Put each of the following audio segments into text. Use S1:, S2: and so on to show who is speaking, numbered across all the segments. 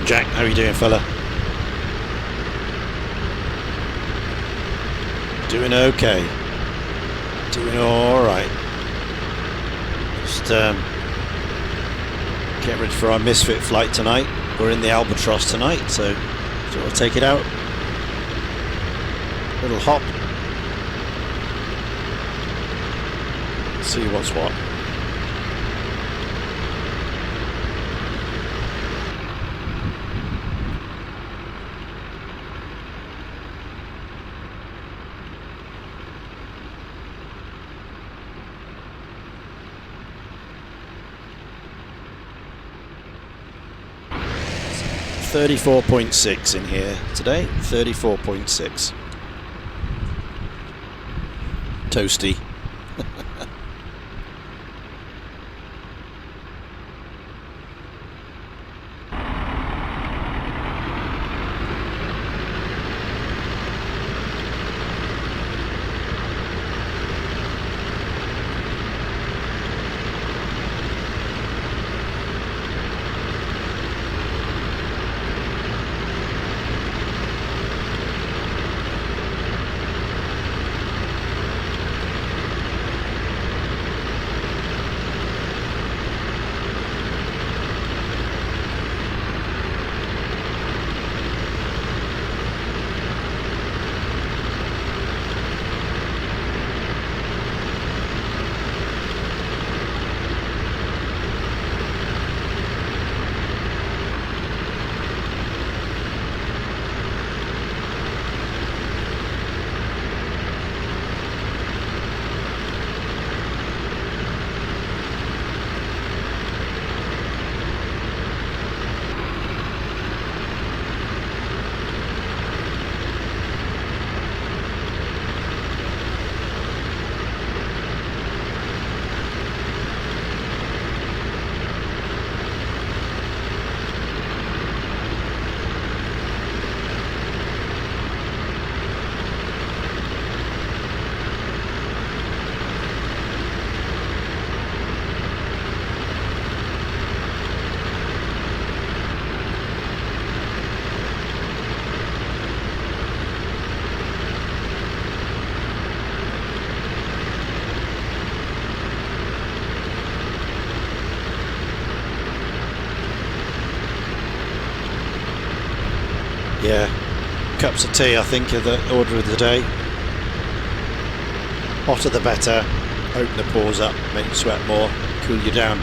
S1: Jack. How are you doing, fella? Doing okay. Doing alright. Just get ready for our Misfit flight tonight. We're in the Albatros tonight, so we'll take it out. Little hop. See what's what. .6 in here today. 34.6. Toasty. Yeah, cups of tea I think are the order of the day. Hotter the better, open the pores up, make you sweat more, cool you down.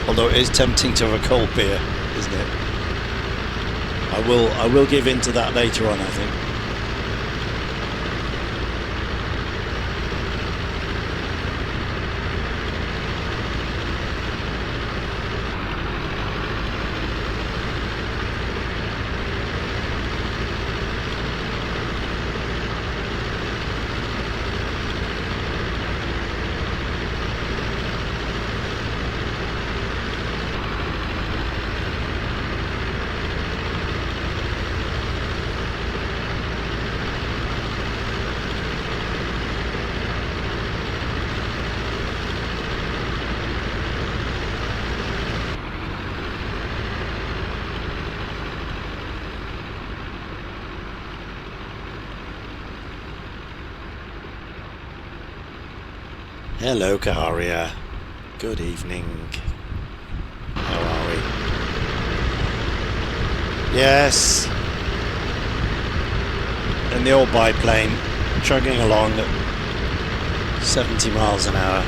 S1: Although it is tempting to have a cold beer, isn't it? I will give in to that later on, I think. Hello, Kaharia. Good evening. How are we? Yes. In the old biplane, chugging along at 70 miles an hour.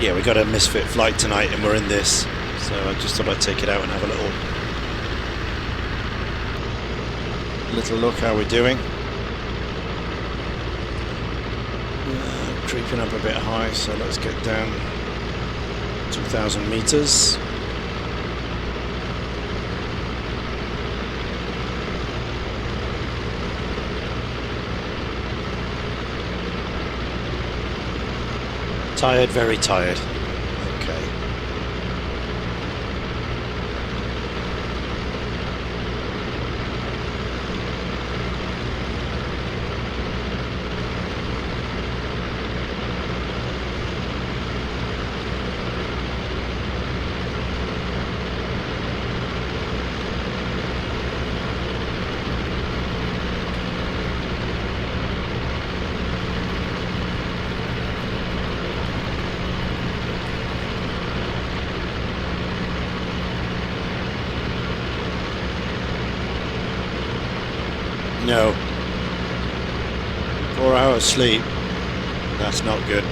S1: Yeah, we got a Misfit flight tonight and we're in this. So I just thought I'd take it out and have a little look how we're doing. Creeping up a bit high, so let's get down 2,000 meters. Tired, very tired. Okay. No. 4 hours sleep. That's not good.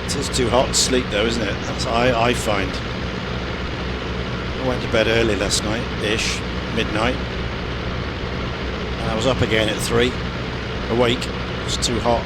S1: It is too hot to sleep though, isn't it? That's what I find. I went to bed early last night-ish, midnight. And I was up again at 3, awake. It was too hot.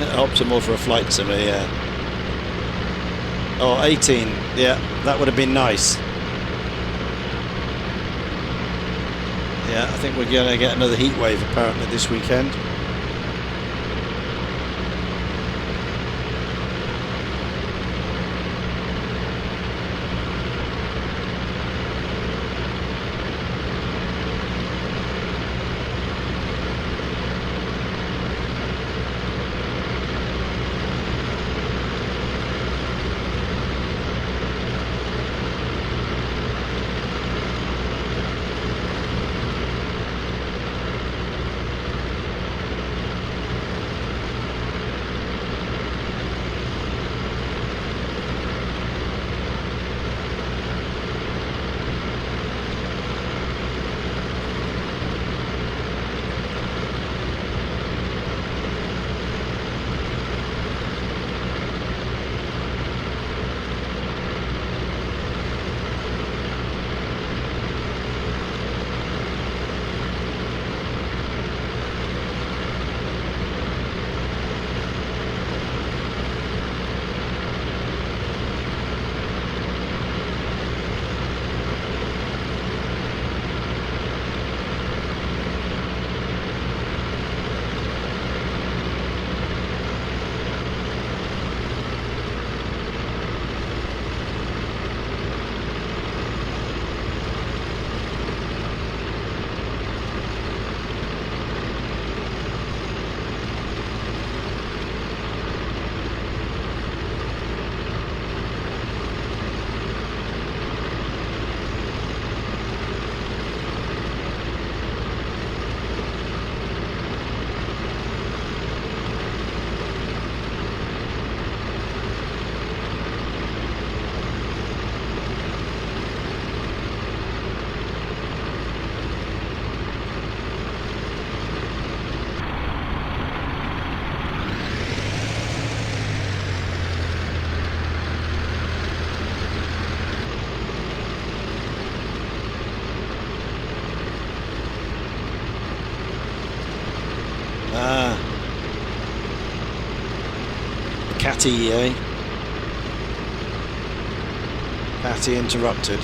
S1: Optimal for a flight sim, yeah. Oh, 18, yeah, that would have been nice. Yeah, I think we're going to get another heat wave apparently this weekend. Catty, eh? Catty interrupted.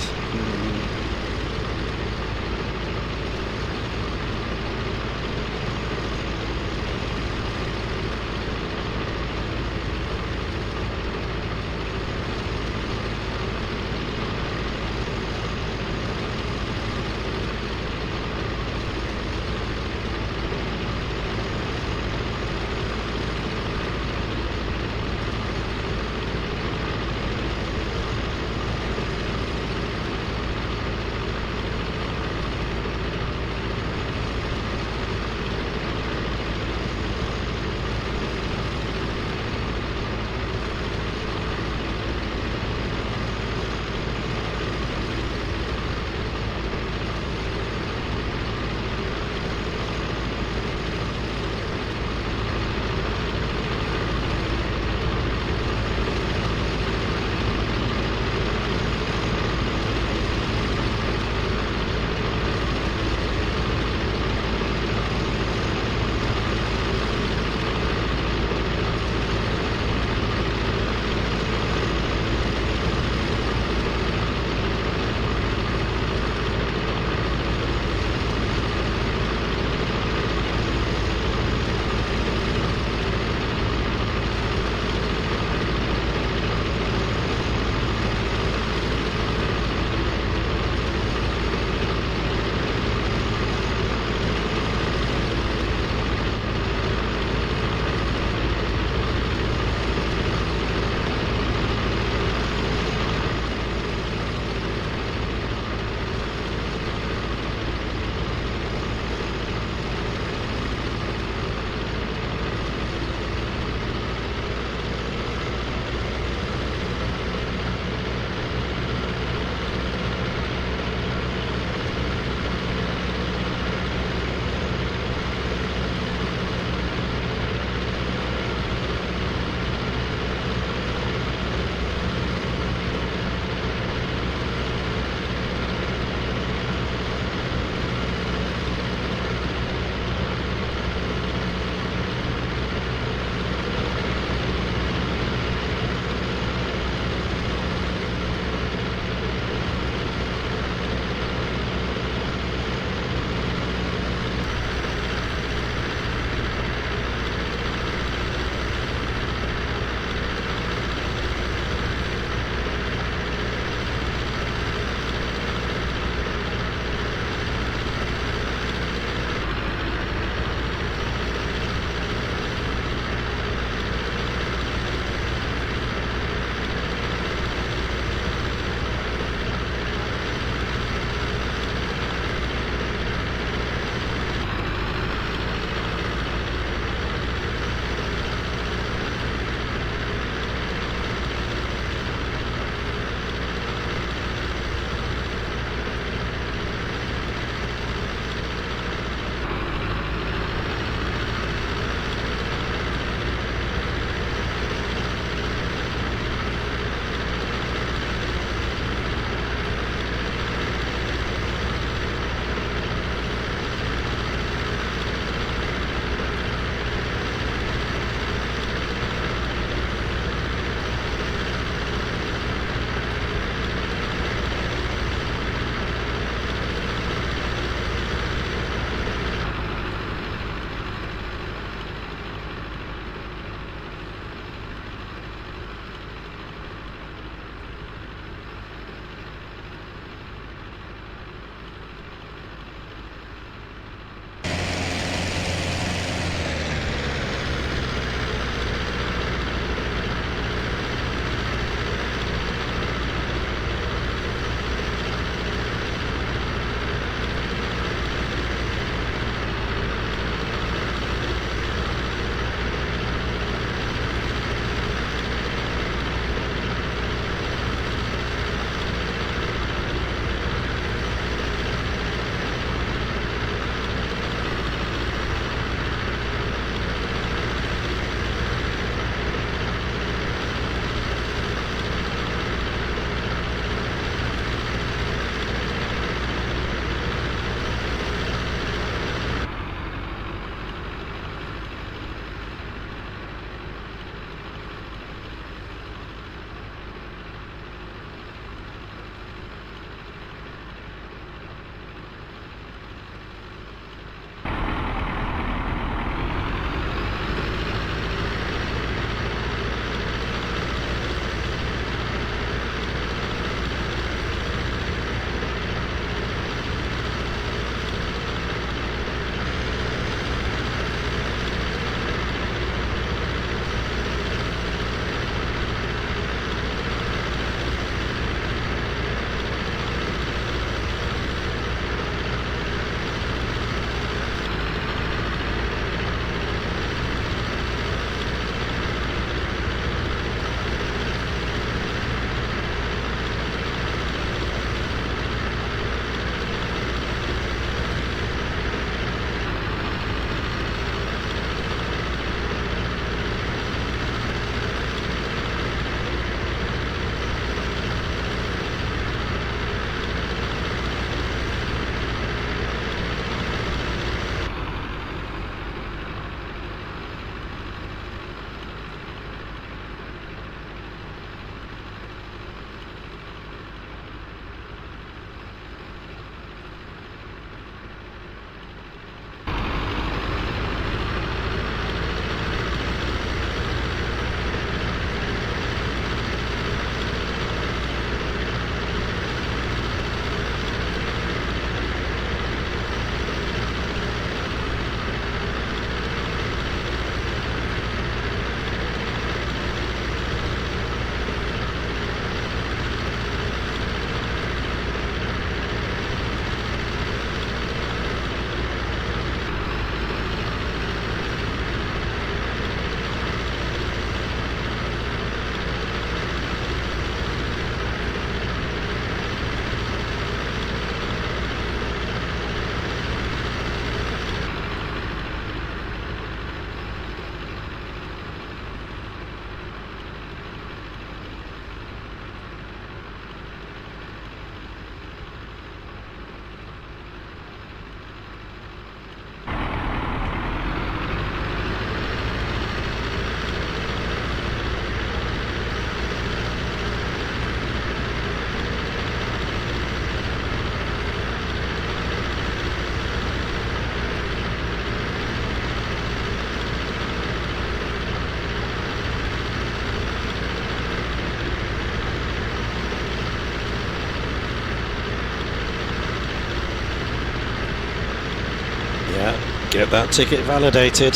S1: Get that ticket validated.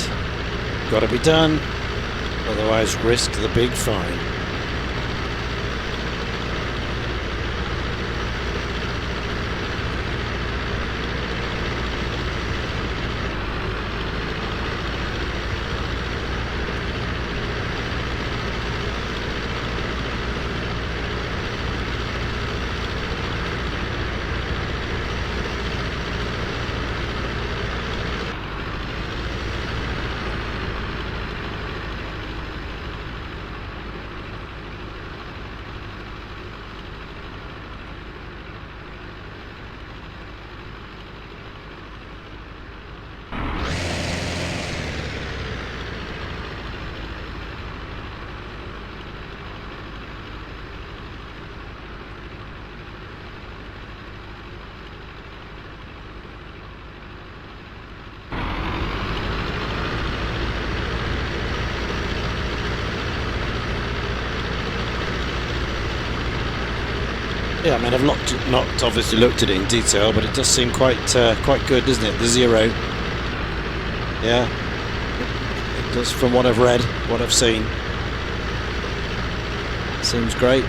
S1: Got to be done, otherwise risk the big fine. Yeah, I mean, I've not obviously looked at it in detail, but it does seem quite good, doesn't it? The 0. Yeah, it does, from what I've read, what I've seen. Seems great.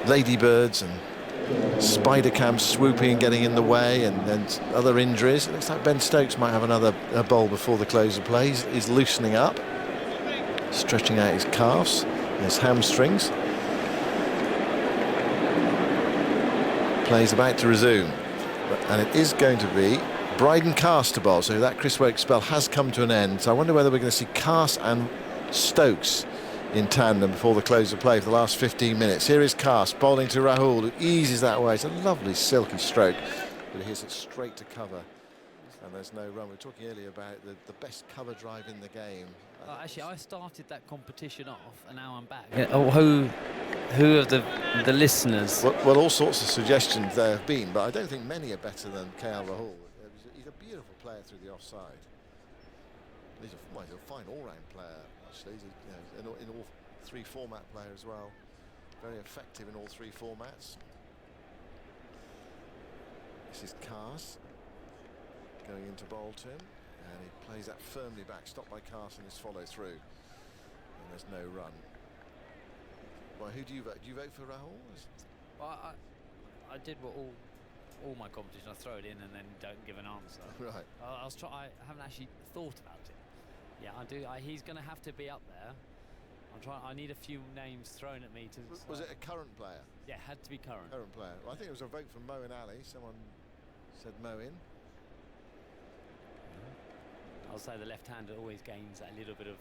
S2: ladybirds and spider cams swooping and getting in the way, and other injuries. It looks like Ben Stokes might have another bowl before the close of play. He's loosening up, stretching out his calves, his hamstrings. Play's about to resume, and it is going to be Bryden Cast to bowl, so that Chris Woakes spell has come to an end. So I wonder whether we're going to see Cast and Stokes in tandem before the close of play for the last 15 minutes. Here is Cast bowling to Rahul, who eases that away. It's a lovely silky stroke, but he hits it straight to cover, and there's no run. We were talking earlier about the best cover drive in the game.
S3: Actually, I started that competition off, and now I'm back. Who of the listeners?
S2: Well, all sorts of suggestions there have been, but I don't think many are better than KL Rahul. He's a beautiful player through the offside. He's a fine all-round player, actually. He's in all three format player as well. Very effective in all three formats. This is Cars going into bowl to him, and he plays that firmly back, stopped by Cars, and his follow through. And there's no run. Well, who do you vote? Do you vote for Rahul?
S3: Well, I did what all my competition. I throw it in and then don't give an answer.
S2: Right.
S3: I haven't actually thought about it. Yeah, I do. He's going to have to be up there. I need a few names thrown at me to.
S2: Was it a current player?
S3: Yeah, it had to be current.
S2: Current player. Well, I think it was a vote from Moeen Ali. Someone said Moeen.
S3: I'll say the left-hander always gains that little bit of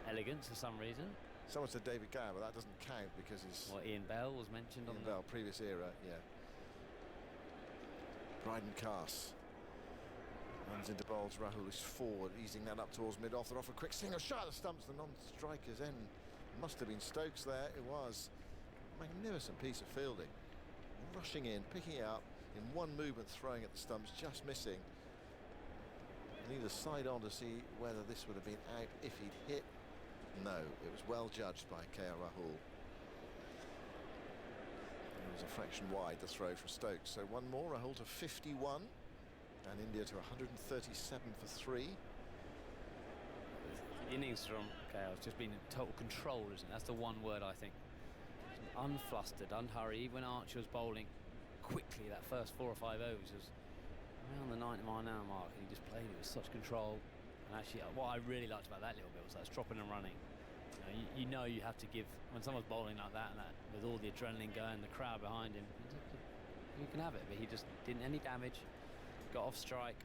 S3: elegance for some reason.
S2: Someone said David Gower, but that doesn't count because he's...
S3: Well, Ian Bell was mentioned on
S2: Bell, previous era, yeah. Bryden Cast runs into bowls. Rahul is forward, easing that up towards mid-off. They're off a quick single shot of the stumps. The non-striker's end. Must have been Stokes there. It was. Magnificent piece of fielding. Rushing in, picking it up in one movement, throwing at the stumps, just missing. Need a side on to see whether this would have been out if he'd hit. No, it was well judged by KL Rahul. It was a fraction wide, the throw for Stokes. So one more, Rahul to 51, and India to 137 for 3.
S3: The innings from KL has just been in total control, isn't it? That's the one word I think. Unflustered, unhurried. When Archer was bowling quickly, that first 4 or 5 overs was around the 90-mile-an-hour mark, and he just played it with such control. And actually, what I really liked about that little bit was that dropping and running. You know you have to give, when someone's bowling like that, and with all the adrenaline going, the crowd behind him, you can have it, but he just didn't any damage, got off strike.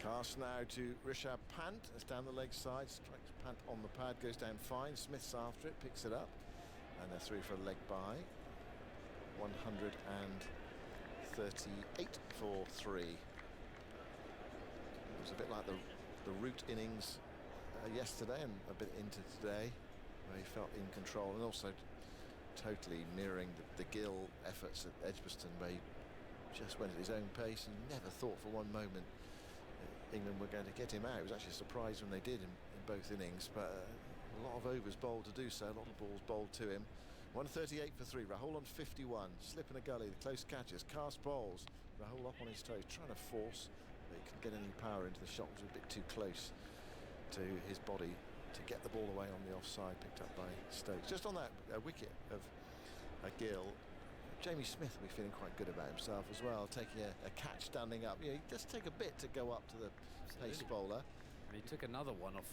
S2: Cast now to Rishabh Pant, it's down the leg side, strikes Pant on the pad, goes down fine, Smith's after it, picks it up, and they're through for a leg bye. 138 for 3. It was a bit like the root innings yesterday and a bit into today, where he felt in control, and also totally mirroring the Gill efforts at Edgbaston, where he just went at his own pace and never thought for one moment England were going to get him out. It was actually a surprise when they did in both innings, but a lot of overs bowled to do so, a lot of balls bowled to him. 138 for 3, Rahul on 51, slip in a gully, the close catches, Cast bowls, Rahul up on his toes, trying to force, but he couldn't get any power into the shot, which was a bit too close to his body to get the ball away on the offside, picked up by Stokes. Just on that wicket of Gill, Jamie Smith will be feeling quite good about himself as well, taking a catch standing up. Yeah, he does take a bit to go up to the pace bowler.
S3: And he took another one off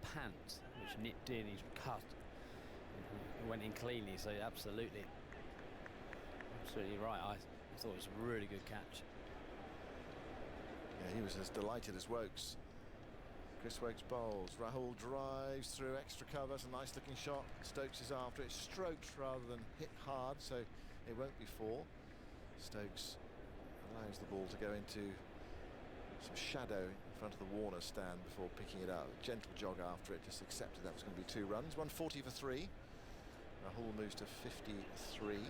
S3: Pant, which nipped in, he's cut. It went in cleanly, so absolutely right. I thought it was a really good catch.
S2: Yeah, he was as delighted as Woakes. Chris Woakes bowls, Rahul drives through extra cover, it's a nice looking shot. Stokes is after it, stroked rather than hit hard, so it won't be 4. Stokes allows the ball to go into some shadow in front of the Warner stand before picking it up. Gentle jog after it, just accepted that was going to be 2 runs. 140 for 3. Rahul moves to 53.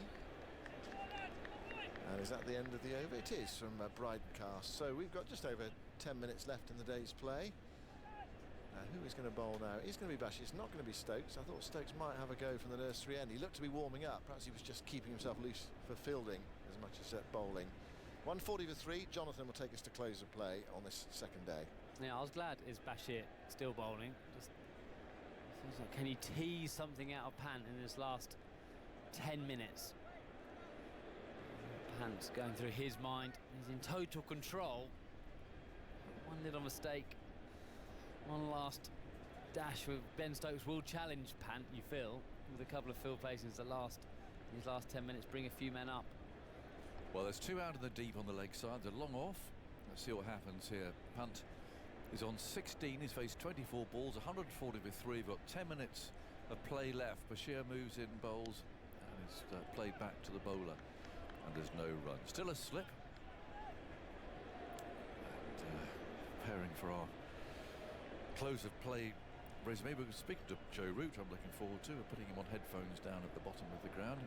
S2: And is that the end of the over? It is, from Bryden Cast. So we've got just over 10 minutes left in the day's play. Who is going to bowl now? It's going to be Bashir. It's not going to be Stokes. I thought Stokes might have a go from the nursery end. He looked to be warming up. Perhaps he was just keeping himself loose for fielding as much as bowling. 140 for 3. Jonathan will take us to close of play on this second day.
S3: Yeah, I was glad is Bashir still bowling. Just, can he tease something out of Pant in this last 10 minutes. Pant's going through his mind. He's in total control. One little mistake. One last dash with Ben Stokes will challenge Pant, you feel, with a couple of field placings. These last 10 minutes bring a few men up.
S4: Well, there's 2 out in the deep on the leg side. They're long off. Let's see what happens here. Pant is on 16. He's faced 24 balls, 140 with 3. We've got 10 minutes of play left. Bashir moves in, bowls, and is played back to the bowler. And there's no run. Still a slip. And preparing for our close of play resume. We're speaking to Joe Root, I'm looking forward to. We're putting him on headphones down at the bottom of the ground.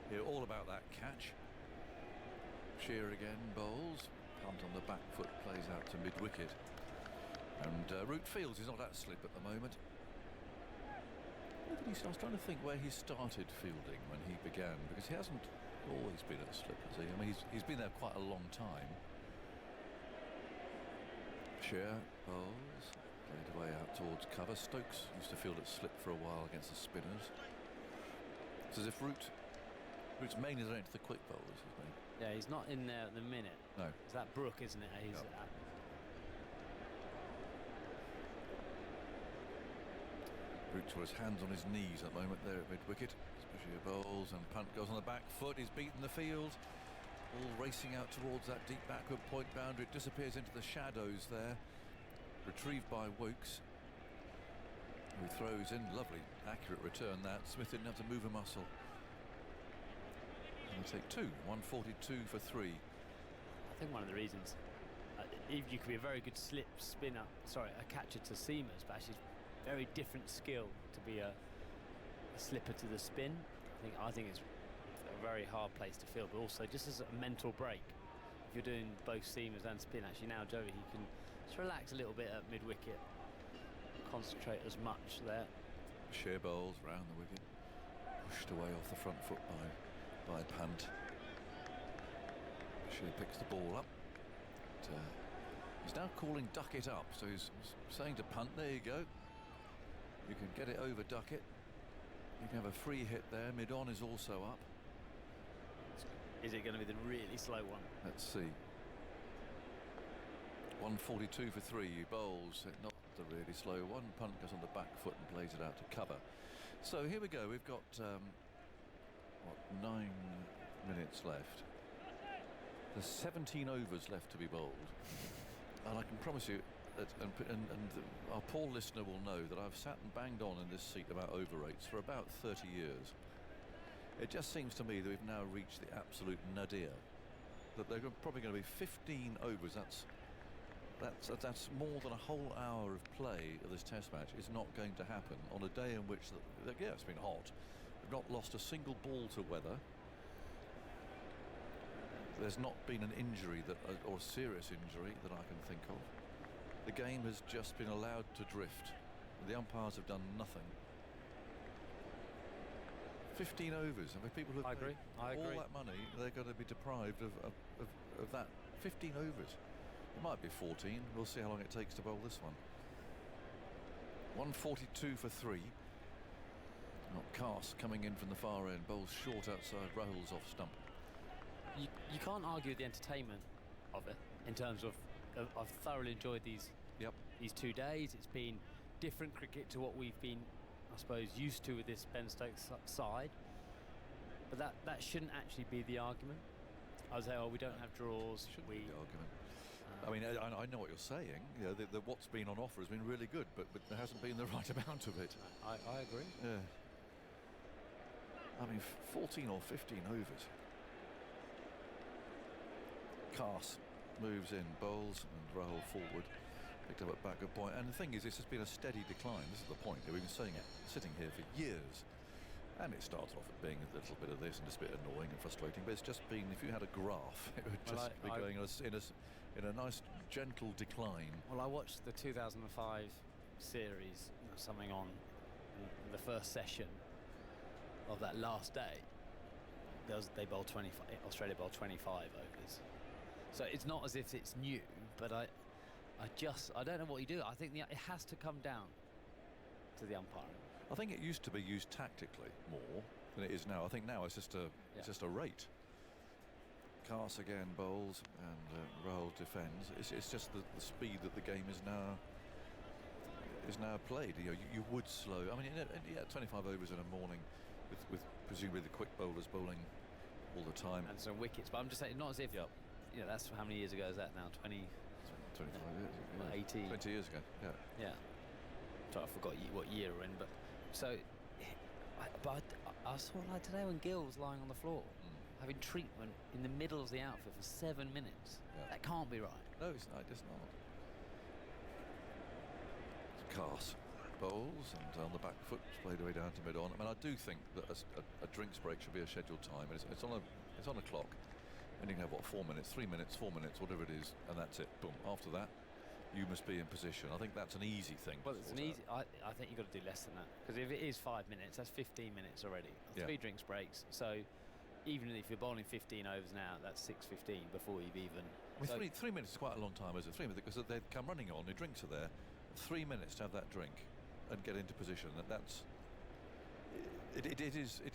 S4: Hear all about that catch. Shear again bowls. Punt on the back foot, plays out to mid-wicket. And Root feels he's not at slip at the moment. I was trying to think where he started fielding when he began, because he hasn't always been at slip, has he? I mean, he's been there quite a long time. Shear bowls, played away out towards cover. Stokes used to field at slip for a while against the spinners. It's as if Root's mainly there into the quick bowlers, isn't he?
S3: Yeah, he's not in there at the minute.
S4: No.
S3: It's that Brook, isn't it? He's
S4: Yep. Root's got his hands on his knees at the moment there at mid-wicket. Especially bowls, and Punt goes on the back foot. He's beaten the field. All racing out towards that deep backward point boundary. It disappears into the shadows there. Retrieved by Wokes, who throws in. Lovely, accurate return that. Smith didn't have to move a muscle. And they'll take 2. 142 for 3.
S3: I think one of the reasons, you could be a very good slip spinner, a catcher to seamers, but actually very different skill to be a slipper to the spin. I think it's a very hard place to field, but also just as a mental break, if you're doing both seamers and spin, actually now Joey, he can just relax a little bit at mid-wicket, concentrate as much there.
S4: Sheer bowls round the wicket, pushed away off the front foot by Punt. Sheer picks the ball up. He's now calling duck it up, so he's saying to Punt, there you go, you can get it over Duckett. You can have a free hit there. Mid-on is also up.
S3: Is it going to be the really slow one?
S4: Let's see. 142 for 3. Bowls, not the really slow one. Punt goes on the back foot and plays it out to cover. So here we go. We've got 9 minutes left. There's 17 overs left to be bowled, and I can promise you that, and our poor listener will know that I've sat and banged on in this seat about over rates for about 30 years. It just seems to me that we've now reached the absolute nadir. That they're probably going to be 15 overs. That's more than a whole hour of play of this Test match is not going to happen on a day in which, yeah, it's been hot. We've not lost a single ball to weather. There's not been an injury or a serious injury that I can think of. The game has just been allowed to drift. The umpires have done nothing. 15 overs. I mean, people who have paid all that money, they're going to be deprived of that. 15 overs. It might be 14. We'll see how long it takes to bowl this one. 142 for 3. Not Cast coming in from the far end. Bowls short outside. Rahul's off stump.
S3: You can't argue with the entertainment of it in terms of I've thoroughly enjoyed these 2 days. It's been different cricket to what we've been, I suppose, used to with this Ben Stokes side. But that shouldn't actually be the argument. I would say, we don't have draws.
S4: Shouldn't be the argument. I mean, I know what you're saying. You know, what's been on offer has been really good, but there hasn't been the right amount of it.
S3: I agree.
S4: Yeah. I mean, 14 or 15 overs. Cast moves in, bowls, and Rahul forward. Picked up at backward point. And the thing is, this has been a steady decline. This is the point. We've been saying it, sitting here for years. And it started off at being a little bit of this and just a bit annoying and frustrating. But it's just been, if you had a graph, it would just be going in a nice, gentle decline.
S3: Well, I watched the 2005 series, something on the first session of that last day. They bowled 25. Australia bowled 25 overs. So it's not as if it's new, but I don't know what you do. I think it has to come down to the umpiring.
S4: I think it used to be used tactically more. than it is now. I think now it's just a rate. Cars again bowls and Rahul defends. It's just the speed that the game is now played. You would slow. I mean, 25 overs in a morning with presumably the quick bowlers bowling all the time
S3: and some wickets. But I'm just saying, not as if that's how many years ago is that now? 25
S4: years ago.
S3: 18.
S4: 20 years ago. Yeah.
S3: So I forgot what year we're in, but so. I saw like today when Gill was lying on the floor having treatment in the middle of the outfield for 7 minutes.
S4: Yeah.
S3: That can't be right.
S4: No, it's not. Cars bowls and on the back foot played away down to mid-on. I mean, I do think that a drinks break should be a scheduled time. It's on a clock, and you can have 4 minutes, 3 minutes, 4 minutes, whatever it is, and that's it. Boom. After that, you must be in position. I think that's an easy thing.
S3: Well, it's an easy. I think you've got to do less than that, because if it is 5 minutes, that's 15 minutes already. 3 drinks breaks. So even if you're bowling 15 overs now, that's 6:15 before you've even.
S4: I mean, 3 minutes is quite a long time, isn't it? 3 minutes, because they come running on. Your drinks are there. 3 minutes to have that drink and get into position. It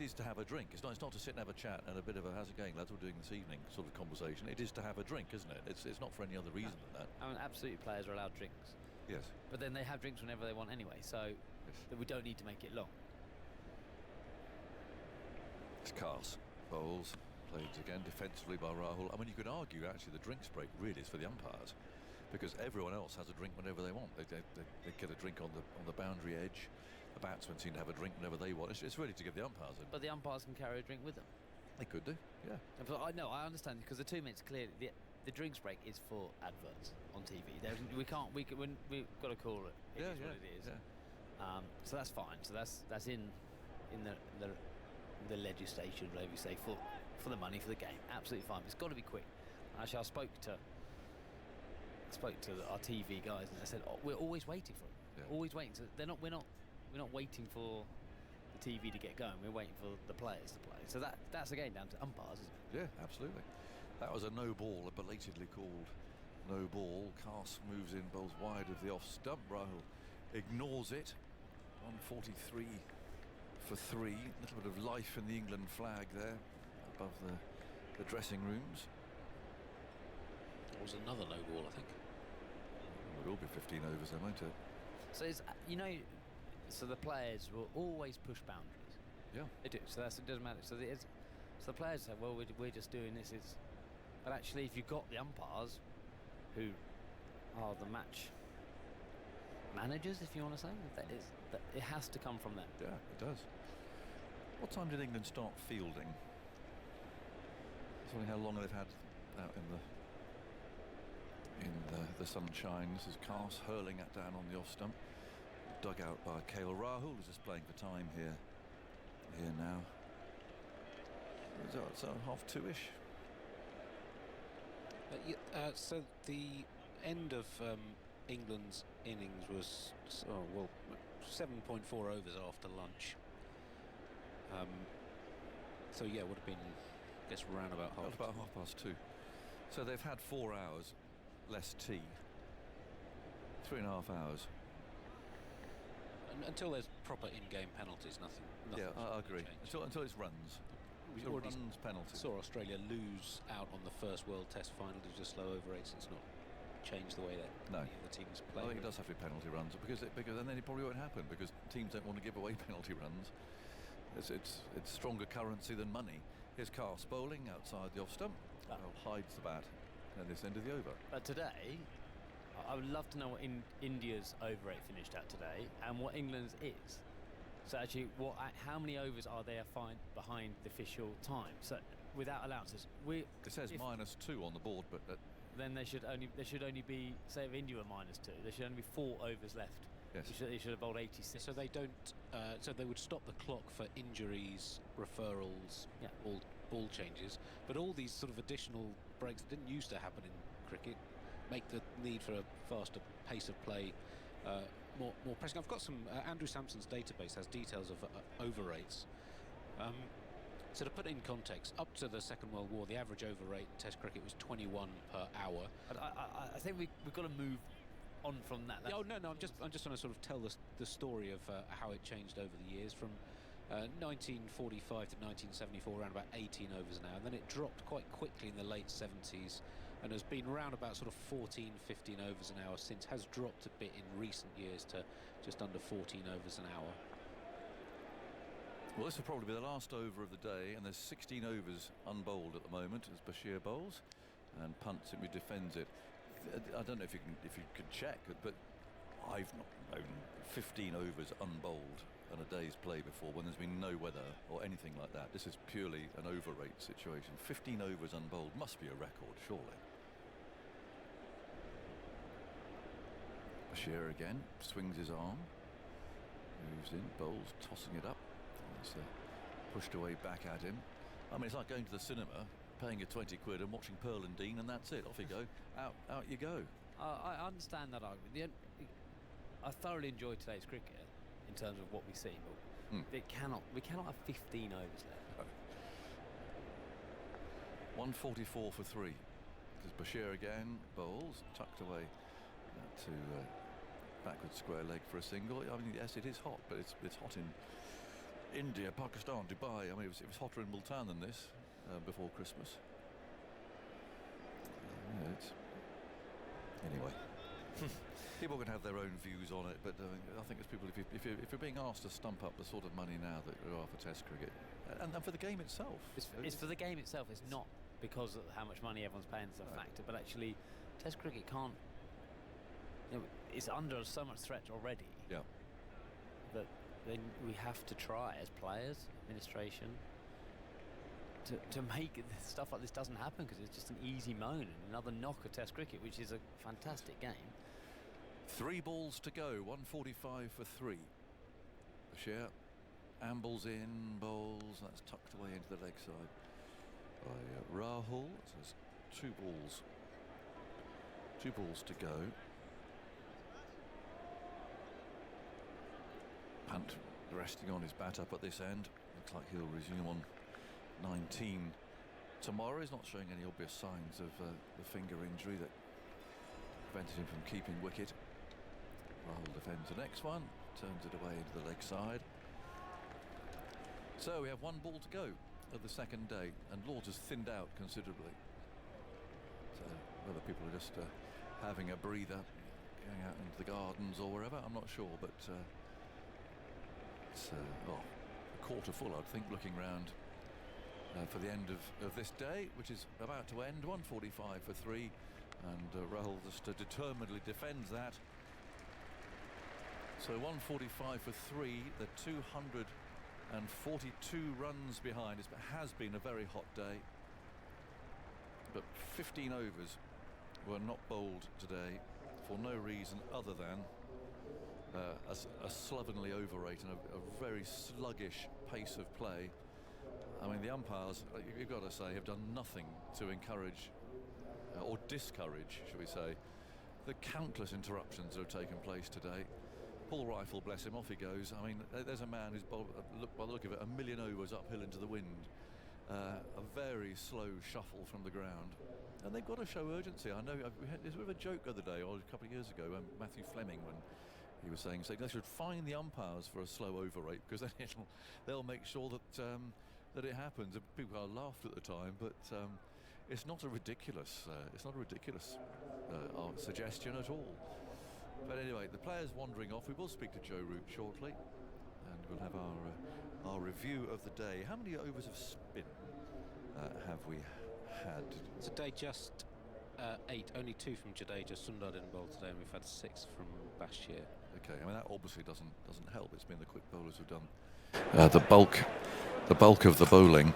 S4: is to have a drink. It's not to sit and have a chat and a bit of a how's it going, lads, we're doing this evening sort of conversation. It is to have a drink, isn't it? It's not for any other reason than that.
S3: I mean, absolutely, players are allowed drinks.
S4: Yes.
S3: But then they have drinks whenever they want anyway, so that we don't need to make it long.
S4: It's Cars bowls played again defensively by Rahul. I mean, you could argue actually the drinks break really is for the umpires, because everyone else has a drink whenever they want. They get a drink on the boundary edge. The batsmen seem to have a drink whenever they want. It's really to give the umpires a...
S3: But the umpires can carry a drink with them.
S4: They could do, yeah.
S3: But I understand, because the 2 minutes clearly, the drinks break is for adverts on TV. We've got to call it. It is what it is. Yeah. So that's fine. So that's in the legislation, whatever you say, for the money, for the game. Absolutely fine. But it's got to be quick. Actually, I spoke to our TV guys, and they said, we're always waiting for them.
S4: Yeah.
S3: Always waiting. So we're not waiting for the TV to get going. We're waiting for the players to play. So that's again down to umpires, isn't it?
S4: Yeah, absolutely. That was a no ball, a belatedly called no ball. Cast moves in, bowls wide of the off stump. Rahul ignores it. 143 for 3. A little bit of life in the England flag there above the dressing rooms.
S5: That was another no ball, I think.
S4: It will be 15 overs there, won't it?
S3: So so the players will always push boundaries.
S4: Yeah.
S3: They do. So it doesn't matter. So the players say, well, we're just doing this. But actually, if you've got the umpires, who are the match managers, if you want to say, that it has to come from them.
S4: Yeah, it does. What time did England start fielding? It's only how long they've had out in the sunshine. This is Cast hurling it down on the off stump. Dug out by K.L. Rahul, who's just playing for time here now. So 1:30-ish.
S5: So the end of England's innings was 7.4 overs after lunch. So yeah, it would have been, I guess, round about
S4: About 2:30. So they've had 4 hours less tea. 3.5 hours.
S5: Until there's proper in-game penalties, nothing.
S4: Yeah, I agree. Until it's runs.
S5: We
S4: Until
S5: already
S4: runs penalties.
S5: saw Australia lose out on the first World Test final due to slow over rates. It's not changed the way that any of the teams play.
S4: I think it does have to be penalty runs, because then it probably won't happen, because teams don't want to give away penalty runs. It's stronger currency than money. Here's Cast bowling outside the off stump. Hides the bat at this end of the over.
S3: But today, I would love to know what India's over rate finished at today and what England's is. So actually, how many overs are they behind the official time? So without allowances,
S4: it says -2 on the board, but
S3: then there should only be, say, if India were -2, there should only be 4 overs left.
S4: Yes.
S3: They should have bowled 86.
S5: So they don't. So they would stop the clock for injuries, referrals, ball changes. But all these sort of additional breaks that didn't used to happen in cricket make the need for a faster pace of play more pressing. I've got some. Andrew Sampson's database has details of over rates. So to put it in context, up to the Second World War, the average over rate in Test cricket was 21 per hour.
S3: But I think we've got to move on from that.
S5: No. I'm just trying to sort of tell the story of how it changed over the years. From 1945 to 1974, around about 18 overs an hour. And then it dropped quite quickly in the late 70s and has been around about sort of 14, 15 overs an hour since. Has dropped a bit in recent years to just under 14 overs an hour.
S4: Well, this will probably be the last over of the day, and there's 16 overs unbowled at the moment as Bashir bowls, and Punt simply defends it. I don't know if you could check, but I've not known 15 overs unbowled on a day's play before when there's been no weather or anything like that. This is purely an overrate situation. 15 overs unbowled must be a record, surely. Bashir again swings his arm, moves in, bowls, tossing it up. It's pushed away back at him. I mean, it's like going to the cinema, paying your 20 quid and watching Pearl and Dean, and that's it. Off you go. Out you go.
S3: I understand that argument. I thoroughly enjoyed today's cricket in terms of what we see, but we cannot have 15 overs left.
S4: 144 for 3. Because Bashir again bowls, tucked away to backward square leg for a single. I mean, yes, it is hot, but it's hot in India, Pakistan, Dubai. I mean, it was hotter in Multan than this before Christmas. Anyway, people can have their own views on it, but I think as people, if you're being asked to stump up the sort of money now that there are for Test cricket, and for the game itself,
S3: it's for the game itself. It's not because of how much money everyone's paying as a factor, but actually, Test cricket can't. It's under so much threat already.
S4: Yeah.
S3: That then we have to try as players, administration, to make stuff like this doesn't happen, because it's just an easy moan and another knock of Test cricket, which is a fantastic game.
S4: 3 balls to go, 145 for 3. Bashir ambles in, bowls, that's tucked away into the leg side by Rahul. So there's 2 balls to go. Punt resting on his bat up at this end. Looks like he'll resume on 19 tomorrow. He's not showing any obvious signs of the finger injury that prevented him from keeping wicket. Rahul defends the next one, turns it away into the leg side. So we have 1 ball to go of the second day, and Lords has thinned out considerably. So whether people are just having a breather, going out into the gardens or wherever, I'm not sure, but it's a quarter full, I'd think, looking round for the end of this day, which is about to end. 145 for 3, and Rahul just determinedly defends that. So 145 for 3, the 242 runs behind. It has been a very hot day, but 15 overs were not bowled today for no reason other than a slovenly overrate and a very sluggish pace of play. I mean, the umpires, you've got to say, have done nothing to encourage or discourage, shall we say, the countless interruptions that have taken place today. Paul Rifle, bless him, off he goes. I mean, there's a man who's bowled, by the look of it, 1,000,000 overs uphill into the wind. A very slow shuffle from the ground. And they've got to show urgency. I know we had this bit of a joke the other day, or a couple of years ago, Matthew Fleming, when he was saying they should fine the umpires for a slow overrate, because then they'll make sure that it happens. And people laughed at the time, but it's not a ridiculous suggestion at all. But anyway, the players wandering off. We will speak to Joe Root shortly, and we'll have our review of the day. How many overs of spin have we had?
S5: Today just 8, only 2 from Jadeja. Sundar didn't bowl today, and we've had 6 from Bashir.
S4: Okay, I mean that obviously doesn't help. It's been the quick bowlers who've done the bulk of the bowling.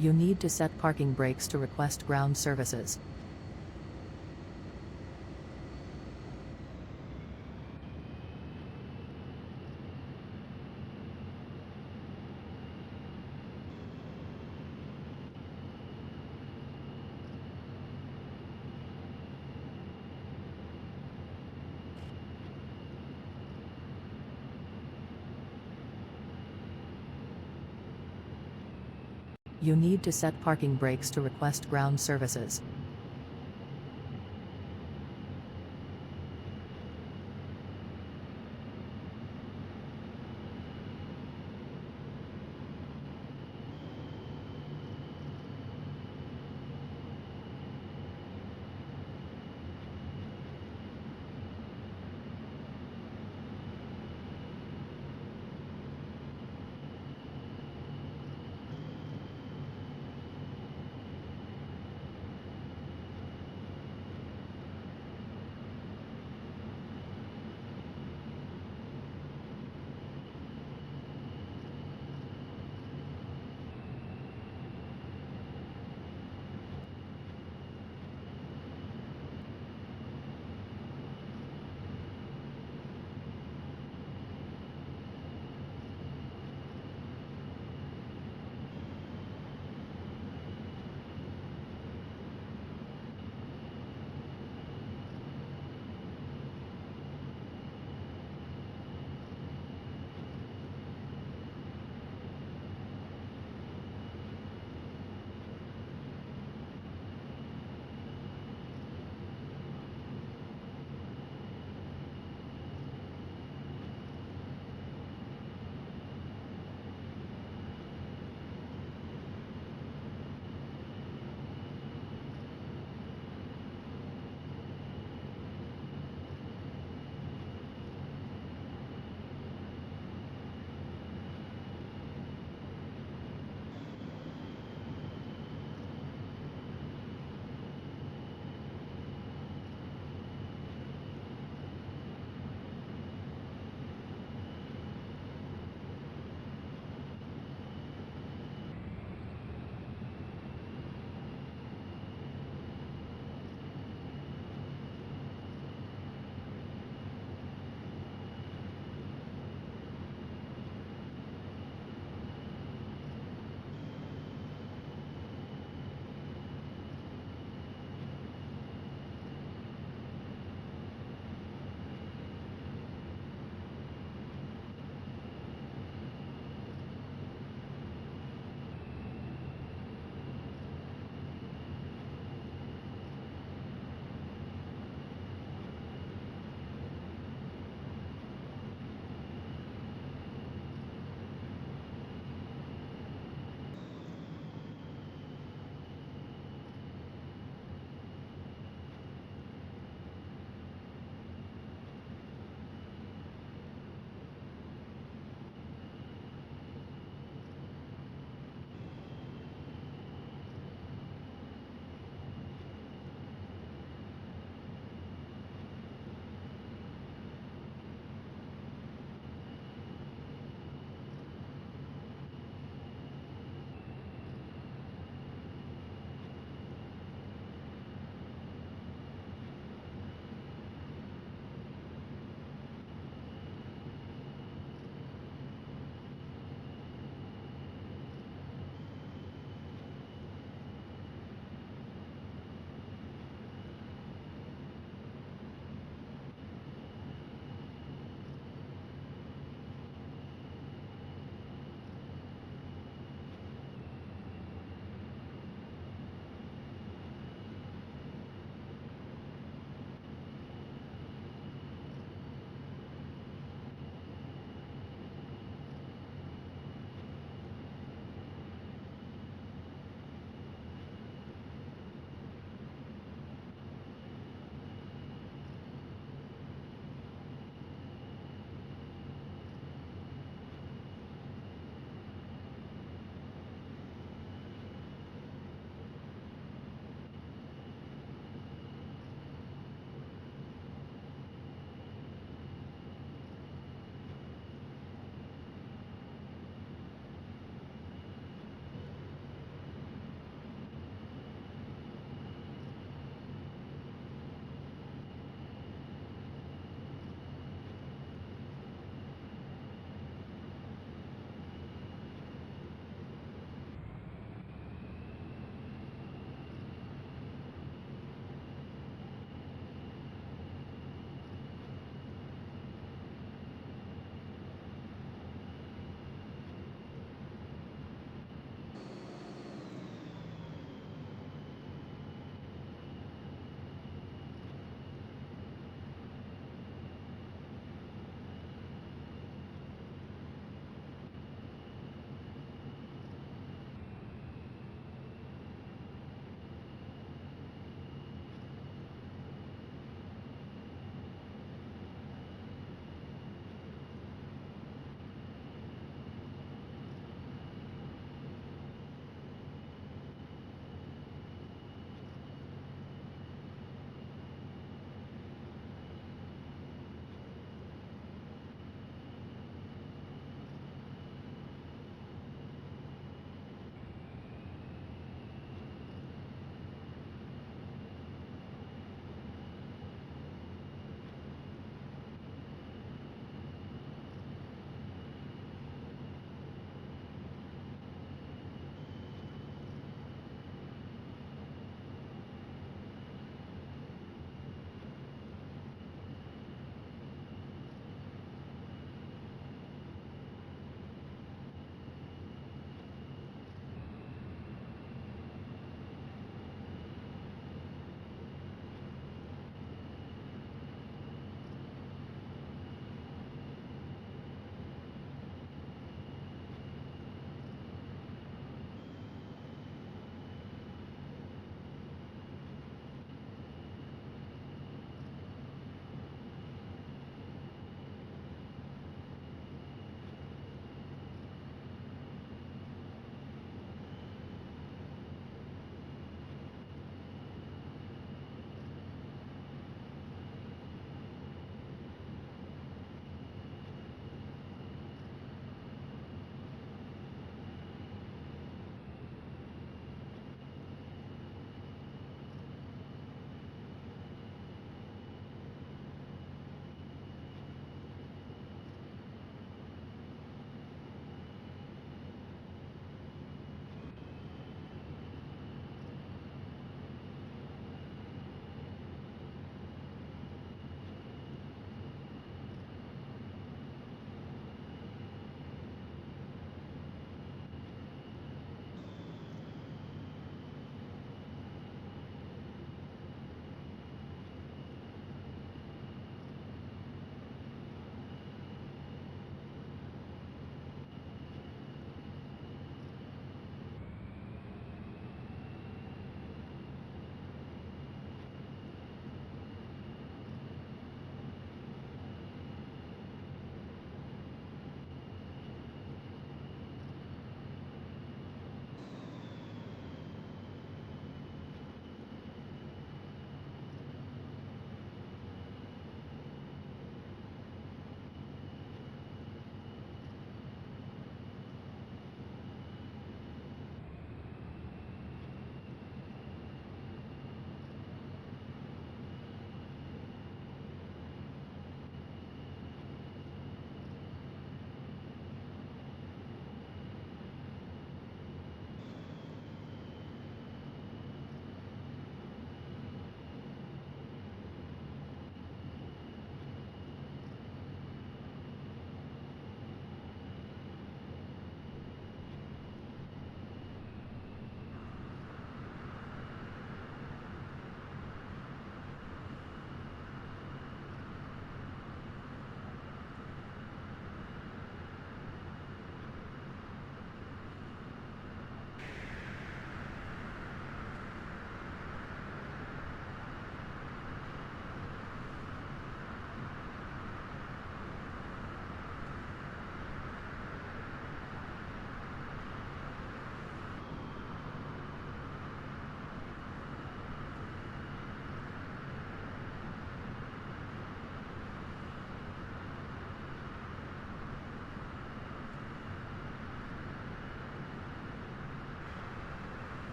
S6: You need to set parking brakes to request ground services. You need to set parking brakes to request ground services.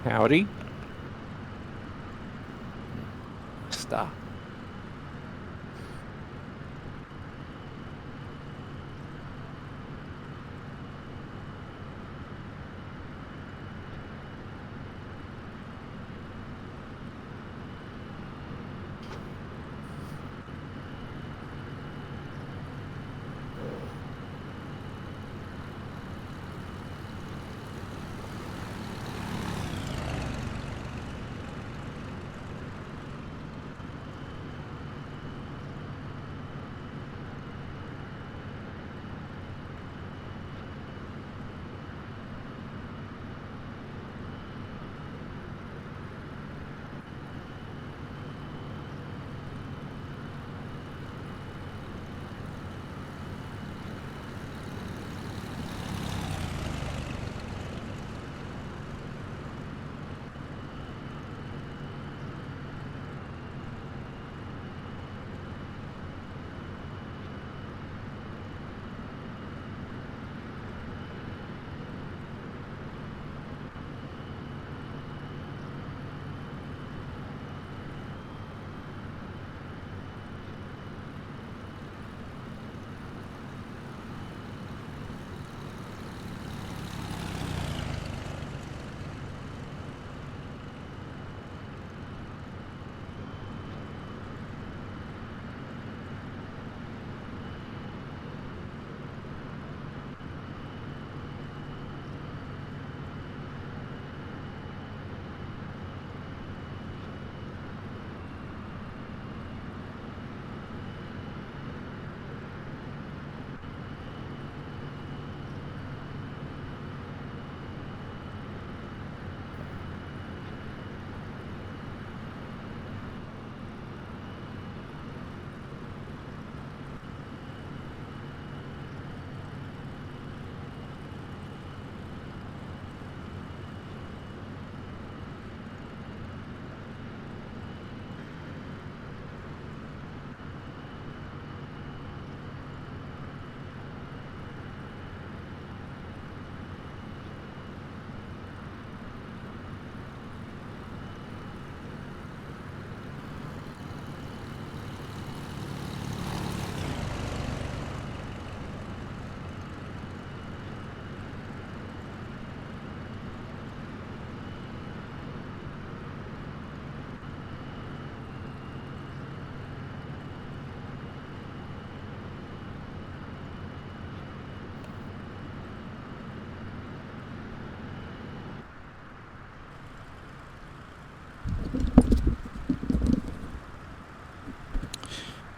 S7: Howdy. Stop.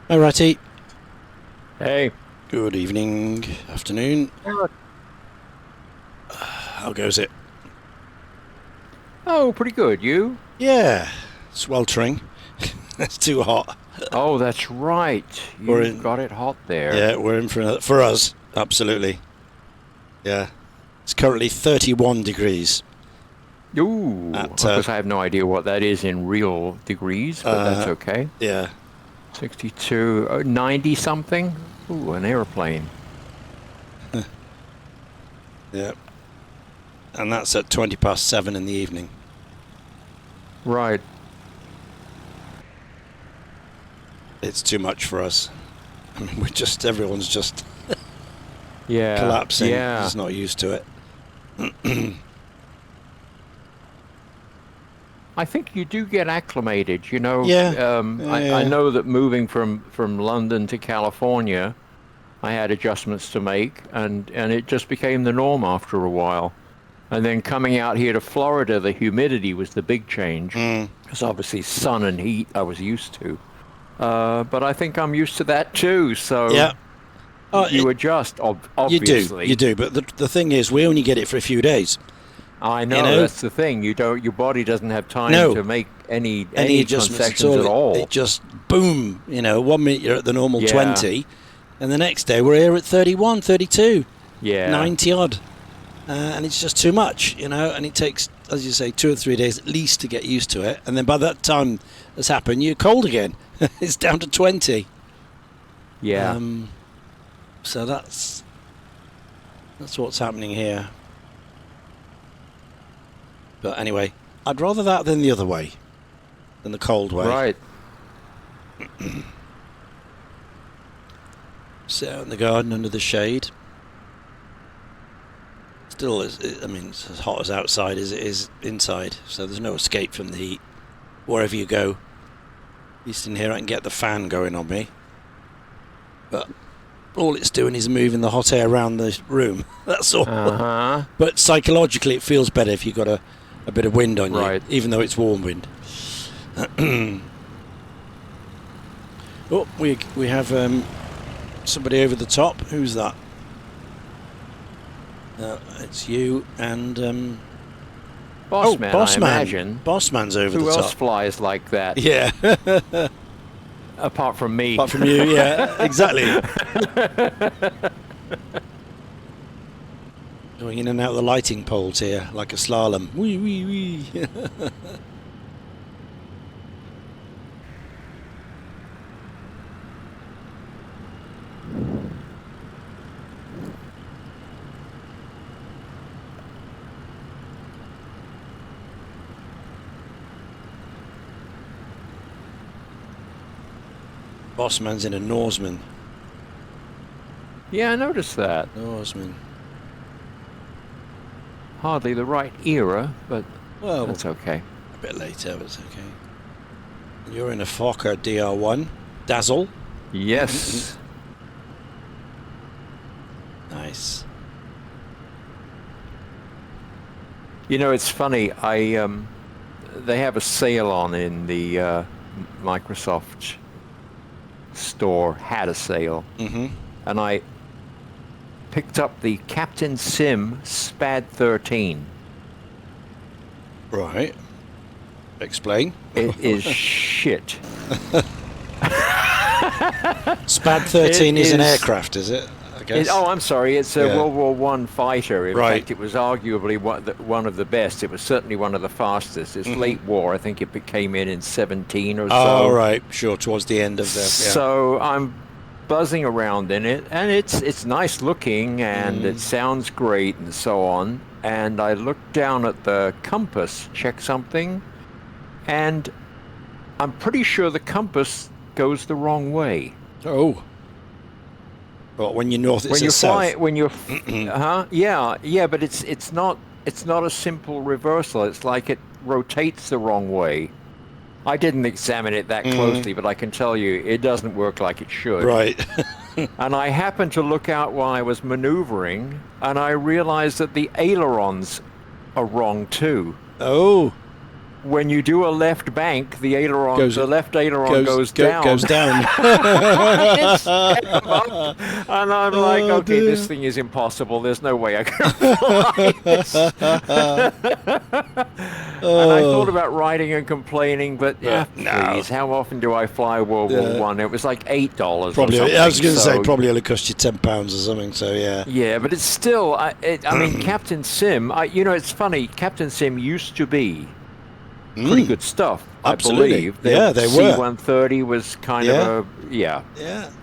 S1: Alrighty.
S7: Hey.
S1: Good evening, afternoon. How goes it?
S7: Oh, pretty good. You?
S1: Yeah, sweltering. It's too hot.
S7: Oh, that's right. You've got it hot there.
S1: Yeah, we're in for us. Absolutely. Yeah. It's currently 31 degrees.
S7: Ooh, because I have no idea what that is in real degrees, but that's okay.
S1: Yeah.
S7: 62, 90 something. Ooh, an airplane.
S1: Yeah. And that's at 7:20 in the evening.
S7: Right.
S1: It's too much for us. I mean, everyone's just
S7: yeah,
S1: collapsing.
S7: Yeah.
S1: Just not used to it.
S7: I think you do get acclimated, you know.
S1: Yeah.
S7: I know that moving from London to California, I had adjustments to make, and it just became the norm after a while. And then coming out here to Florida, the humidity was the big change. Because obviously sun and heat I was used to. But I think I'm used to that too, so
S1: yeah.
S7: You adjust, obviously.
S1: You do, but the thing is, we only get it for a few days.
S7: I know, that's the thing. Your body doesn't have time to make any
S1: adjustments
S7: concessions at all.
S1: It just boom, 1 minute you're at the normal 20, and the next day we're here at 31, 32, 90 odd, and it's just too much, and it takes, as you say, 2 or 3 days at least to get used to it, and then by that time that's happened, you're cold again. It's down to 20.
S7: Yeah.
S1: So that's what's happening here. But anyway, I'd rather that than the other way, than the cold way.
S7: Right.
S1: Sit out in the garden under the shade. Still, I mean, it's as hot as outside as it is inside, so there's no escape from the heat. Wherever you go, at least in here I can get the fan going on me. But all it's doing is moving the hot air around the room. That's all.
S7: Uh-huh.
S1: But psychologically, it feels better if you've got a bit of wind on
S7: Right.
S1: you, even though it's warm wind. Oh, we have somebody over the top. Who's that? It's you and
S7: Bossman, I
S1: Bossman.
S7: imagine.
S1: Bossman's over
S7: Who
S1: the
S7: else
S1: top.
S7: flies like that?
S1: Yeah.
S7: Apart from me.
S1: Apart from you, yeah, exactly. Going in and out of the lighting poles here like a slalom. Wee wee wee. Bossman's in a Norseman.
S7: Yeah, I noticed that.
S1: Norseman.
S7: Hardly the right era, but
S1: Well,
S7: that's okay.
S1: a bit later, but it's okay. You're in a Fokker DR1. Dazzle.
S7: Yes.
S1: Nice.
S7: You know, it's funny. They have a sale on in the Microsoft store. Had a sale, and I picked up the Captain Sim SPAD 13.
S1: Right. Explain.
S7: It is shit.
S1: SPAD 13
S7: It
S1: is an
S7: is-
S1: aircraft, is it? I guess.
S7: Oh, I'm sorry. It's a
S1: Yeah.
S7: World War One fighter. In
S1: Right.
S7: fact, it was arguably one of the best. It was certainly one of the fastest. It's late war. I think it came in 17 or so.
S1: Oh, right. Sure, towards the end of the... Yeah.
S7: So I'm buzzing around in it, and it's nice looking, and it sounds great, and so on. And I look down at the compass, check something, and I'm pretty sure the compass goes the wrong way.
S1: Oh. Well, when you're north, it's
S7: When you
S1: south.
S7: fly, when you're, yeah, but it's not a simple reversal. It's like it rotates the wrong way. I didn't examine it that closely, but I can tell you it doesn't work like it should.
S1: Right.
S7: And I happened to look out while I was maneuvering, and I realized that the ailerons are wrong too.
S1: Oh.
S7: When you do a left bank, the left aileron goes down.
S1: Goes down.
S7: And I'm like, okay,
S1: dear.
S7: this thing is impossible. There's no way I can fly this. And I thought about writing and complaining, but yeah,
S1: no.
S7: please, how often do I fly World War One? It was like $8
S1: Probably.
S7: or something.
S1: I was going to say
S7: so-
S1: probably only cost you £10 or something. So yeah.
S7: Yeah, but it's still. I mean, Captain Sim. It's funny. Captain Sim used to be pretty good stuff.
S1: Absolutely.
S7: I believe.
S1: Yeah, they were.
S7: C-130 was kind of a
S1: Yeah.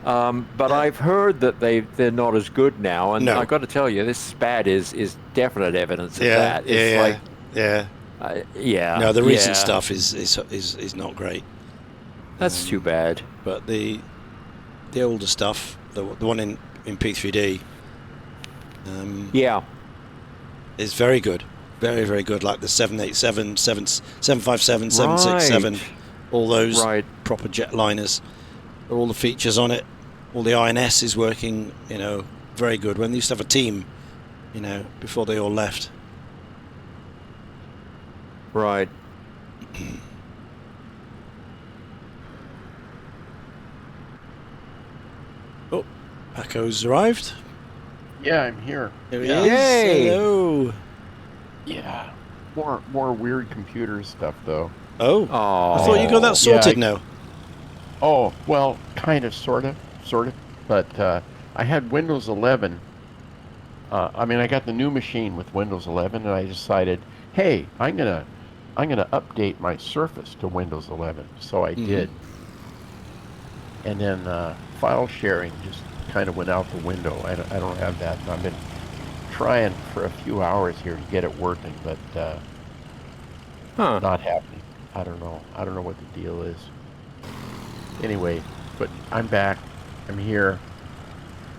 S7: But I've heard that they're not as good now, and
S1: No.
S7: I've got to tell you, this SPAD is definite evidence of
S1: Yeah.
S7: that. It's like, yeah.
S1: No, the recent
S7: yeah.
S1: stuff is not great.
S7: That's too bad.
S1: But the older stuff, the one in P3D,
S7: Yeah.
S1: is very good. Very, very good. Like the 787, 757, 767,
S7: Right.
S1: all those
S7: Right.
S1: proper jetliners. All the features on it. All the INS is working, very good. When they used to have a team, before they all left.
S7: Right.
S1: Oh, Paco's arrived.
S8: Yeah, I'm here.
S1: Here he
S8: Yeah.
S1: is.
S7: Yay.
S1: Hello.
S8: Yeah. More weird computer stuff though.
S1: Oh,
S7: Oh.
S1: I thought you got that sorted
S8: Yeah,
S1: now.
S8: Oh, well, kind of, sort of. But I had Windows 11. I got the new machine with Windows 11, and I decided, hey, I'm gonna update my Surface to Windows 11. So I did. And then file sharing just kind of went out the window. I don't have that. And I've been trying for a few hours here to get it working, but
S7: Huh.
S8: Not happening. I don't know. I don't know what the deal is. Anyway, but I'm back. I'm here.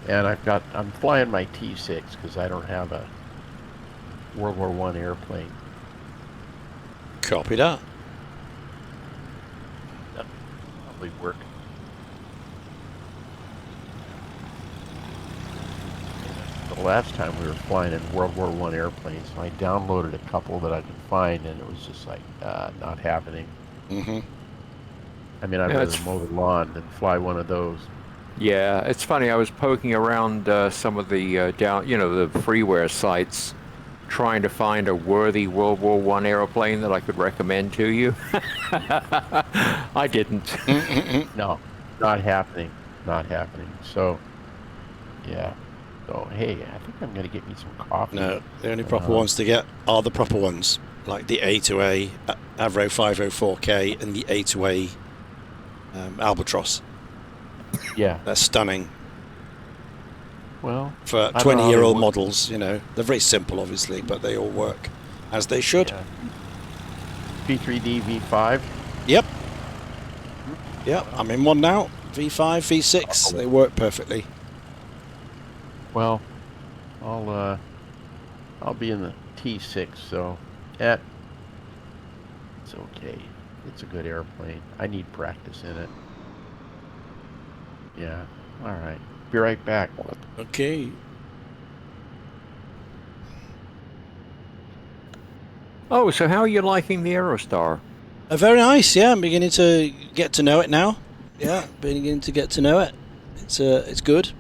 S8: And I'm flying my T6 because I don't have a World War I airplane.
S1: Copy that.
S8: That'll probably work. The last time we were flying in World War I airplanes, I downloaded a couple that I could find, and it was just like not happening.
S1: Mm-hmm.
S8: I mean, I'd
S7: Yeah,
S8: rather mow the lawn than fly one of those.
S7: Yeah, it's funny. I was poking around some of the the freeware sites, trying to find a worthy World War I airplane that I could recommend to you. I didn't.
S8: No, not happening. Not happening. So, yeah. So, hey, I think I'm going to get me some coffee.
S1: No, the only proper ones to get are the proper ones, like the A2A Avro 504K and the A2A Albatros.
S8: Yeah.
S1: They're stunning.
S8: Well,
S1: For
S8: I don't know how they
S1: 20-year-old
S8: work.
S1: models, they're very simple, obviously, but they all work as they should.
S8: Yeah. P3Dv5.
S1: Yep. Yep, I'm in one now. V5, V6, they work perfectly.
S8: Well, I'll be in the T6, so it's okay. It's a good airplane. I need practice in it. Yeah. All right. Be right back.
S1: Okay.
S7: Oh, so how are you liking the Aerostar?
S1: Very nice, yeah. I'm beginning to get to know it now. Yeah, beginning to get to know it. It's good.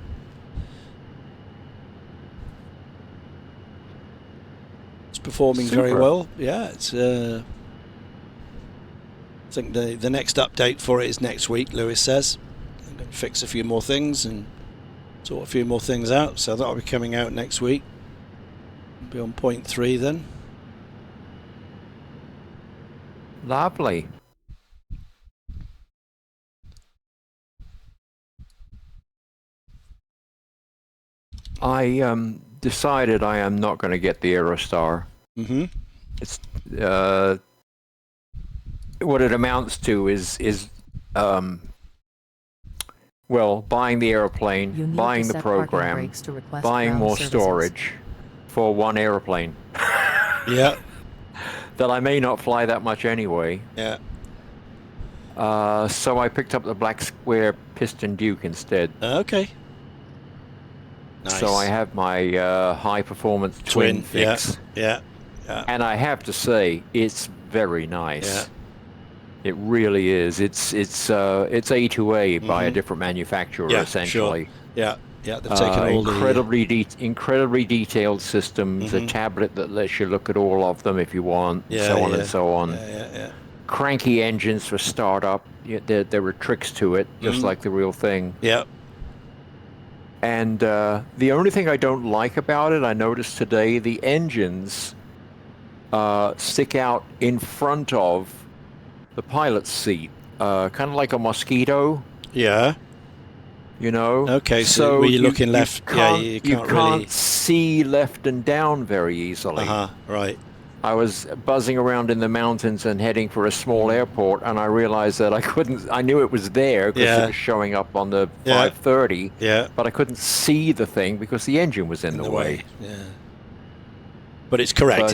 S1: It's performing very
S7: Super.
S1: well. Yeah, it's. I think the next update for it is next week. Lewis says I'm going to fix a few more things and sort a few more things out. So that'll be coming out next week. Be on 0.3 then.
S7: Lovely. I decided I am not going to get the Aerostar.
S1: Mm-hmm.
S7: It's what it amounts to is well, buying the
S6: You
S7: airplane,
S6: need
S7: buying
S6: to
S7: the
S6: set parking
S7: program,
S6: brakes to request
S7: buying
S6: ground
S7: more
S6: services.
S7: storage for one airplane
S1: Yeah,
S7: that I may not fly that much anyway.
S1: yeah.
S7: So I picked up the black square piston Duke instead.
S1: Okay. Nice.
S7: So I have my high performance twin fix,
S1: Yeah.
S7: and I have to say it's very nice.
S1: Yeah.
S7: It really is. It's A2A by a
S1: Mhm.
S7: different manufacturer,
S1: Yeah,
S7: essentially.
S1: Yeah. They've taken all the
S7: Incredibly detailed systems. A
S1: Mhm.
S7: tablet that lets you look at all of them if you want,
S1: Yeah,
S7: so on
S1: yeah.
S7: and so on.
S1: Yeah.
S7: Cranky engines for startup. There are tricks to it, just
S1: Mhm.
S7: like the real thing.
S1: Yeah.
S7: And the only thing I don't like about it, I noticed today, the engines stick out in front of the pilot's seat, kind of like a mosquito,
S1: Yeah. Okay, so were you looking left? Yeah, you can't really.
S7: see left and down very easily.
S1: Right.
S7: I was buzzing around in the mountains and heading for a small airport, and I realized that I couldn't. I knew it was there because
S1: Yeah.
S7: it was showing up on the
S1: Yeah.
S7: 530,
S1: Yeah.
S7: but I couldn't see the thing because the engine was in the way.
S1: Yeah. But it's correct.
S7: But,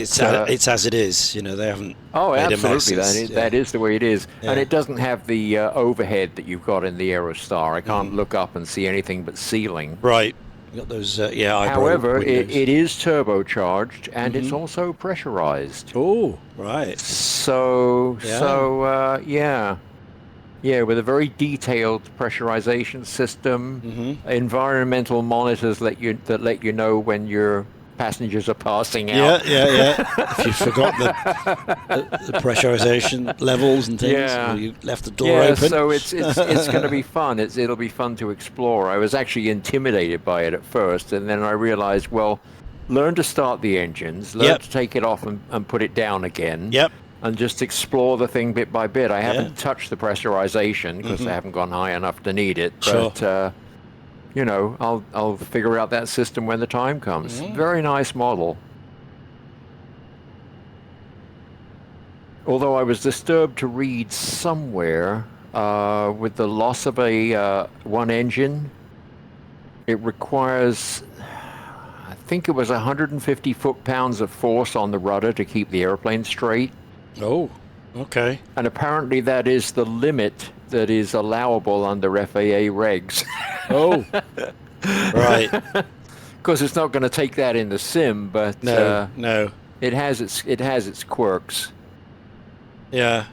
S1: It's as it is. They haven't.
S7: Oh,
S1: made a mess.
S7: absolutely. That is the way it is. And
S1: Yeah.
S7: it doesn't have the overhead that you've got in the Aerostar. I can't look up and see anything but ceiling.
S1: Right. You got those. Eyebrow
S7: However,
S1: windows.
S7: it is turbocharged and it's
S1: Mhm.
S7: also pressurized.
S1: Oh, right.
S7: Yeah, with a very detailed pressurization system.
S1: Mm-hmm.
S7: Environmental monitors that let you know when your passengers are passing out.
S1: Yeah. If you forgot the pressurization levels and things,
S7: Yeah.
S1: or you left the door open.
S7: So it's going to be fun. It'll be fun to explore. I was actually intimidated by it at first, and then I realized, well, learn to start the engines, learn
S1: Yep.
S7: to take it off and put it down again.
S1: Yep.
S7: And just explore the thing bit by bit. I haven't touched the pressurization because
S1: Mhm.
S7: I haven't gone high enough to need it.
S1: Sure.
S7: But I'll figure out that system when the time comes.
S1: Mhm.
S7: Very nice model. although I was disturbed to read somewhere with the loss of a one engine, it requires, I think it was 150 foot-pounds of force on the rudder to keep the airplane straight.
S1: Oh, okay.
S7: And apparently that is the limit that is allowable under FAA regs.
S1: Oh, right.
S7: Of course, it's not going to take that in the sim, but
S1: No.
S7: it has its quirks.
S1: Yeah.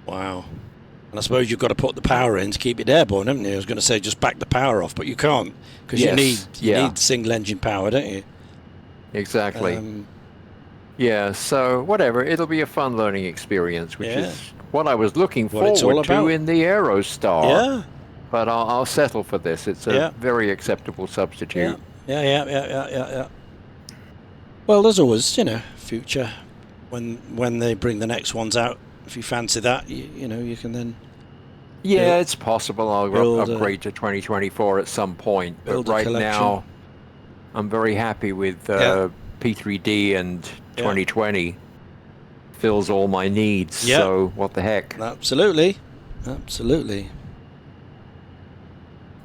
S1: Wow. And I suppose you've got to put the power in to keep it airborne, haven't you? I was going to say just back the power off, but you can't because you need single engine power, don't you?
S7: Exactly. Yeah. So whatever, it'll be a fun learning experience, which is what I was looking forward to in the Aerostar.
S1: Yeah.
S7: But I'll settle for this. It's a very acceptable substitute.
S1: Yeah. Well, there's always, future when they bring the next ones out. If you fancy that, you can then.
S7: Yeah, it's possible I'll upgrade to 2024 at some point. But right now, I'm very happy with P3D and 2020. Fills all my needs.
S1: Yeah.
S7: So what the heck?
S1: Absolutely.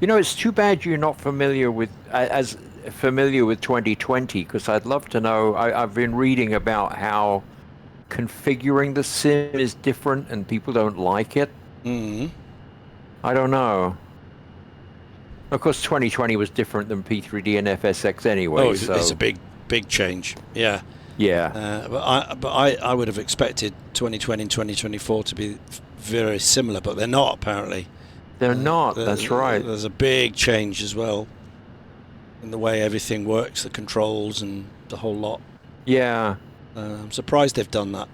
S7: It's too bad you're not familiar with 2020, because I'd love to know. I've been reading about how configuring the sim is different and people don't like it. I don't know. Of course, 2020 was different than P3D and FSX anyway.
S1: So it's a big change. Yeah. But I would have expected 2020 and 2024 to be very similar, but they're not apparently.
S7: They're not. That's right.
S1: There's a big change as well in the way everything works, the controls and the whole lot.
S7: Yeah.
S1: I'm surprised they've done that.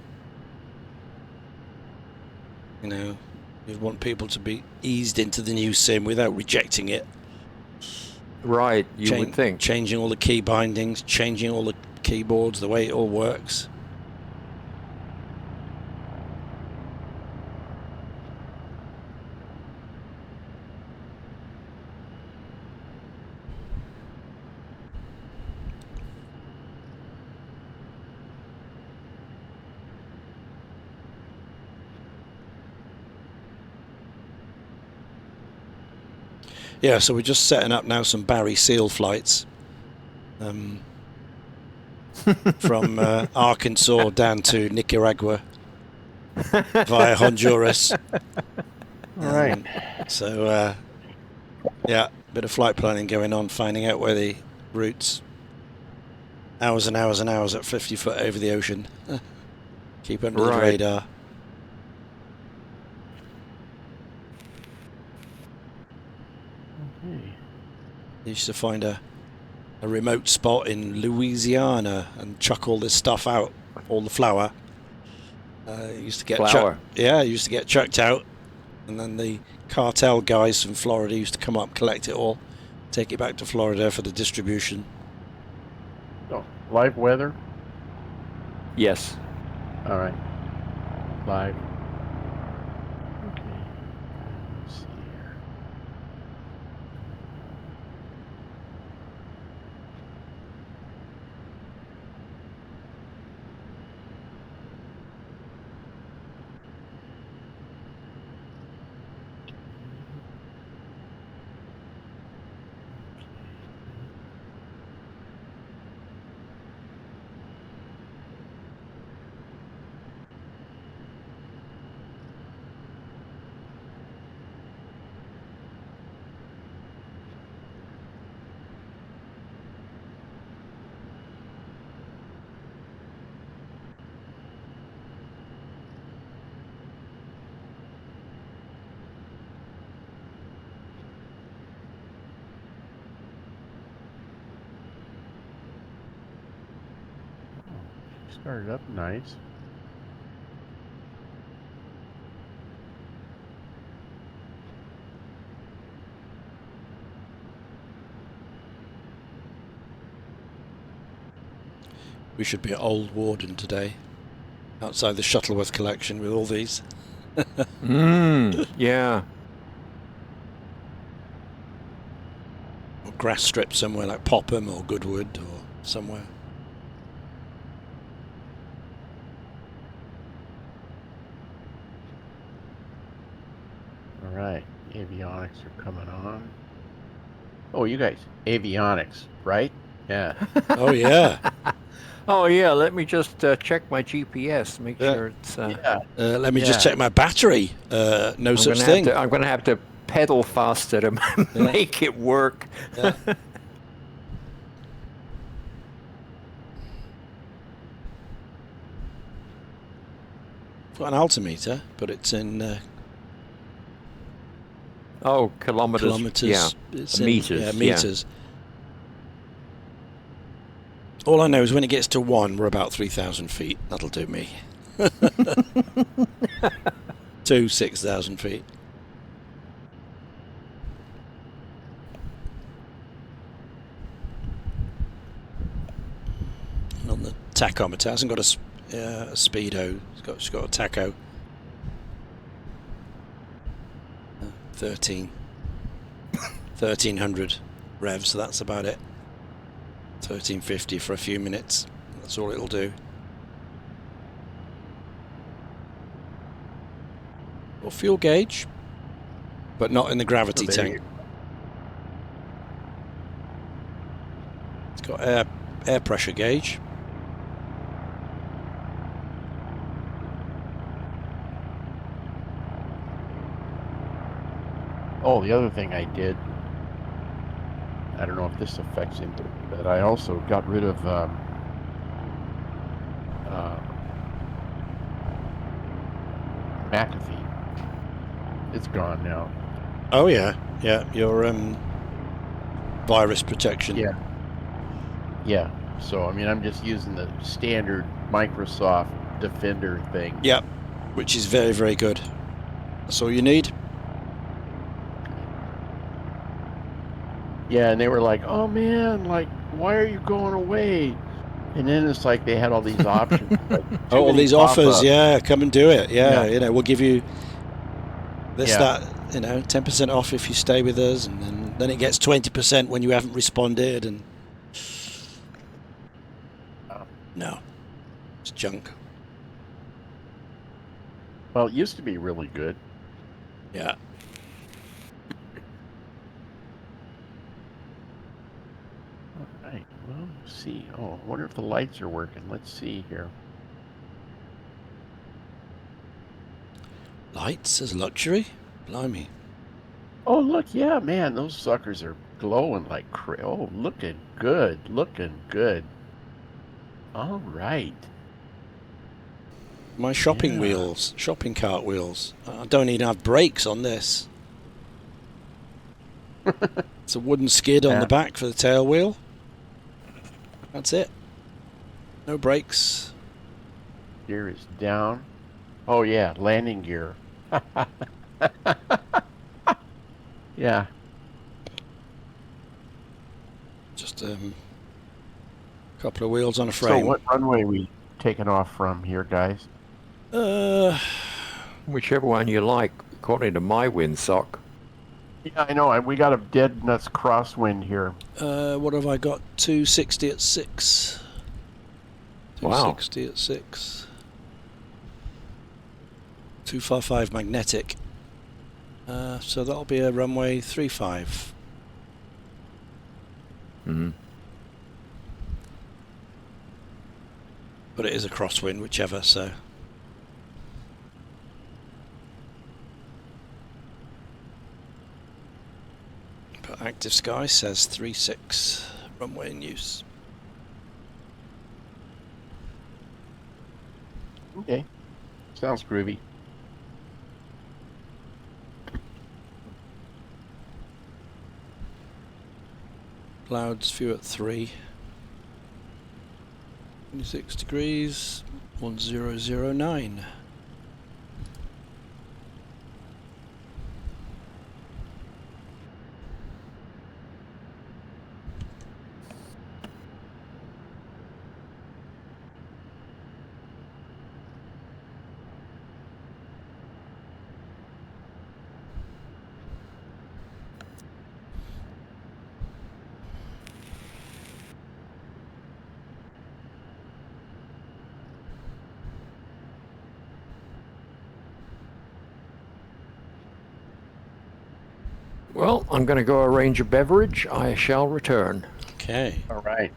S1: You'd want people to be eased into the new sim without rejecting it.
S7: Right, you would think.
S1: Changing all the key bindings, changing all the keyboards, the way it all works. Yeah, so we're just setting up now some Barry Seal flights from Arkansas down to Nicaragua via Honduras.
S8: All right.
S1: So, a bit of flight planning going on, finding out where the routes, hours and hours and hours at 50 foot over the ocean. Keep under the radar. Used to find a remote spot in Louisiana and chuck all this stuff out, all the flour. Used to get chucked out, and then the cartel guys from Florida used to come up, collect it all, take it back to Florida for the distribution.
S8: Oh, live weather?
S7: Yes.
S8: All right. Live. Okay. Let's see here. Started up nice.
S1: We should be at Old Warden today, outside the Shuttleworth collection with all these.
S7: Yeah.
S1: Or grass strips somewhere like Popham or Goodwood or somewhere.
S8: right. Avionics are coming on. Oh, you guys, avionics, right? Yeah.
S1: Oh yeah.
S7: Oh yeah, let me just check my GPS, make
S1: Yeah.
S7: sure it's.
S8: Yeah.
S1: Let me just
S8: Yeah.
S1: check my battery. No
S7: I'm
S1: such
S7: gonna
S1: thing.
S7: have to. I'm gonna have to pedal faster to
S1: Yeah.
S7: make it work.
S1: Yeah. Got an altimeter, but it's in
S7: Oh, kilometers.
S1: kilometers.
S7: Yeah,
S1: It's
S7: meters.
S1: in meters. All I know is when it gets to 1, we're about 3,000 feet. That'll do me. 2, 6,000 feet. And on the tachometer, it hasn't got a speedo. It's got a tacho. 1300 revs, so that's about it. 1350 for a few minutes. That's all it'll do. Or fuel gauge, but not in the gravity tank. It's got air pressure gauge.
S8: Oh, the other thing I did, I don't know if this affects him, but I also got rid of McAfee. It's gone now.
S1: Oh yeah, yeah. Your virus protection.
S8: Yeah. Yeah. So I mean, I'm just using the standard Microsoft Defender thing.
S1: Yep, which is very, very good. That's all you need.
S8: Yeah, and they were like, "Oh man, like, why are you going away?" And then it's like they had all these options. Like,
S1: Oh, all these offers, yeah, come and do it. Yeah,
S8: Yeah.
S1: you know, we'll give you this,
S8: Yeah.
S1: that, you know, 10% off if you stay with us, and then it gets 20% when you haven't responded, and no, it's junk.
S8: Well, it used to be really good.
S1: Yeah.
S8: All right. Well, let's see. Oh, I wonder if the lights are working. Let's see here.
S1: Lights as luxury? Blimey.
S8: Oh, look, yeah, man, those suckers are glowing like oh, looking good, looking good. All right.
S1: My shopping
S8: Yeah.
S1: wheels, shopping cart wheels. I don't even have brakes on this. It's a wooden skid on
S8: Yeah.
S1: the back for the tail wheel. That's it. No brakes.
S8: Gear is down. Oh, yeah, landing gear. Yeah.
S1: Just a couple of wheels on a
S8: So
S1: frame.
S8: what runway are we taking off from here, guys?
S7: Whichever one you like, according to my windsock.
S8: Yeah, I know. We got a dead nuts crosswind here.
S1: What have I got? 260 at 6.
S7: Wow.
S1: 260 at 6. 255 magnetic. So that'll be a runway 35.
S7: Mm-hmm.
S1: But it is a crosswind, whichever, so. But Active Sky says 36 runway in use.
S8: Okay. Sounds groovy.
S1: Clouds few at 3. 26 degrees, 1009.
S7: Well, I'm going to go arrange a beverage. I shall return.
S1: Okay.
S8: All right.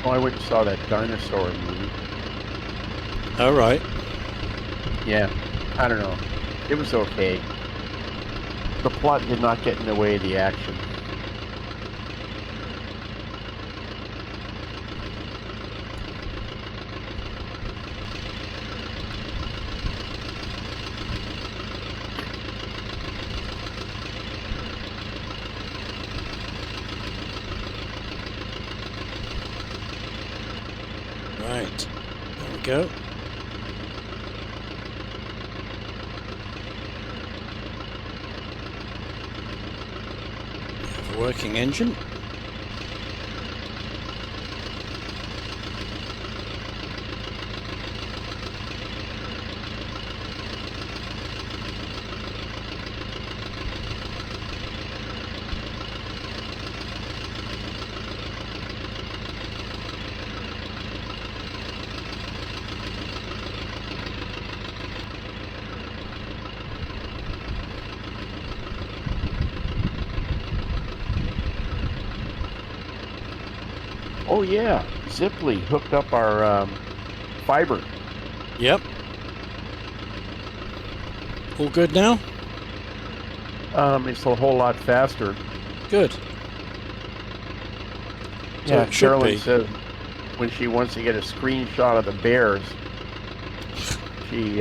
S8: Oh, I went and saw that dinosaur movie.
S1: All right.
S8: Yeah, I don't know. It was okay. The plot did not get in the way of the action.
S1: Right. There we go. We have a working engine.
S8: Oh yeah, Ziply hooked up our fiber.
S1: Yep. All good now?
S8: It's a whole lot faster.
S1: Good. So
S8: Yeah,
S1: it should
S8: Carolyn
S1: be.
S8: says when she wants to get a screenshot of the bears, she,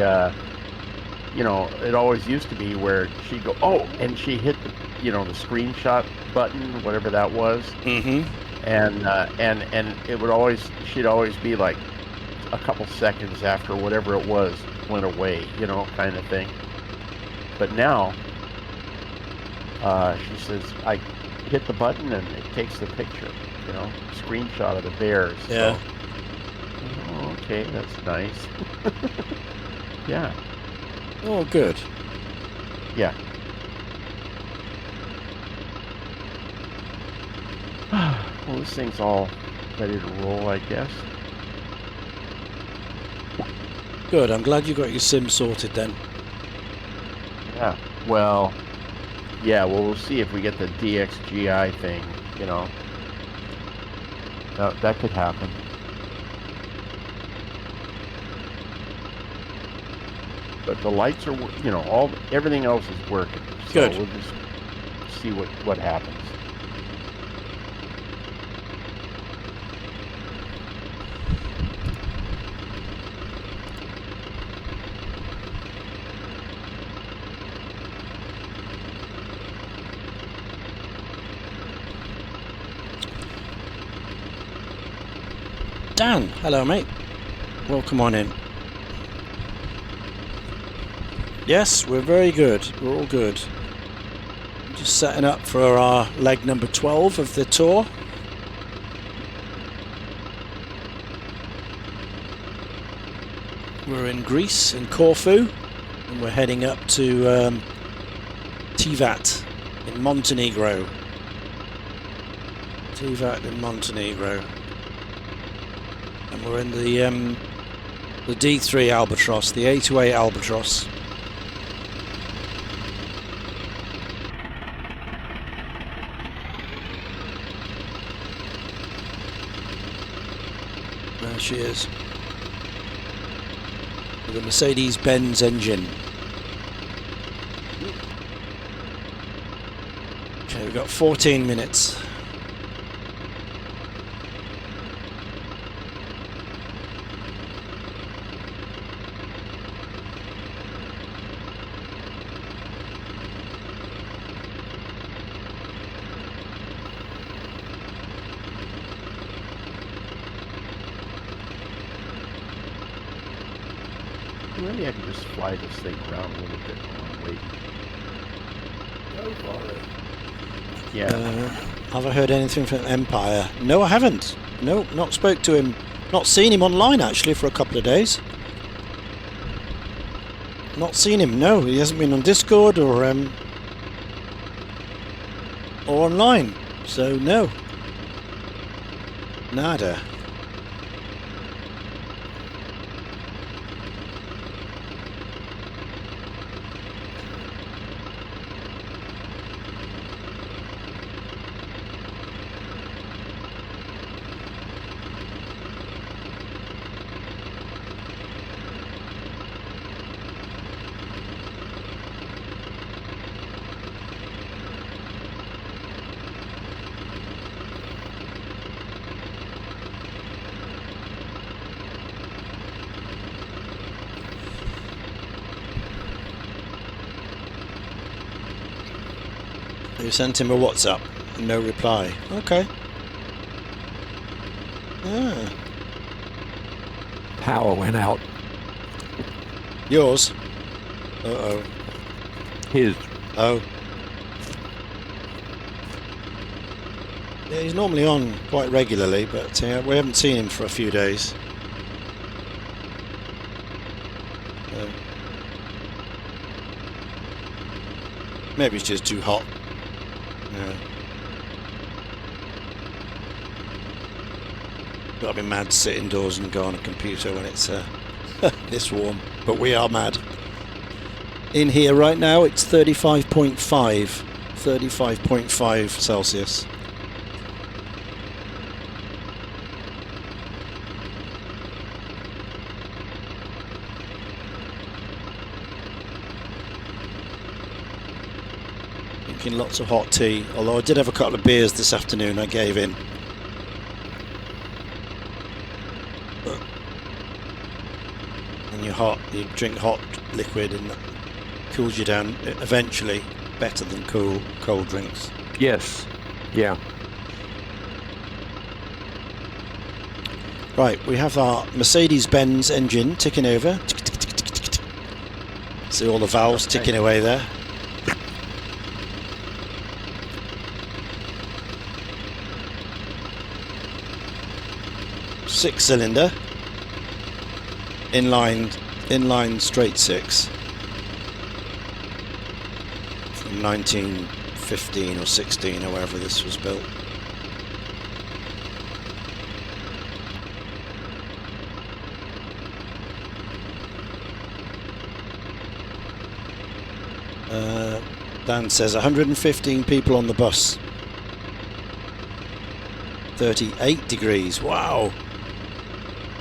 S8: you know, it always used to be where she'd go, oh, and she hit the, you know, the screenshot button, whatever that was,
S1: Mm-hmm.
S8: and it would always, she'd always be like a couple seconds after whatever it was went away, you know, kind of thing. But now, she says, I hit the button and it takes the picture, you know, screenshot of the bears.
S1: Yeah.
S8: So, oh, okay, that's nice. Yeah.
S1: Oh, good.
S8: Yeah. Well, this thing's all ready to roll, I guess.
S1: Good. I'm glad you got your sim sorted then.
S8: Yeah. Well, yeah, well, we'll see if we get the DXGI thing, you know. That could happen. But the lights are, you know, everything else is working. So
S1: Good.
S8: we'll just see what happens.
S1: Dan, hello mate. Welcome on in. Yes, we're very good. We're all good. Just setting up for our leg number 12 of the tour. We're in Greece, in Corfu, and we're heading up to Tivat in Montenegro. Tivat in Montenegro. And we're in the D.III Albatros, the A2A Albatros. There she is. With a Mercedes-Benz engine. Okay, we've got 14 minutes.
S8: Maybe I can just fly this thing around a little bit while I'm waiting. Go for it. Yeah.
S1: Have I heard anything from Empire? No, I haven't. No, not spoke to him. Not seen him online actually for a couple of days. Not seen him. No, he hasn't been on Discord or online. So no. Nada. You sent him a WhatsApp, no reply. Okay. Ah.
S7: Power went out.
S1: Yours? Uh-oh.
S7: His.
S1: Oh. Yeah, he's normally on quite regularly, but we haven't seen him for a few days. Maybe it's just too hot. Yeah. Gotta be mad to sit indoors and go on a computer when it's this warm. But we are mad. In here right now it's 35.5 Celsius. Drinking lots of hot tea, although I did have a couple of beers this afternoon. I gave in. When you're hot, you drink hot liquid and that cools you down eventually, better than cold drinks.
S7: Yes. Yeah.
S1: Right, we have our Mercedes-Benz engine ticking over. See all the valves ticking away there. Six-cylinder, inline straight six, from 1915 or 16 or wherever this was built. Dan says 115 people on the bus. 38 degrees. Wow.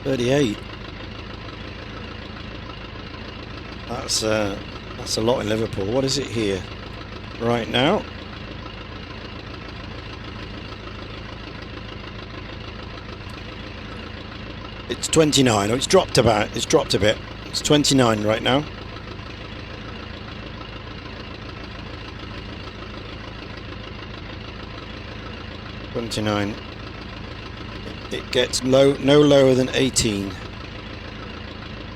S1: 38. That's a lot in Liverpool. What is it here right now? It's 29. Oh, it's dropped a bit. It's 29 right now. It gets no lower than 18.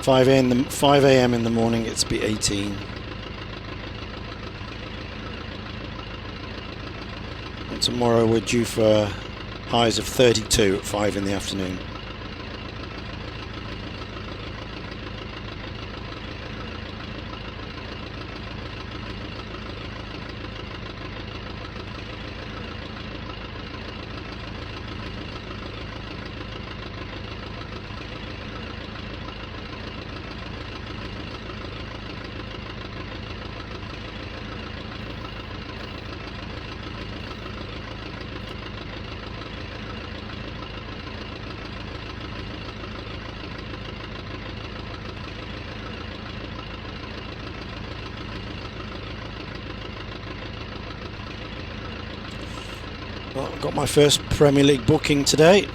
S1: 5 a.m. in the morning, it's be 18. And tomorrow we're due for highs of 32 at 5 in the afternoon. Well, I got my first Premier League booking today.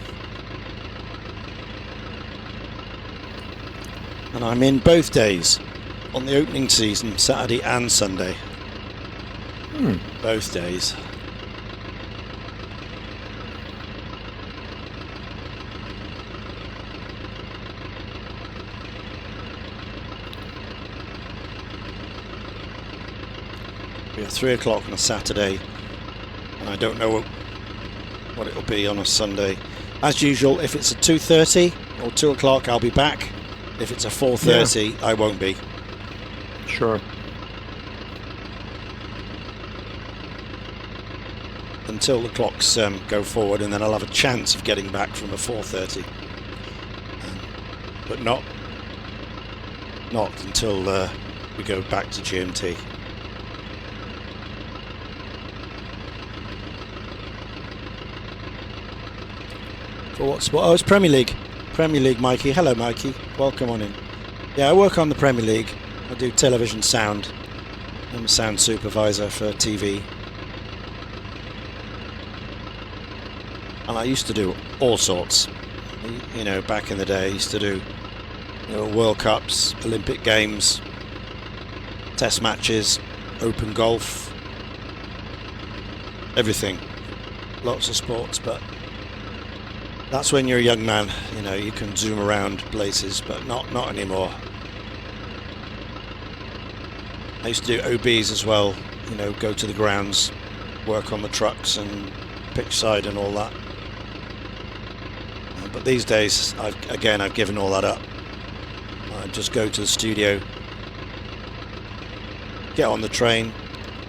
S1: And I'm in both days on the opening season, Saturday and Sunday. Both days. We have 3 o'clock on a Saturday, and I don't know what it'll be on a Sunday. As usual, if it's a 2:30 or 2 o'clock, I'll be back. If it's a 4:30, I won't be.
S7: Sure.
S1: Until the clocks go forward, and then I'll have a chance of getting back from a 4:30. But not until we go back to GMT. For what sport? Oh, it's Premier League. Premier League, Mikey. Hello, Mikey. Welcome on in. Yeah, I work on the Premier League. I do television sound. I'm a sound supervisor for TV. And I used to do all sorts. You know, back in the day, I used to do World Cups, Olympic Games, Test matches, Open Golf, everything. Lots of sports, but that's when you're a young man, you can zoom around places, but not anymore. I used to do OBs as well, go to the grounds, work on the trucks and pitch side and all that. But these days, I've given all that up. I just go to the studio, get on the train,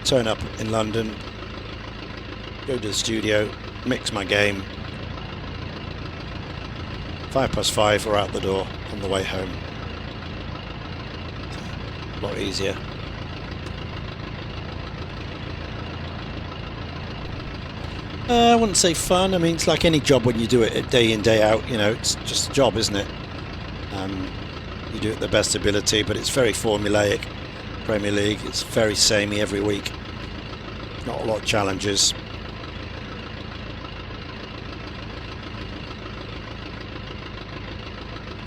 S1: turn up in London, go to the studio, mix my game. 5+5, we're out the door on the way home. A lot easier. I wouldn't say fun. I mean, it's like any job when you do it day in, day out. It's just a job, isn't it? You do it the best ability, but it's very formulaic. Premier League, it's very samey every week. Not a lot of challenges.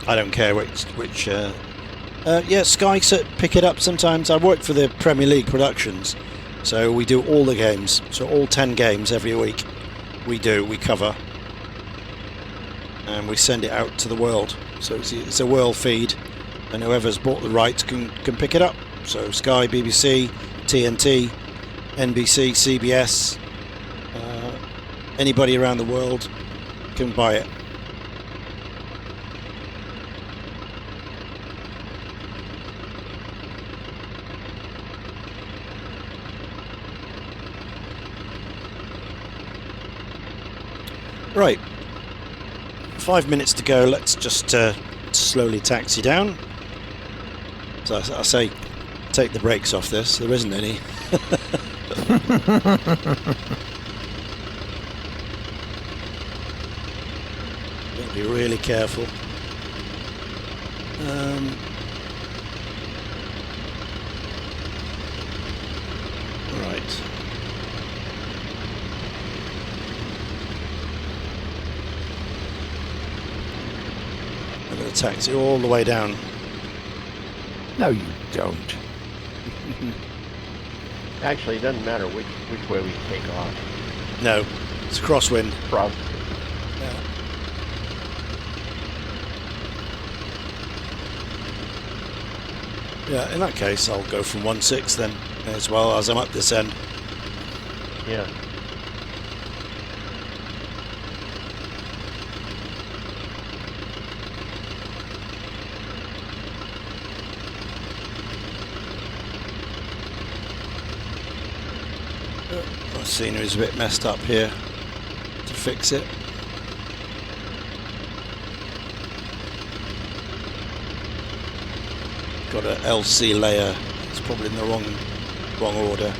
S1: I don't care which yeah, Sky pick it up sometimes. I work for the Premier League productions, so we do all the games. So all 10 games every week we cover, and we send it out to the world. So it's a world feed, and whoever's bought the rights can pick it up. So Sky, BBC, TNT, NBC, CBS, anybody around the world can buy it. Right, 5 minutes to go. Let's just slowly taxi down. So I say take the brakes off this. There isn't any. Gotta be really careful. Right. I'm going to taxi all the way down.
S7: No, you don't.
S8: Actually, it doesn't matter which way we take off.
S1: No, it's a crosswind.
S8: Cross.
S1: Yeah, in that case, I'll go from 1.6 then, as well as I'm up this end.
S8: Yeah.
S1: The scenery's a bit messed up here. To fix it. Got a LC layer. It's probably in the wrong order.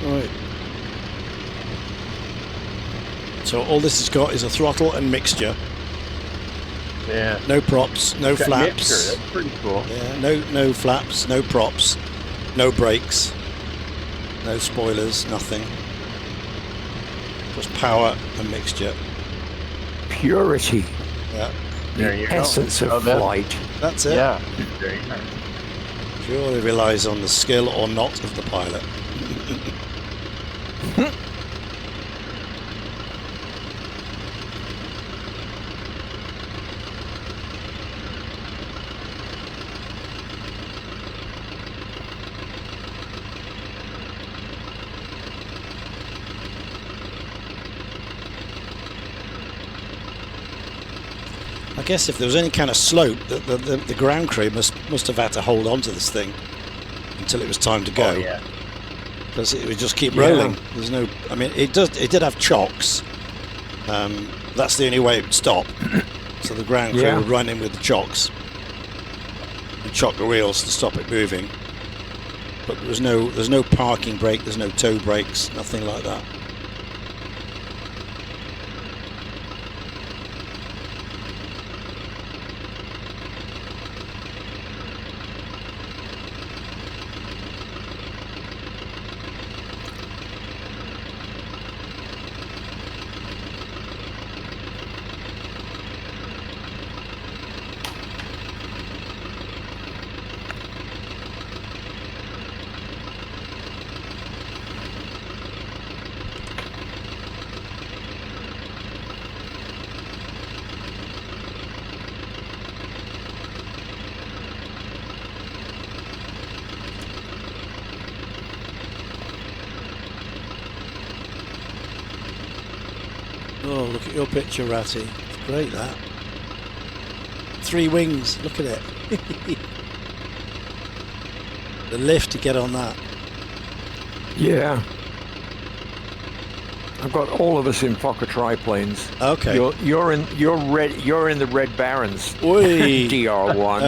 S1: Right. So all this has got is a throttle and mixture.
S8: Yeah.
S1: No props, no
S8: Got
S1: flaps.
S8: mixture, that's pretty cool.
S1: Yeah, no flaps, no props, no brakes, no spoilers, nothing. Just power and mixture.
S7: Purity.
S1: Yeah,
S8: There you go.
S7: Essence of
S8: Oh, that-
S7: flight.
S1: that's it.
S8: Yeah. There you go.
S1: Purely relies on the skill or not of the pilot. I guess if there was any kind of slope, the ground crew must have had to hold on to this thing until it was time to go.
S8: Oh, yeah.
S1: Because it would just keep
S7: Yeah.
S1: rolling. There's no, I mean, it did have chocks. That's the only way it would stop. So the ground crew
S7: Yeah.
S1: would run in with the chocks and chock the wheels to stop it moving. But there's no parking brake, there's no toe brakes, nothing like that. Oh, look at your picture, Ratty. It's great, that. 3 wings, look at it. The lift to get on that.
S7: Yeah. I've got all of us in Fokker triplanes.
S1: Okay.
S7: You're in the Red Barons
S1: Oi.
S7: DR1,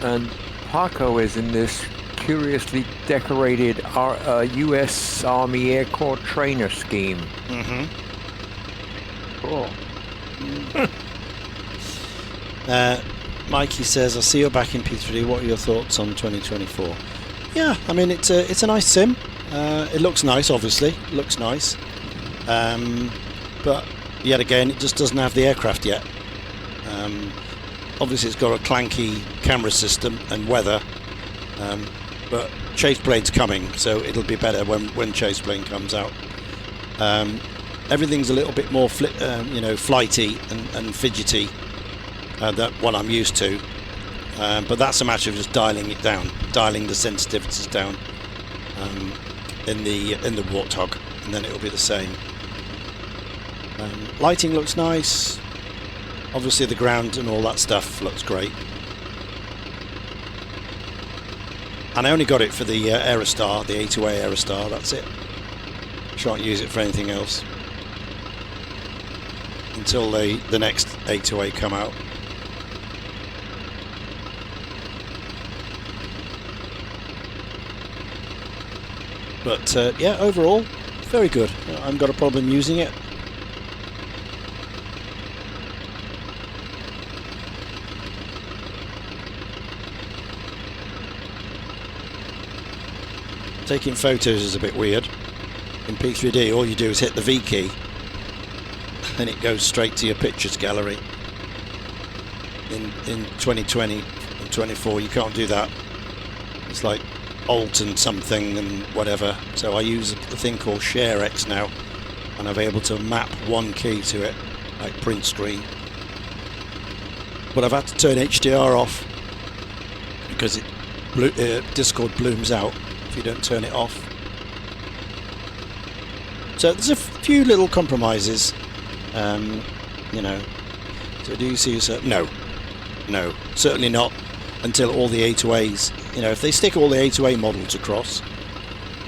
S7: and Paco is in this curiously decorated U.S. Army Air Corps trainer scheme.
S1: Mm-hmm.
S8: Cool.
S1: Mikey says, I see you're back in P3D. What are your thoughts on 2024? Yeah, I mean, it's a nice sim. It looks nice, obviously. It looks nice. But yet again, it just doesn't have the aircraft yet. Obviously, it's got a clanky camera system and weather. But Chase Plane's coming, so it'll be better when Chase Plane comes out. Everything's a little bit more flighty and fidgety than what I'm used to. But that's a matter of just dialing it down, dialing the sensitivities down in the Warthog, and then it'll be the same. Lighting looks nice. Obviously, the ground and all that stuff looks great. And I only got it for the Aerostar, the A2A Aerostar. That's it. Shan't use it for anything else until the next A2A come out. But yeah, overall, very good. I haven't got a problem using it. Taking photos is a bit weird. In P3D, all you do is hit the V key and it goes straight to your pictures gallery. In 2020 and 24, you can't do that. It's like Alt and something and whatever. So I use a thing called ShareX now, and I'm able to map one key to it, like print screen. But I've had to turn HDR off because Discord blooms out if you don't turn it off. So there's a few little compromises, you know. So do you see yourself? No, certainly not until all the A2As. You know, if they stick all the A2A models across,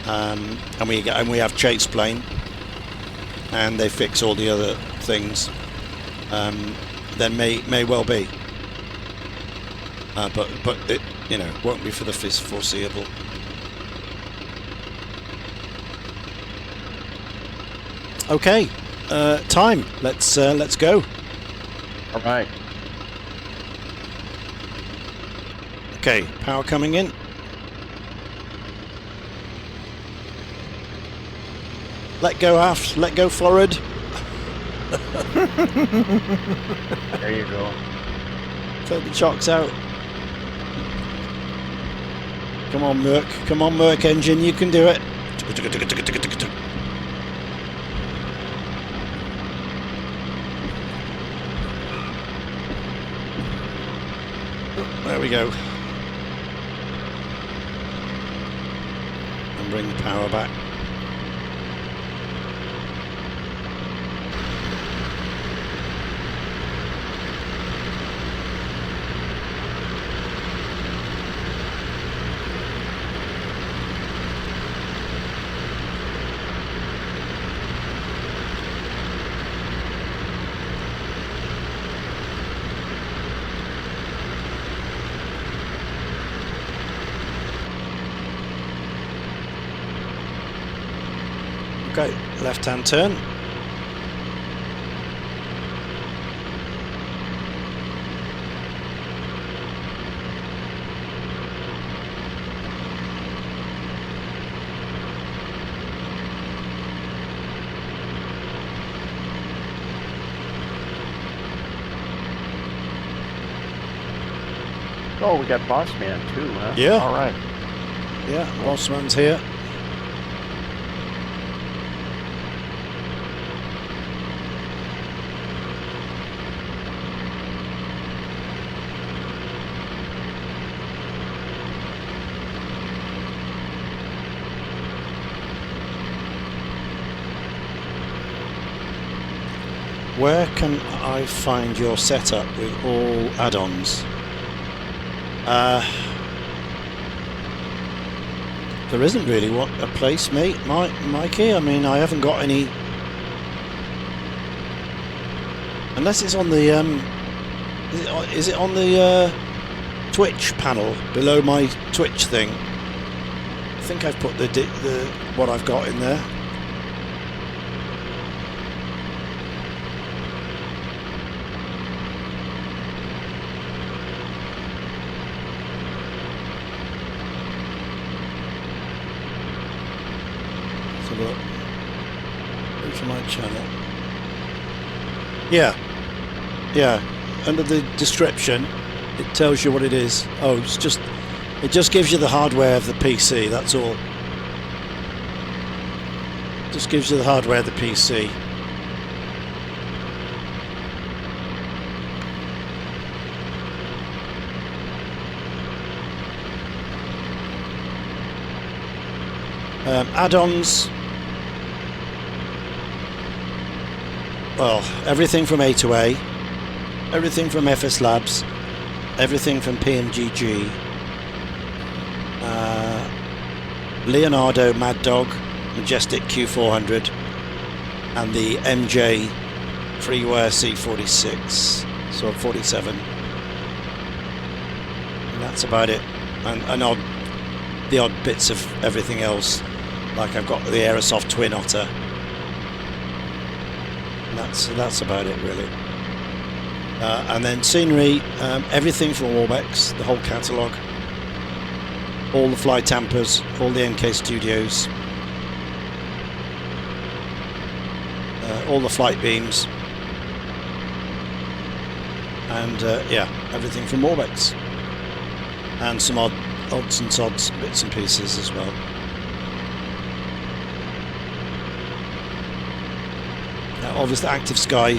S1: and we have Chase Plane, and they fix all the other things, then may well be. But it, you know, won't be for the foreseeable. Okay, time. Let's go.
S8: All right.
S1: Okay, power coming in. Let go aft. Let go forward.
S8: There you go.
S1: Throw the chocks out. Come on, Merc. Come on, Merc engine. You can do it. There we go. And bring the power back. Okay, left-hand turn.
S8: Oh, we got Boss Man too, huh?
S1: Yeah.
S8: All right.
S1: Yeah, Bossman's here. Where can I find your setup with all add-ons? There isn't really a place, mate, Mikey. I mean, I haven't got any. Unless it's on the is it on the Twitch panel below my Twitch thing? I think I've put the what I've got in there. Go to my channel. Yeah, under the description it tells you what it is. Oh, it just gives you the hardware of the PC, that's all. Just gives you the hardware of the PC. Add-ons. Well, everything from A2A, everything from FS Labs, everything from PMGG, Leonardo Mad Dog, Majestic Q400, and the MJ Freeware C46, so 47. And that's about it. And the odd bits of everything else, like I've got the Aerosoft Twin Otter. That's about it really. And then scenery, everything from Orbex, the whole catalogue, all the fly tampers, all the NK Studios, all the flight beams, and yeah, everything from Orbex, and some odds and sods, bits and pieces as well. Obviously Active Sky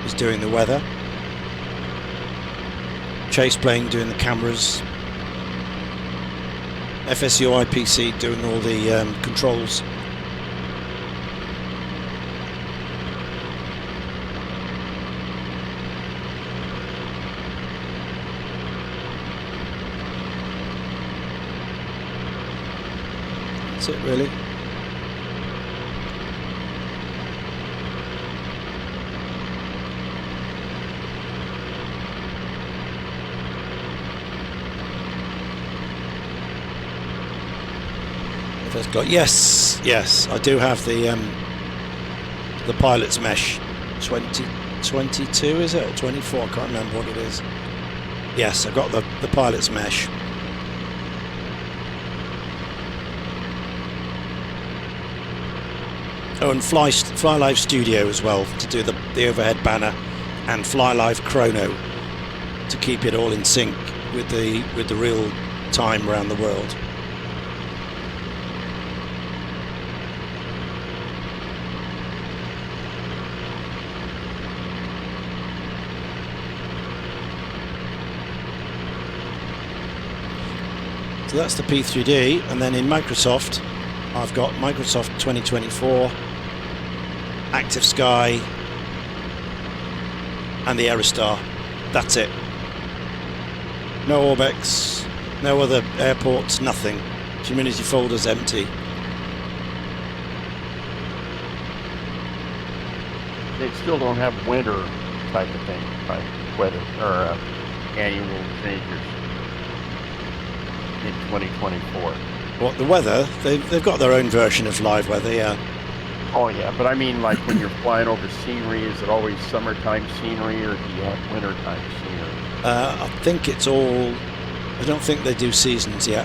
S1: is doing the weather, Chase Plane doing the cameras, FSU IPC doing all the controls. That's it really. Yes, I do have the the pilot's mesh. 2022 is it, or 24? I can't remember what it is. Yes, I've got the pilot's mesh. Oh, and Fly Live Studio as well to do the overhead banner, and Fly Live Chrono to keep it all in sync with the real time around the world. So that's the P3D, and then in Microsoft I've got Microsoft 2024, Active Sky and the Aerostar. That's it. No Orbex, no other airports, nothing. Community folder's empty.
S8: They still don't have winter type of thing, right? Weather or annual changes in 2024.
S1: What, the weather? They've got their own version of live weather, yeah.
S8: Oh yeah, but I mean, like when you're flying over scenery, is it always summertime scenery, or do you have wintertime scenery?
S1: I think it's all. I don't think they do seasons yet.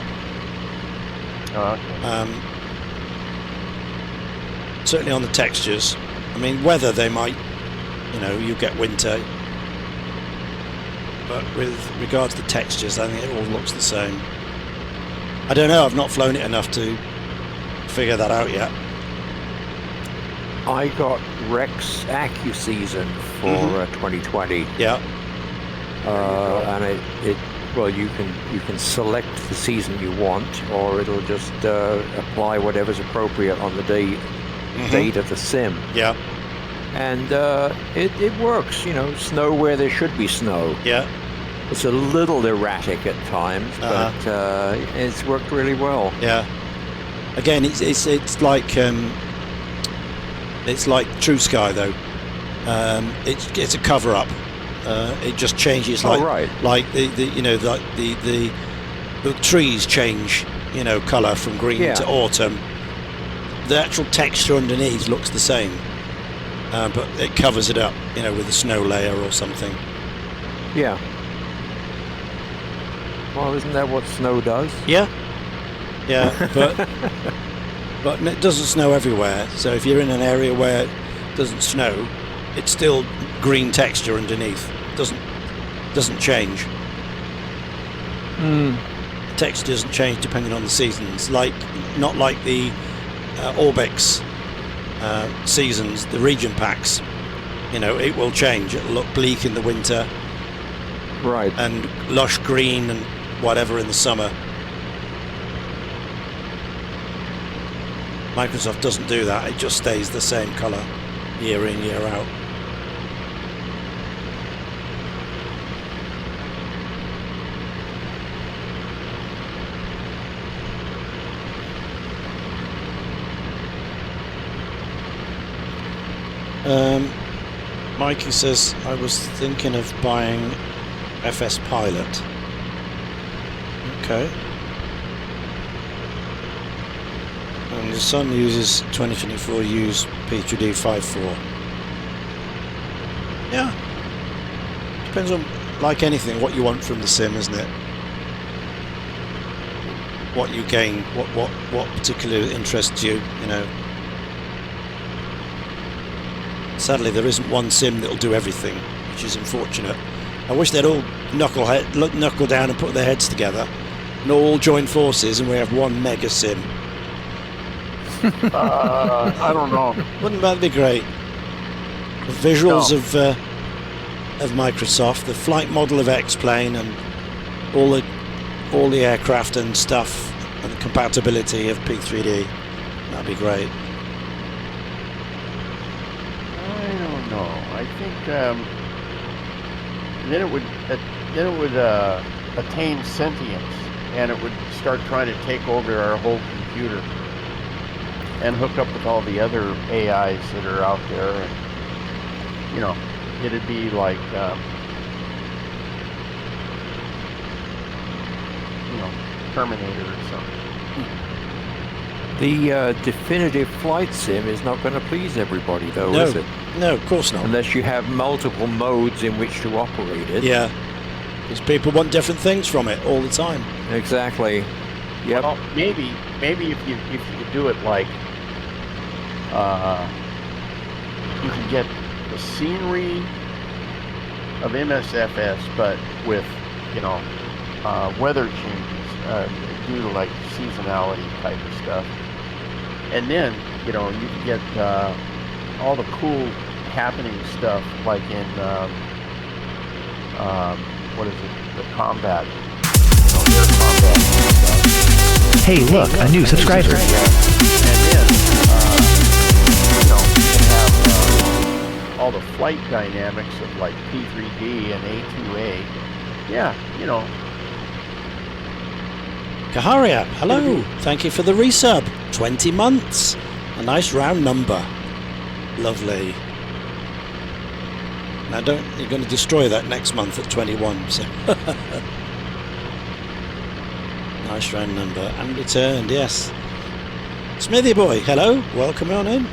S8: Oh, okay.
S1: Certainly on the textures. I mean, weather they might, you get winter. But with regards to textures, I think it all looks the same. I don't know. I've not flown it enough to figure that out yet.
S7: I got Rex AccuSeason for 2020.
S1: Yeah.
S7: And well, you can select the season you want, or it'll just apply whatever's appropriate on the date of the sim.
S1: Yeah.
S7: And it works. Snow where there should be snow.
S1: Yeah.
S7: It's a little erratic at times, but it's worked really well.
S1: Yeah. Again, it's like True Sky though. It's a cover up. It just changes like the trees change, colour from green to autumn. The actual texture underneath looks the same, but it covers it up, with a snow layer or something.
S7: Yeah. Well, isn't that what snow does?
S1: Yeah. Yeah, but it doesn't snow everywhere. So if you're in an area where it doesn't snow, it's still green texture underneath. Doesn't change. The texture doesn't change depending on the seasons. Not like the Orbex seasons, the region packs. It will change. It'll look bleak in the winter,
S7: right,
S1: and lush green and whatever in the summer. Microsoft doesn't do that. It just stays the same colour year in, year out. Mikey says, I was thinking of buying FS Pilot. Okay. And the son uses 2024 use P3Dv5 4. Yeah. Depends on, like anything, what you want from the sim, isn't it? What you gain, what particularly interests you, Sadly, there isn't one sim that'll do everything, which is unfortunate. I wish they'd all knuckle down and put their heads together and all join forces and we have one mega sim.
S8: I don't know.
S1: Wouldn't that be great? The visuals of Microsoft, the flight model of X-Plane, and all the aircraft and stuff, and the compatibility of P3D. That'd be great.
S8: I don't know. I think then it would attain sentience, and it would start trying to take over our whole computer and hook up with all the other AIs that are out there, and it'd be like Terminator or something.
S7: The definitive flight sim is not going to please everybody, though,
S1: No.
S7: is it?
S1: No, of course not.
S7: Unless you have multiple modes in which to operate it.
S1: Yeah, because people want different things from it all the time.
S7: Exactly. Yep.
S8: Well, maybe if you could do it like, you can get the scenery of MSFS, but with, you know, weather changes due to like seasonality type of stuff, and then, you know, you can get all the cool happening stuff like in what is it, the combat, you know, air combat stuff.
S9: Hey, look, a new subscriber.
S8: And then, you know, you can have all the flight dynamics of like P3D and A2A. Yeah, you know.
S1: Kaharia, hello. Thank you for the resub. 20 months. A nice round number. Lovely. Now you're going to destroy that next month at 21. So. Nice round number. And returned, yes. Smithy boy, hello. Welcome on in.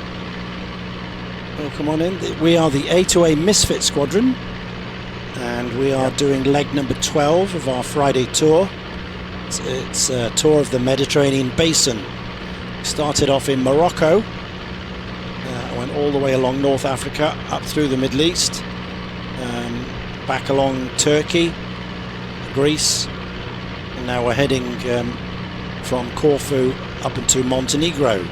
S1: Welcome on in. We are the A2A Misfit Squadron. And we are doing leg number 12 of our Friday tour. It's a tour of the Mediterranean Basin. Started off in Morocco. Went all the way along North Africa, up through the Middle East. Back along Turkey, Greece. And now we're heading from Corfu up into Montenegro.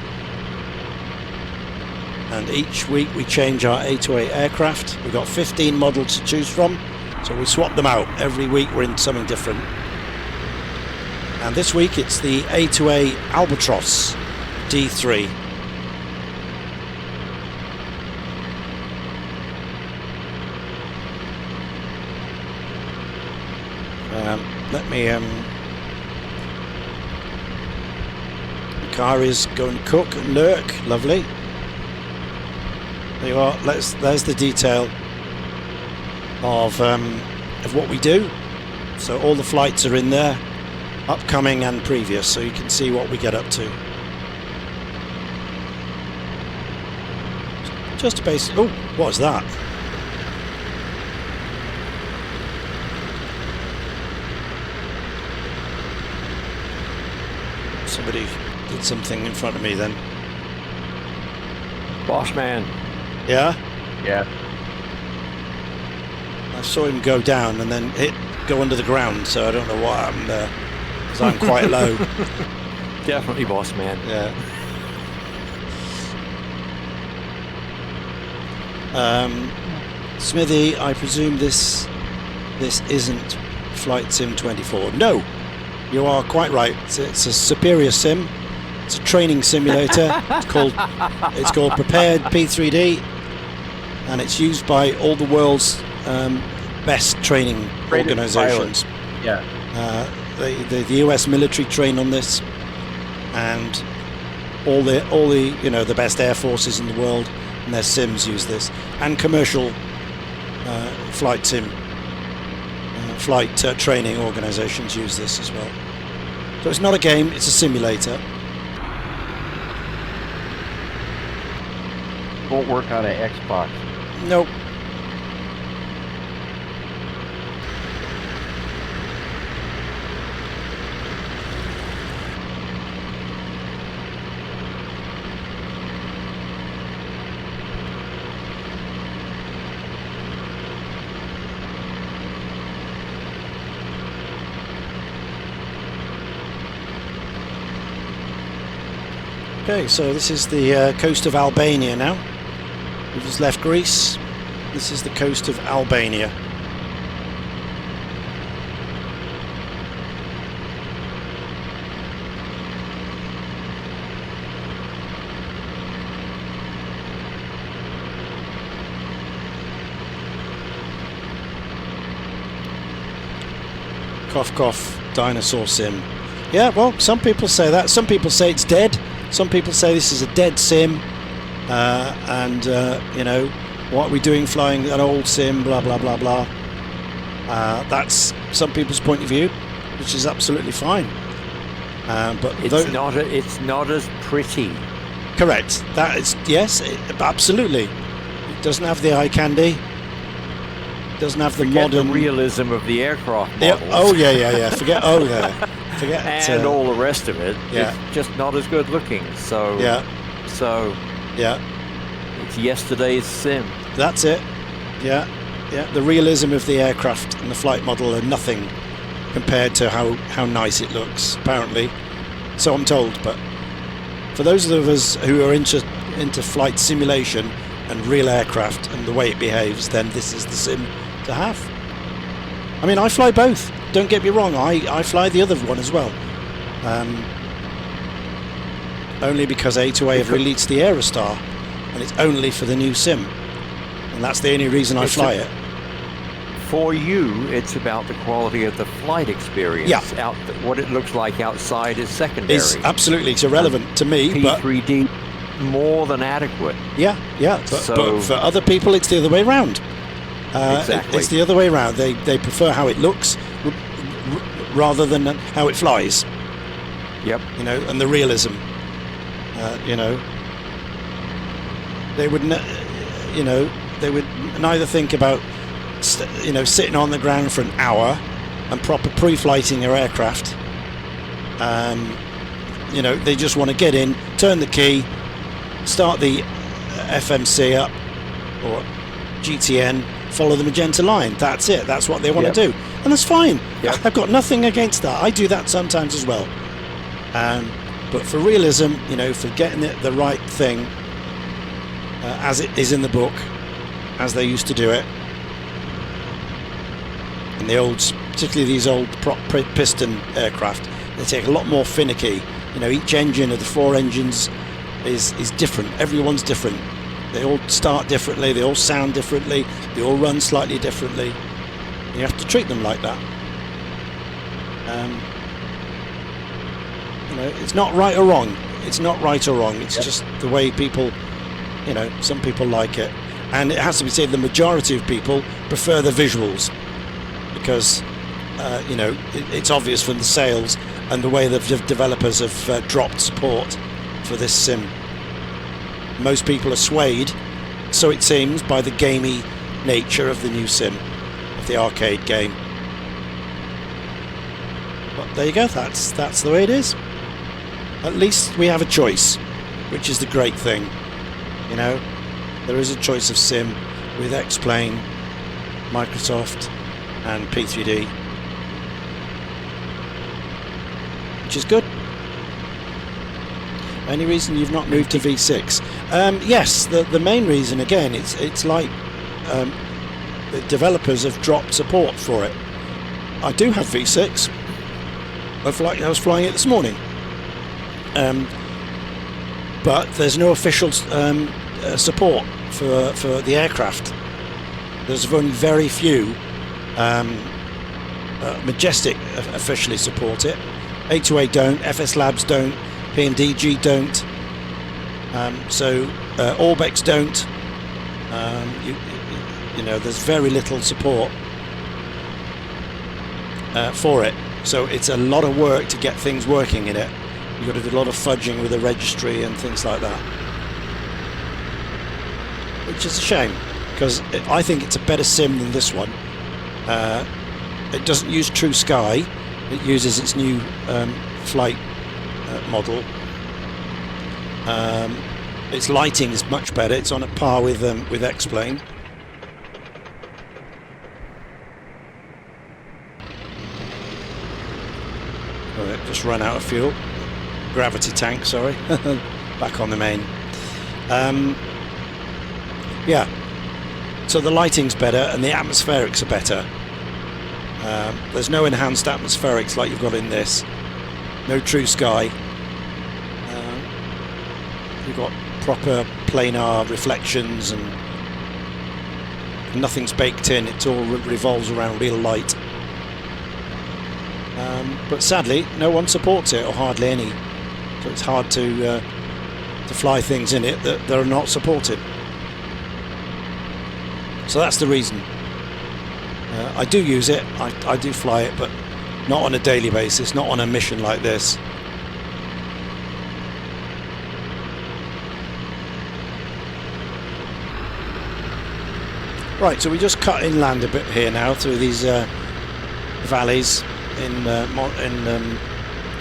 S1: And each week we change our A2A aircraft. We've got 15 models to choose from, so we swap them out. Every week we're in something different. And this week it's the A2A Albatros D.III. Let me the car is going to cook and lurk. Lovely. There you are. There's the detail of what we do. So all the flights are in there, upcoming and previous, so you can see what we get up to. Just a basic. Oh, what was that? Somebody did something in front of me then.
S7: Boss man.
S1: Yeah?
S8: Yeah.
S1: I saw him go down and then go under the ground, so I don't know what happened there, because I'm quite low.
S7: Definitely boss man.
S1: Yeah. Smithy, I presume this isn't Flight Sim 24. No, you are quite right. It's a superior sim. It's a training simulator. It's called Prepared P3D, and it's used by all the world's best training organizations.
S8: Yeah.
S1: The US military train on this, and all the the best air forces in the world and their sims use this, and commercial flight sim flight training organizations use this as well. So it's not a game, it's a simulator.
S8: Won't work on an Xbox.
S1: Nope. Okay, so this is the coast of Albania now. We've just left Greece. This is the coast of Albania. Cough cough, dinosaur sim. Yeah, well, some people say that. Some people say it's dead. Some people say this is a dead sim, what are we doing flying an old sim, blah blah blah blah. That's some people's point of view, which is absolutely fine. But
S7: It's not as pretty.
S1: correct. That is, yes, absolutely. It doesn't have the eye candy. Doesn't have the
S7: Forget
S1: modern
S7: the realism of the aircraft
S1: Yeah.
S7: models.
S1: Oh yeah. Forget Forget
S7: and all the rest of it.
S1: Yeah.
S7: It's just not as good looking. So
S1: Yeah.
S7: So
S1: Yeah.
S7: it's yesterday's sim.
S1: That's it. Yeah. The realism of the aircraft and the flight model are nothing compared to how nice it looks. Apparently, so I'm told. But for those of us who are into flight simulation and real aircraft and the way it behaves, then this is the sim to have. I mean, I fly both. Don't get me wrong. I fly the other one as well. Only because A2A have released the Aerostar, and it's only for the new sim, and that's the only reason I fly it.
S7: For you, it's about the quality of the flight experience.
S1: Yeah.
S7: What it looks like outside is secondary.
S1: It's irrelevant to me, but
S7: P3D more than adequate.
S1: Yeah. But for other people, it's the other way around.
S7: Exactly.
S1: It's the other way around. They prefer how it looks rather than how it flies.
S7: Yep.
S1: You know, and the realism. You know, they would neither think about sitting on the ground for an hour and proper pre-flighting your aircraft. They just want to get in, turn the key, start the FMC up or GTN, follow the magenta line. That's it. That's what they want to do, and that's fine.
S7: Yep.
S1: I've got nothing against that. I do that sometimes as well. But for realism, for getting it the right thing, as it is in the book, as they used to do it, and particularly these old piston aircraft, they take a lot more finicky. Each engine of the 4 engines is different. Everyone's different. They all start differently. They all sound differently. They all run slightly differently. You have to treat them like that. It's not right or wrong. It's not right or wrong. It's just the way people, some people like it. And it has to be said, the majority of people prefer the visuals because, it's obvious from the sales and the way the developers have dropped support for this sim. Most people are swayed, so it seems, by the gamey nature of the new sim, of the arcade game. But there you go, that's the way it is. At least we have a choice, which is the great thing. There is a choice of sim with X-Plane, Microsoft and P3D, which is good. Any reason you've not moved to V6? Yes, the main reason, again, it's like the developers have dropped support for it. I do have V6. I was flying it this morning. But there's no official support for the aircraft. There's only very few. Majestic officially support it. A2A don't. FS Labs don't. P3Dv5 don't. Orbex don't. There's very little support for it. So it's a lot of work to get things working in it. You've got to do a lot of fudging with the registry and things like that, which is a shame because I think it's a better sim than this one. It doesn't use True Sky. It uses its new flight model. Its lighting is much better. It's on a par with X-Plane. Just run out of fuel. Gravity tank, sorry. Back on the main. Yeah. So the lighting's better and the atmospherics are better. There's no enhanced atmospherics like you've got in this. No True Sky. You've got proper planar reflections and nothing's baked in. It all revolves around real light. But sadly, no one supports it, or hardly any. So it's hard to fly things in it that are not supported. So that's the reason. I do use it. I do fly it, but not on a daily basis. Not on a mission like this. Right, so we just cut inland a bit here now through these valleys in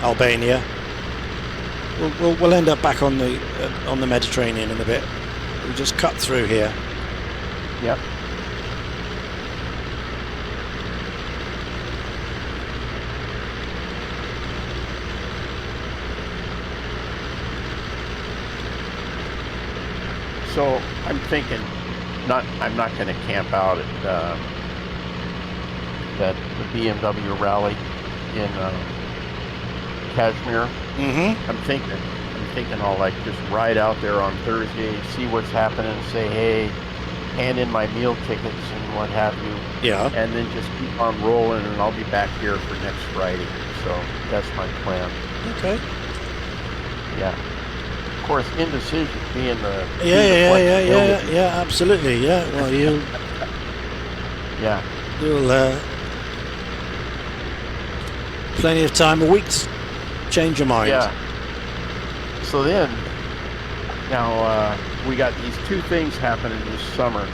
S1: Albania. We'll end up back on the Mediterranean in a bit. We just cut through here.
S8: Yep. So I'm thinking, I'm not going to camp out at the BMW rally in Kashmir.
S1: Mm-hmm.
S8: I'm thinking I'll like just ride out there on Thursday, see what's happening, say hey, hand in my meal tickets and what have you.
S1: Yeah.
S8: And then just keep on rolling, and I'll be back here for next Friday. So that's my plan.
S1: Okay.
S8: Yeah. Of course, indecision being the
S1: Yeah, absolutely. Yeah. Well, you'll plenty of time, a week to change your mind.
S8: Yeah. So then, now we got these two things happening this summer,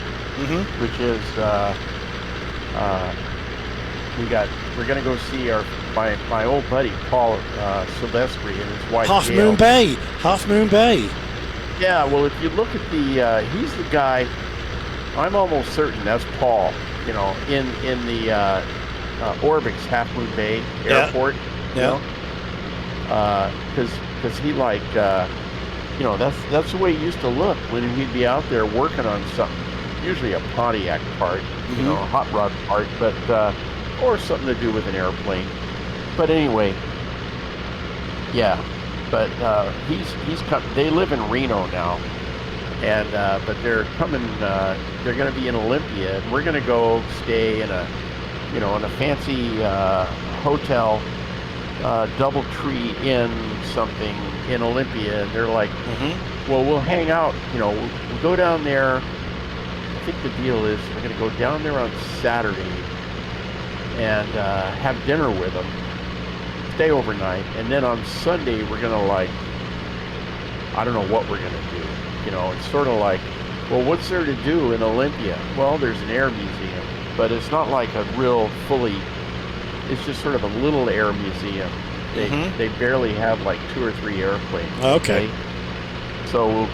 S8: which is we're gonna go see my old buddy Paul Silvestri and his wife
S1: Half
S8: Gail.
S1: Moon Bay.
S8: Yeah, well, if you look at the, he's the guy. I'm almost certain that's Paul. You know, in the Orbix Half Moon Bay Airport.
S1: Yeah.
S8: Because he like, you know, that's the way he used to look when he'd be out there working on something. Usually a Pontiac part, you know, a hot rod part, but or something to do with an airplane. But anyway, yeah. But he's come. They live in Reno now, and but they're coming. They're going to be in Olympia, and we're going to go stay in a fancy hotel, D.III. Inn something in Olympia. And they're like, well, we'll hang out. You know, we'll go down there. I think the deal is we're going to go down there on Saturday and have dinner with them. Stay overnight, and then on Sunday we're gonna like, I don't know what we're gonna do. You know, it's sort of like, well, what's there to do in Olympia? Well, there's an air museum, but it's not like a real fully. It's just sort of a little air museum. They barely have like 2 or 3 airplanes.
S1: Okay.
S8: So,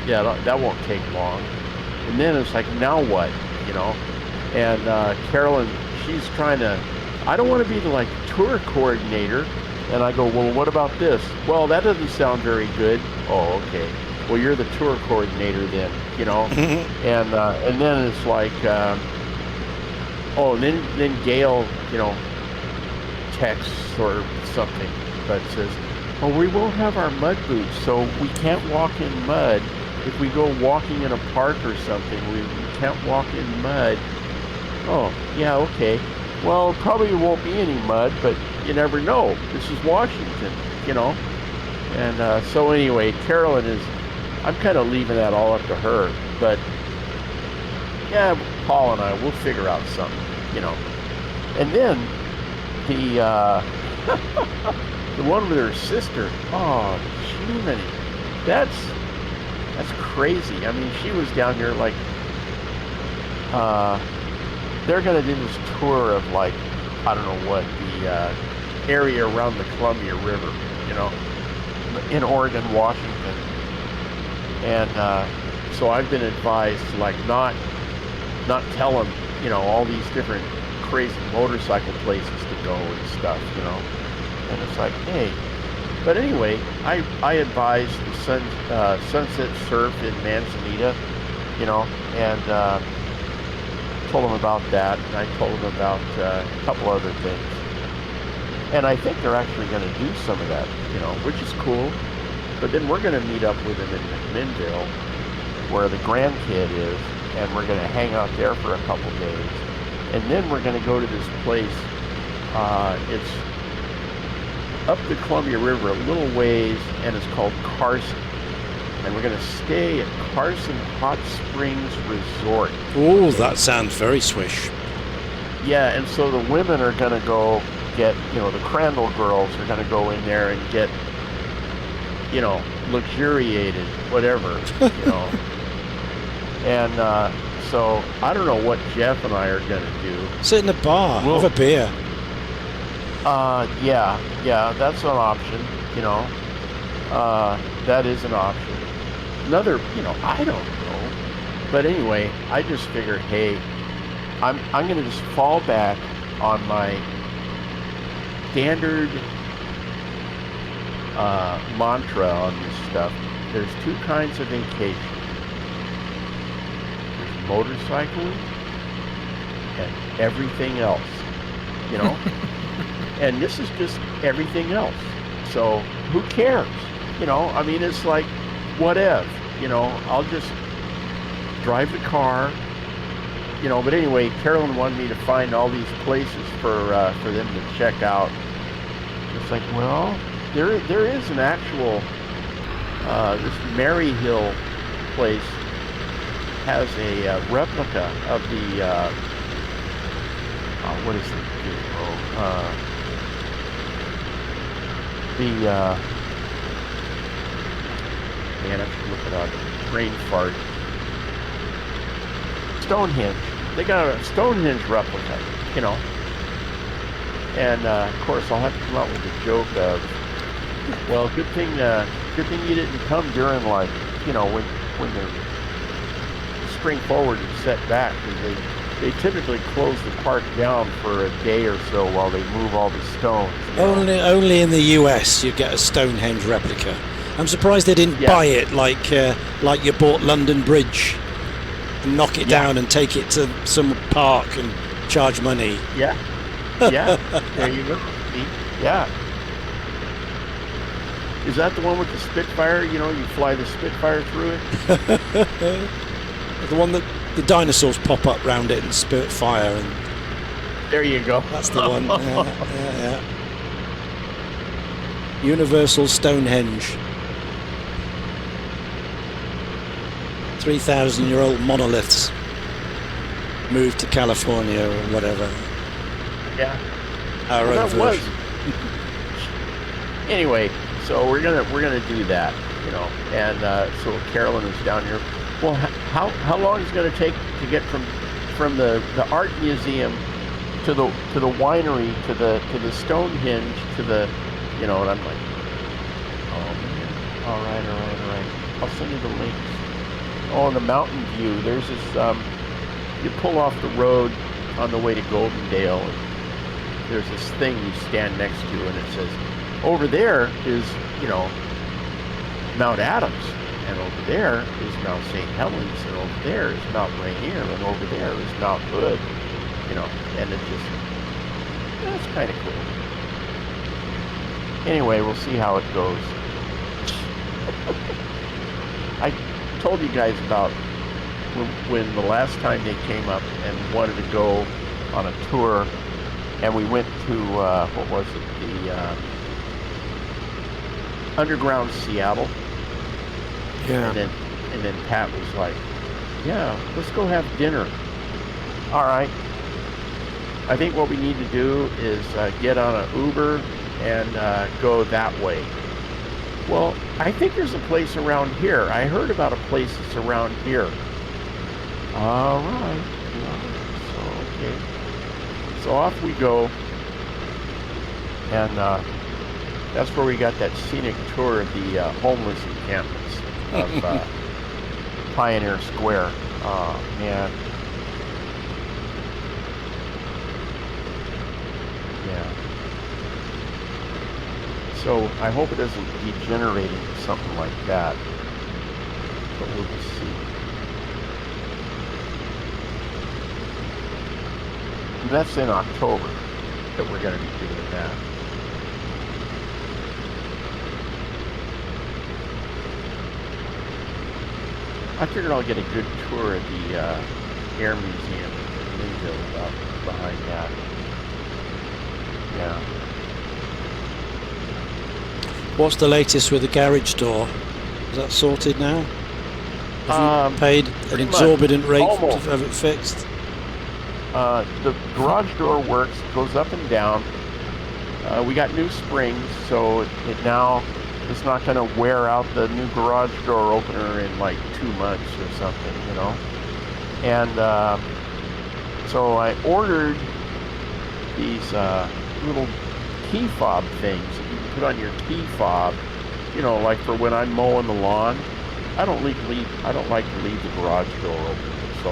S8: yeah, that won't take long. And then it's like, now what? You know, and Carolyn, she's trying to. I don't want to be the like tour coordinator. And I go, well, what about this? Well, that doesn't sound very good. Oh, okay. Well, you're the tour coordinator then, you know. And then it's like, and then Gail, you know, texts or something, but says, oh, we won't have our mud boots, so we can't walk in mud. If we go walking in a park or something, we can't walk in mud. Oh, yeah, okay. Well, probably won't be any mud, but you never know. This is Washington, you know. And so anyway, Carolyn I'm kind of leaving that all up to her. But yeah, Paul and I, we'll figure out something, you know. And then the the one with her sister, oh, Jiminy, that's crazy. I mean, she was down here like, they're going to do this tour of like, I don't know what, the area around the Columbia River, you know, in Oregon, Washington. And so I've been advised to like not tell them, you know, all these different crazy motorcycle places to go and stuff, you know. And it's like, hey. But anyway, I advised the Sunset Surf in Manzanita, you know, and told them about that, and I told them about a couple other things. And I think they're actually going to do some of that, you know, which is cool. But then we're going to meet up with them in McMinnville, where the grandkid is, and we're going to hang out there for a couple days. And then we're going to go to this place. It's up the Columbia River a little ways, and it's called Carson. And we're going to stay at Carson Hot Springs Resort.
S1: Oh, that sounds very swish.
S8: Yeah, and so the women are going to go get, you know, the Crandall girls are going to go in there and get, you know, luxuriated, whatever, you know. And So I don't know what Jeff and I are gonna do.
S1: Sit in the bar, have a beer.
S8: Yeah, that's an option. You know, that is an option. Another, I don't know. But anyway, I just figured, hey, I'm gonna just fall back on my standard mantra on this stuff. There's two kinds of vacation. There's motorcycling and everything else, and this is just everything else. So who cares? I mean, it's like, whatever, I'll just drive the car, but anyway, Carolyn wanted me to find all these places for them to check out. It's like, well, there is an actual, this Maryhill place has a replica of the, what is it? Man, I should look it up. Brain fart. Stonehenge. They got a Stonehenge replica, And of course, I'll have to come out with a joke of, well, good thing you didn't come during, like, when the spring forward and set back, because they typically close the park down for a day or so while they move all the stones.
S1: Only in the US you get a Stonehenge replica. I'm surprised they didn't buy it like you bought London Bridge and knock it down and take it to some park and charge money.
S8: Yeah. There you go. Yeah. Is that the one with the Spitfire? You fly the Spitfire through it?
S1: The one that the dinosaurs pop up round it and spit fire, and
S8: there you go.
S1: That's the one. Yeah. Universal Stonehenge. 3,000-year-old monoliths moved to California or whatever.
S8: Yeah.
S1: Our own version.
S8: Anyway, so we're gonna do that, and so Carolyn is down here. Well, how long is it going to take to get from the art museum to the winery to the Stonehenge to the, and I'm like, oh man, all right. I'll send you the links. Oh, and the mountain view. There's this. You pull off the road on the way to Goldendale, and there's this thing you stand next to, and it says, over there is, Mount Adams. And over there is Mount St. Helens, and over there is Mount Rainier, and over there is Mount Hood, and it just, that's kind of cool. Anyway, we'll see how it goes. I told you guys about when the last time they came up and wanted to go on a tour, and we went to, what was it, the Underground Seattle.
S1: Yeah.
S8: And then Pat was like, yeah, let's go have dinner. All right. I think what we need to do is get on an Uber and go that way. Well, I think there's a place around here. I heard about a place that's around here. All right. So, okay. So off we go. And that's where we got that scenic tour of the homeless encampments of Pioneer Square. Oh, man. Yeah. So I hope it doesn't degenerate into something like that. But we'll just see. And that's in October that we're going to be doing that. I figured I'll get a good tour of the Air Museum in Linville up behind that. Yeah.
S1: What's the latest with the garage door? Is that sorted now? Have you paid an exorbitant rate to have it fixed?
S8: The garage door works, goes up and down. We got new springs, so it now it's not going to wear out the new garage door opener in like 2 months or something, And so I ordered these little key fob things that you can put on your key fob, you know, like for when I'm mowing the lawn. I don't like to leave the garage door open. So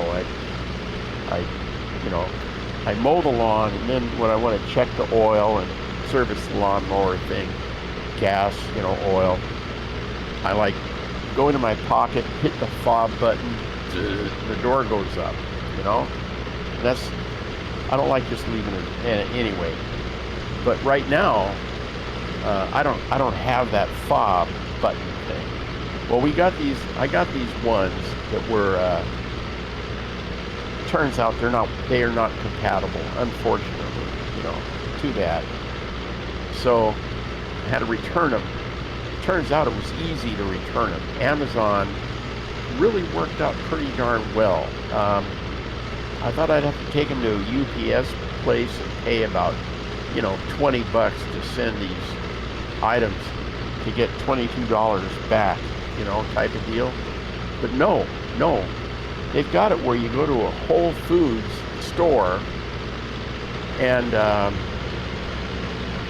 S8: I mow the lawn, and then when I want to check the oil and service the lawnmower thing, gas, you know, oil, I like go into my pocket, hit the fob button, the door goes up, you know. I don't like just leaving it anyway. But right now, I don't have that fob button thing. Well, I got these ones that were. Turns out they are not compatible, unfortunately. You know, too bad. So I had to return them. Turns out it was easy to return them. Amazon really worked out pretty darn well. I thought I'd have to take them to a UPS place and pay about, you know, $20 to send these items to get $22 back, you know, type of deal. But no. They've got it where you go to a Whole Foods store, and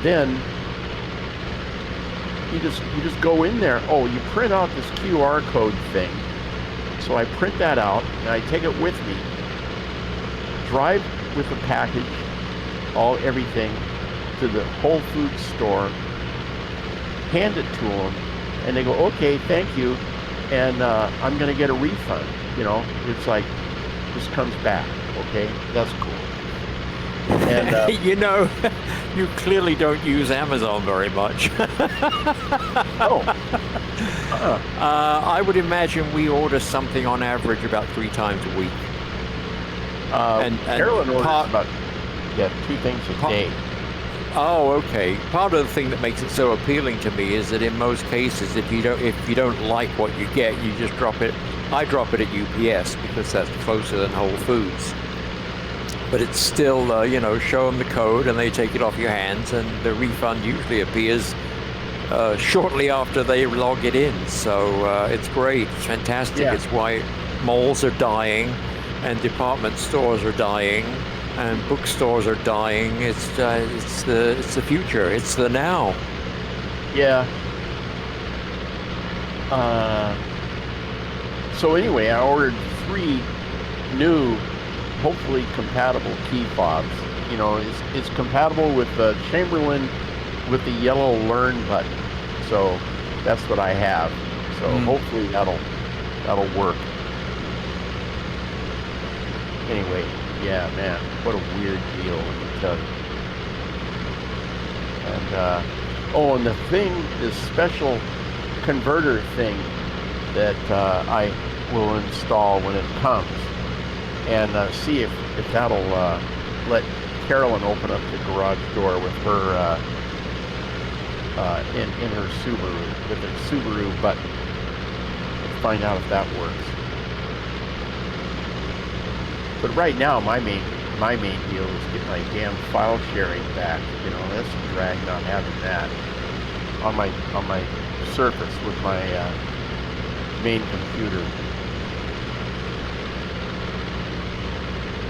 S8: then you just go in there. Oh, you print out this QR code thing. So I print that out, and I take it with me, drive with the package, everything, to the Whole Foods store, hand it to them, and they go, okay, thank you, and I'm going to get a refund. You know, it's like, this comes back, okay? That's cool. And,
S7: You know, you clearly don't use Amazon very much. I would imagine we order something on average about 3 times a week.
S8: And Carolyn orders about 2 things a day.
S7: Oh, okay. Part of the thing that makes it so appealing to me is that in most cases, if you don't like what you get, you just drop it. I drop it at UPS because that's closer than Whole Foods. But it's still, you know, show them the code and they take it off your hands, and the refund usually appears shortly after they log it in. So it's great. It's fantastic.
S8: Yeah.
S7: It's why malls are dying and department stores are dying and bookstores are dying. It's the future. It's the now.
S8: Yeah. So anyway, I ordered 3 new, hopefully compatible key fobs. You know, it's compatible with the Chamberlain with the yellow learn button. So that's what I have. So hopefully that'll work. Anyway, yeah, man, what a weird deal, let me tell you. And and the thing, this special converter thing that I will install when it comes, and see if that'll let Carolyn open up the garage door with her in her Subaru with a Subaru button. Let's find out if that works. But right now, my main deal is get my damn file sharing back. You know, that's a drag not having that on my Surface with my main computer.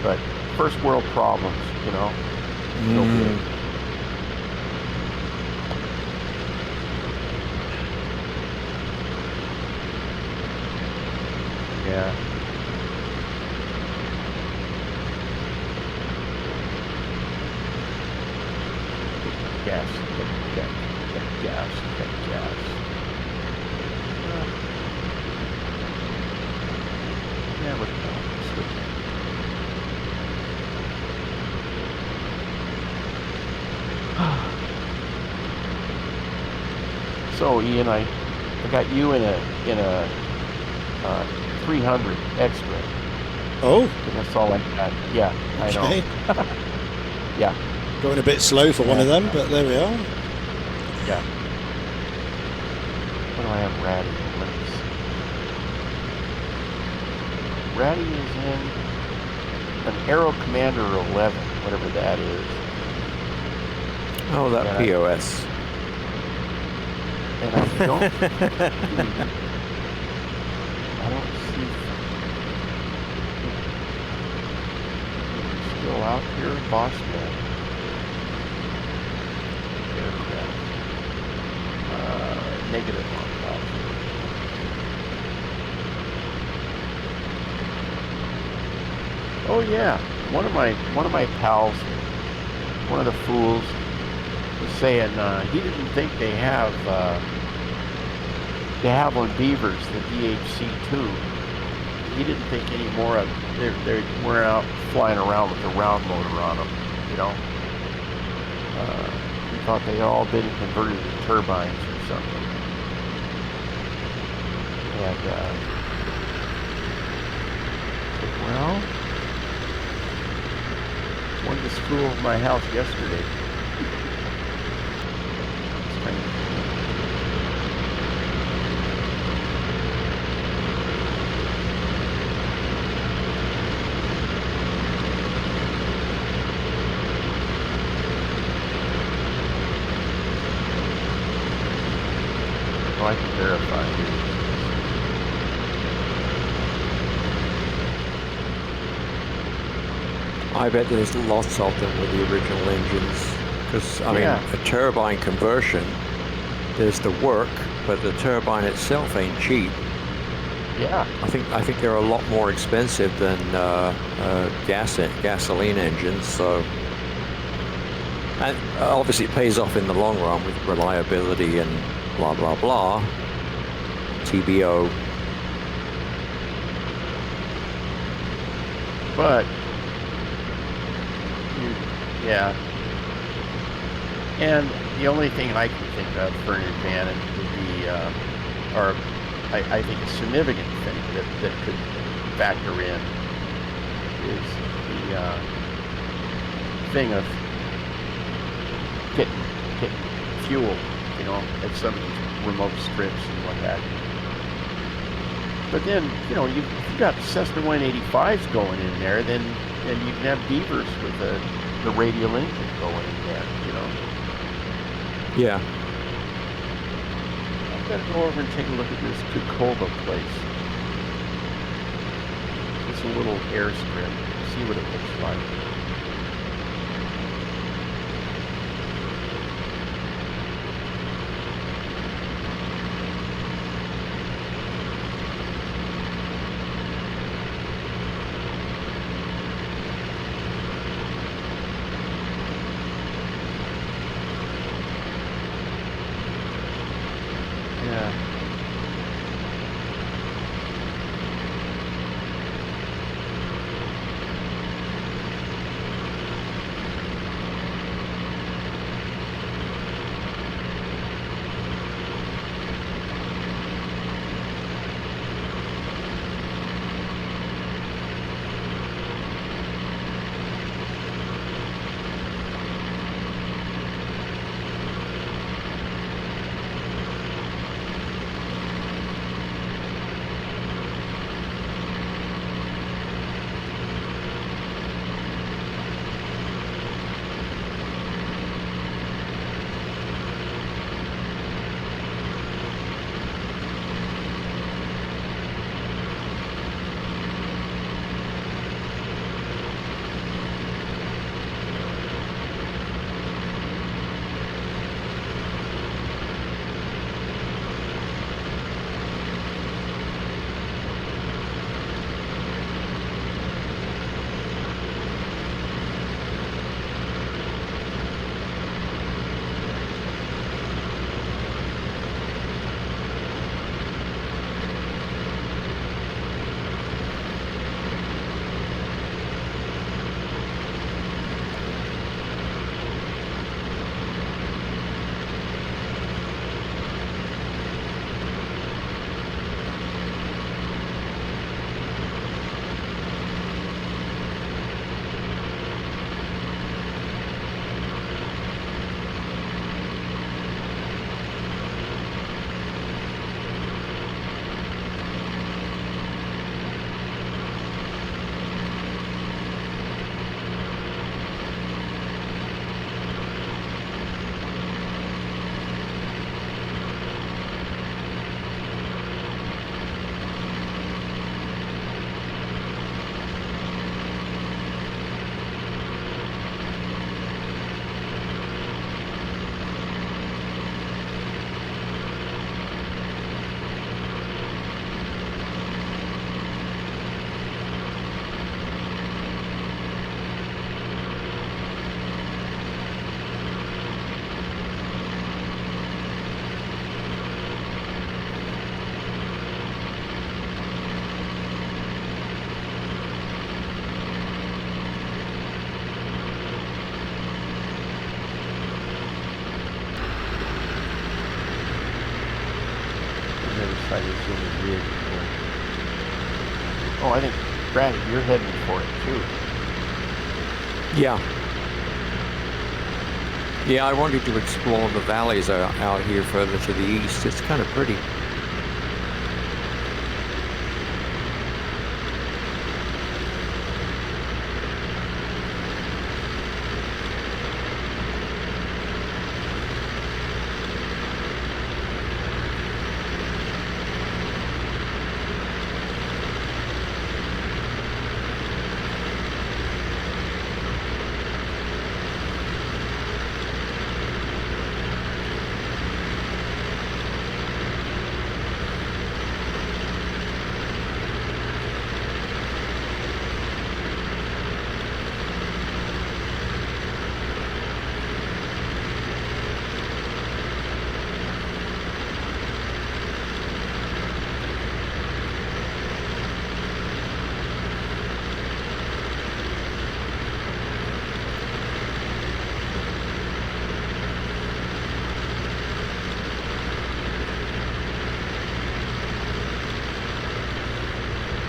S8: But first world problems, you know. No good. Yeah. Gas. Yeah, we're switching. So Ian, I got you in a 300 extra.
S1: Oh,
S8: And that's all I got. Yeah,
S1: okay.
S8: I know. Yeah.
S1: Going a bit slow for one of them, but there we are.
S8: Yeah. What do I have Ratty in? Let me see. Ratty is in an Aero Commander 11, whatever that is.
S7: Oh, that
S8: Yeah.
S7: POS.
S8: And I don't see. still out here in Boston. Aircraft. Negative on Boston. Oh yeah, one of my pals, one of the fools, was saying he didn't think they have on Beavers the DHC2. He didn't think any more of they weren't out flying around with a round motor on them, you know. He thought they had all been converted to turbines or something. And well, one just flew over my house yesterday. It's kind of I can verify here.
S7: I bet there's lots of them with the original engines. Because, I mean, a turbine conversion, there's the work, but the turbine itself ain't cheap.
S8: Yeah.
S7: I think they're a lot more expensive than gasoline engines, so... And obviously it pays off in the long run with reliability and blah, blah, blah. TBO.
S8: But, yeah. And the only thing I can think of for an advantage would be, or I think a significant thing that could factor in is the thing of getting fuel, you know, at some of these remote strips and what have you. But then, you know, you've got Cessna 185s going in there, then you can have Beavers with the radial engine going in there, you know.
S7: Yeah.
S8: I've got to go over and take a look at this Kukoba place. It's a little airstrip. See what it looks like. is in the ridge. Oh, I think, Brad, you're heading for it too.
S7: Yeah. Yeah, I wanted to explore the valleys out here further to the east. It's kind of pretty.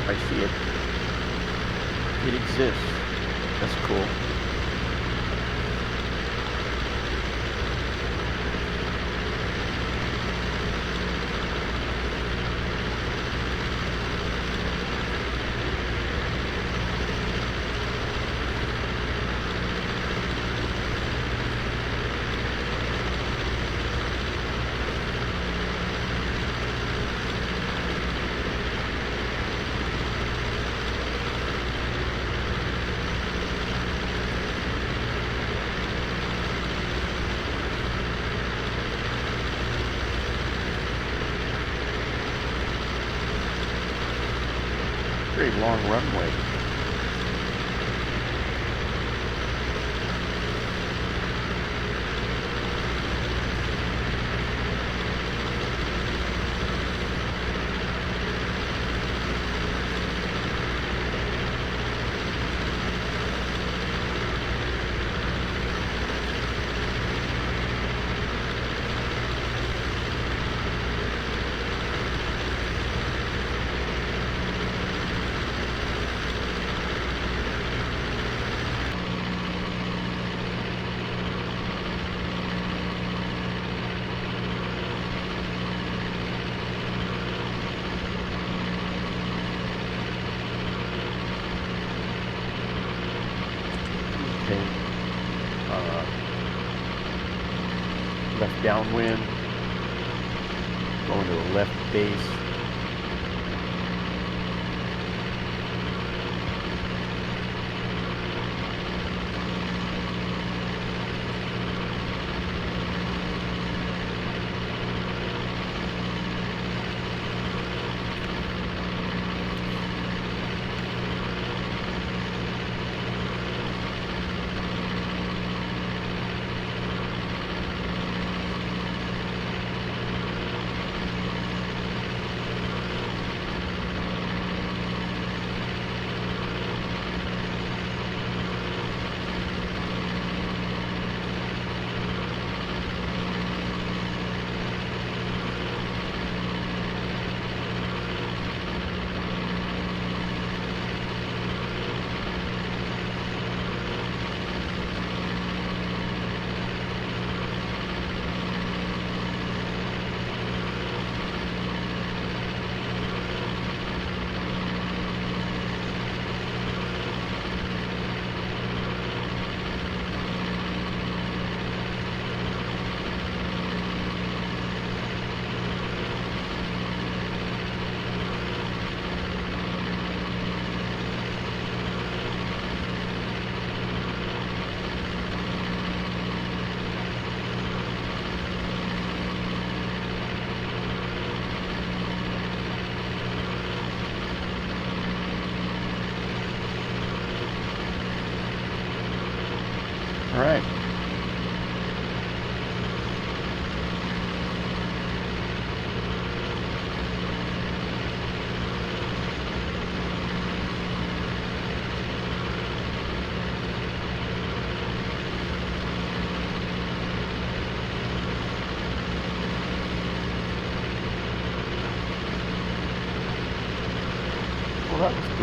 S8: I see it. It exists. That's cool. Very long runway. Left downwind, going to the left base. All right.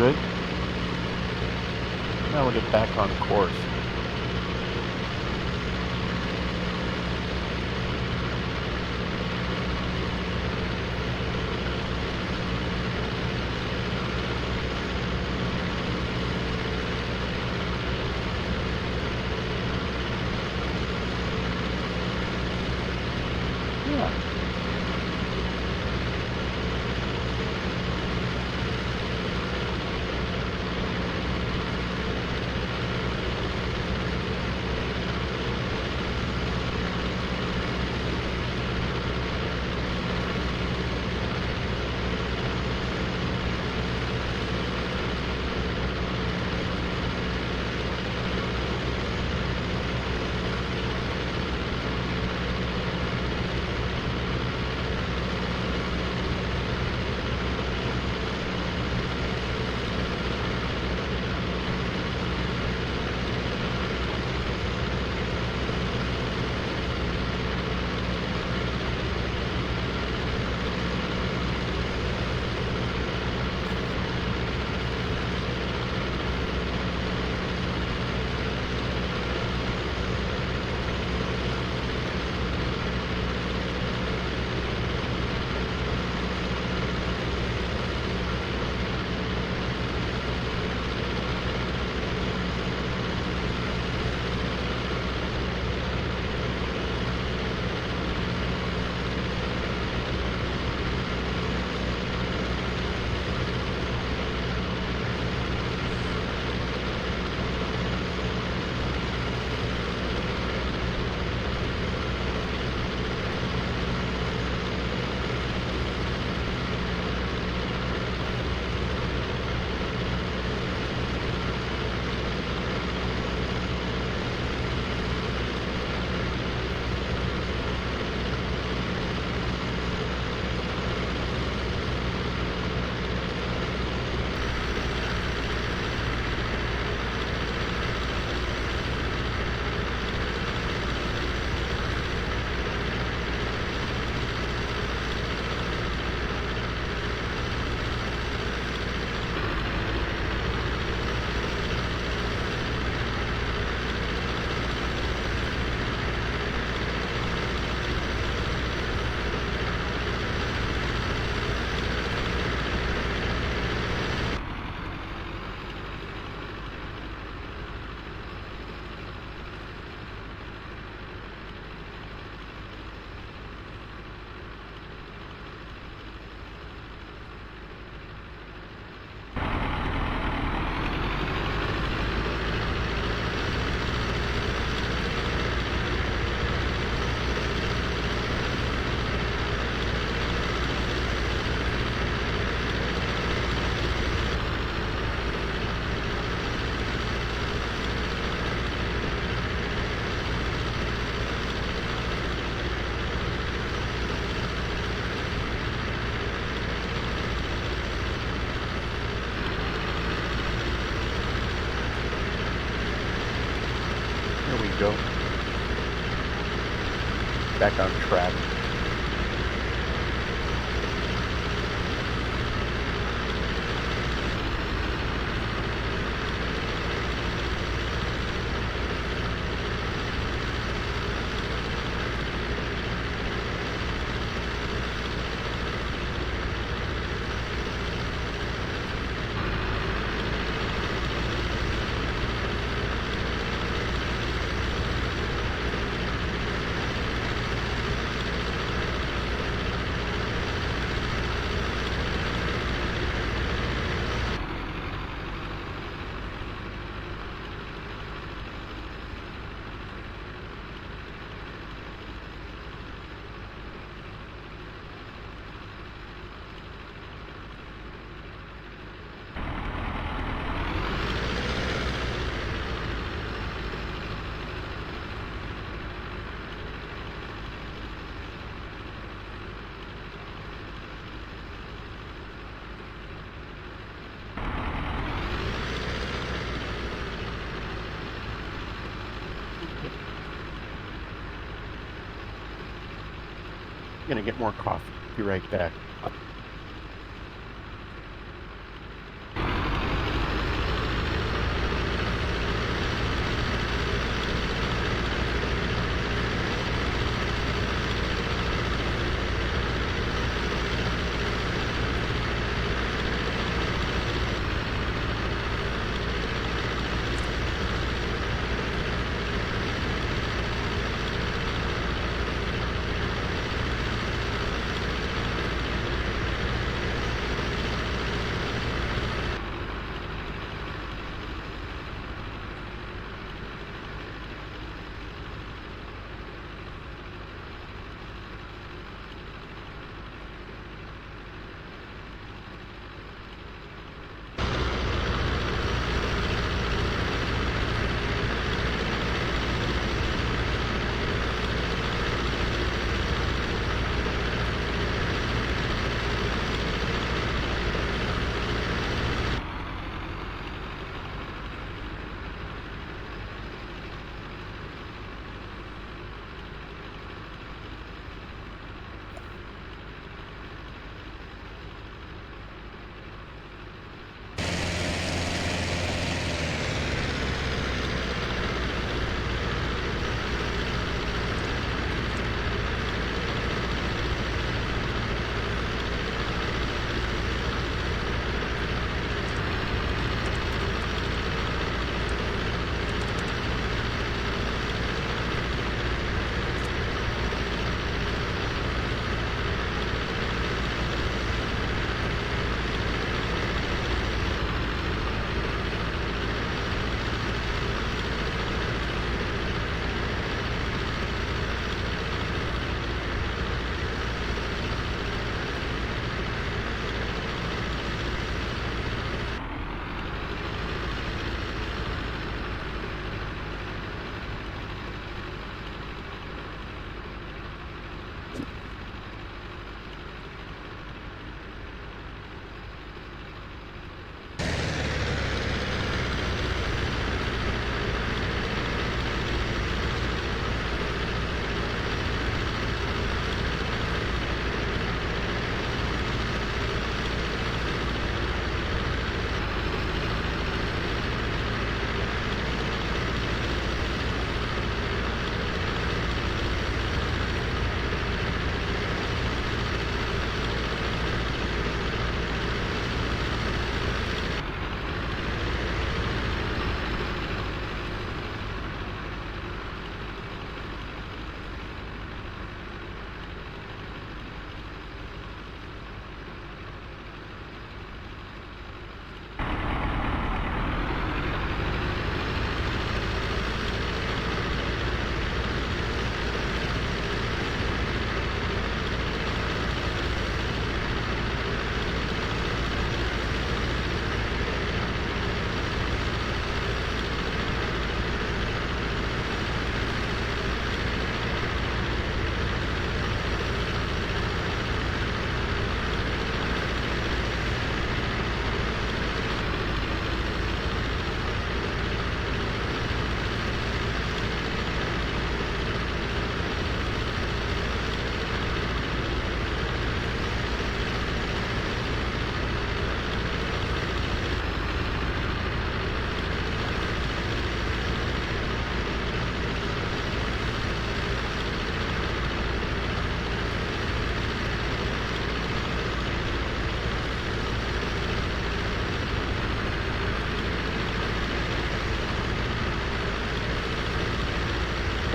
S8: good. Now we'll get back on course. Go. Back on track. Gonna get more coffee. Be right back.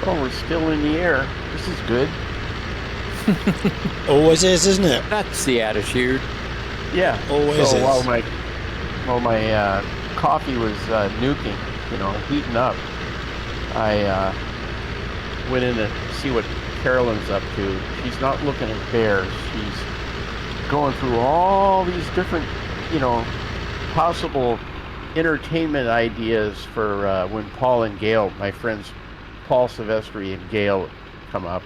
S8: Oh, we're still in the air. This is good.
S1: Always is, isn't it?
S7: That's the attitude.
S8: Yeah.
S1: Always
S8: so
S1: is.
S8: while my coffee was nuking, heating up, I went in to see what Carolyn's up to. She's not looking at bears. She's going through all these different, possible entertainment ideas for when Paul and Gail, my friends Paul Silvestri and Gail, come up.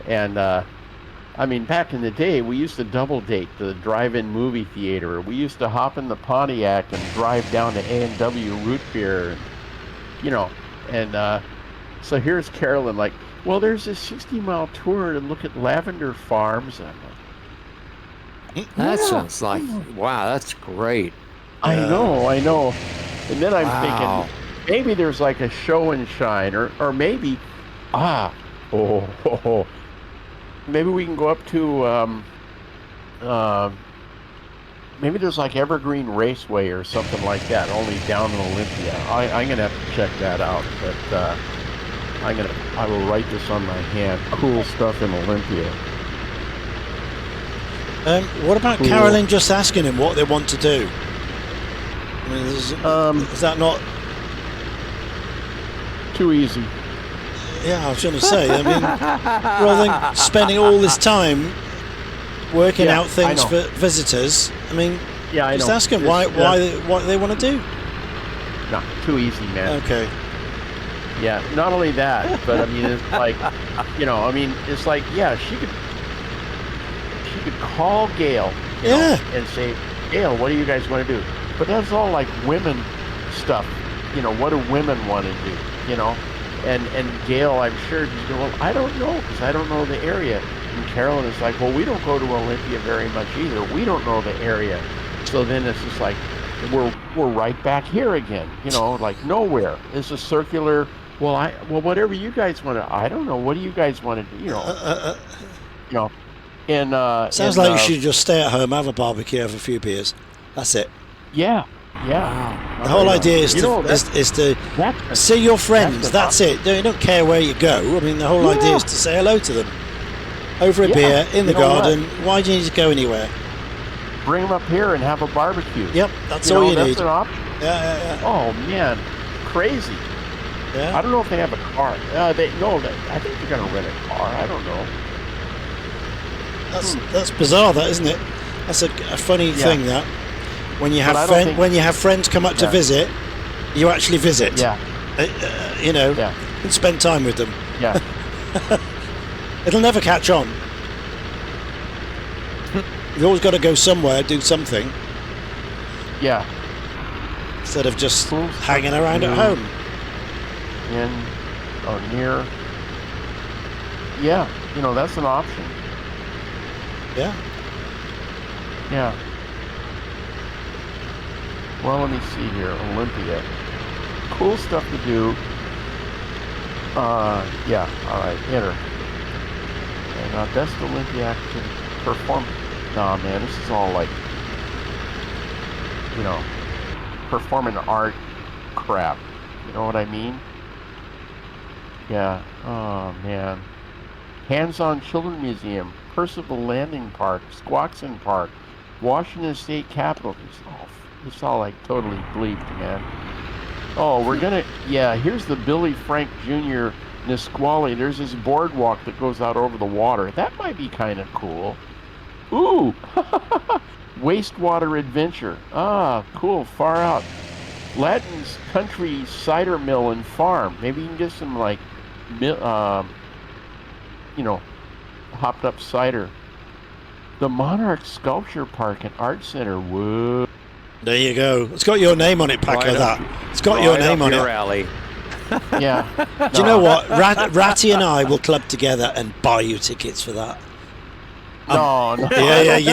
S8: And back in the day, we used to double date to the drive-in movie theater. We used to hop in the Pontiac and drive down to A&W Root Beer, so here's Carolyn like, well, there's this 60-mile tour to look at lavender farms. And I'm like,
S7: That sounds like, wow, that's great.
S8: I know. And then I'm
S7: Wow.
S8: thinking, maybe there's like a show and shine, or maybe, maybe we can go up to, maybe there's like Evergreen Raceway or something like that, only down in Olympia. I'm going to have to check that out, but I will write this on my hand. Cool stuff in Olympia.
S1: What about
S8: Cool.
S1: Carolyn just asking him what they want to do? I mean, is that not...
S8: Too easy.
S1: Yeah, I was going to say, I mean, rather than spending all this time working
S8: Yeah,
S1: out things
S8: I know.
S1: for visitors, I mean,
S8: Yeah, I
S1: just
S8: know.
S1: ask them
S8: It's,
S1: what they want to do.
S8: No, too easy, man.
S1: Okay.
S8: Yeah, not only that, but I mean, it's like, it's like, yeah, she could call Gail, and say, Gail, what do you guys want to do? But that's all like women stuff. What do women want to do? And Gail, I'm sure, she's going, well, I don't know, because I don't know the area. And Carolyn is like, well, we don't go to Olympia very much either. We don't know the area. So then it's just like, we're right back here again, like nowhere. It's a circular, well, whatever you guys want to, I don't know, what do you guys want to do, And
S1: Sounds like you should just stay at home, have a barbecue, have a few beers. That's it.
S8: Yeah.
S1: The whole idea is to see your friends. That's it. You don't care where you go. I mean, the whole idea is to say hello to them. Over a beer, in the garden. Why do you need to go anywhere?
S8: Bring them up here and have a barbecue.
S1: Yep, that's all you need.
S8: That's an option.
S1: Yeah.
S8: Oh, man. Crazy.
S1: Yeah.
S8: I don't know if they have a car. I think they're going to rent a car. I don't know.
S1: That's bizarre, that, isn't it? That's a funny thing, that. When you have friends come up to visit, you actually visit.
S8: Yeah.
S1: And spend time with them.
S8: Yeah.
S1: It'll never catch on. You've always got to go somewhere, do something.
S8: Yeah.
S1: Instead of just hanging around at home.
S8: In or near. Yeah, that's an option.
S1: Yeah.
S8: Yeah. Well, let me see here. Olympia. Cool stuff to do. Yeah. All right. Enter. And best Olympiac to perform. Nah, man, this is all like, performing art crap. You know what I mean? Yeah. Oh, man. Hands-on Children Museum, Percival Landing Park, Squaxin Park, Washington State Capitol. It's all like totally bleeped, man. Oh, here's the Billy Frank Jr. Nisqually. There's this boardwalk that goes out over the water. That might be kind of cool. Ooh! Wastewater Adventure. Ah, cool, far out. Lattin's Country Cider Mill and Farm. Maybe you can get some, like, hopped up cider. The Monarch Sculpture Park and Art Center. Whoa.
S1: There you go. It's got your name on it, Packer,
S7: Right up-
S1: that. It's got your name on it.
S7: Alley.
S8: Yeah.
S1: Do you know what? Ratty and I will club together and buy you tickets for that.
S8: No.
S1: Yeah.
S7: You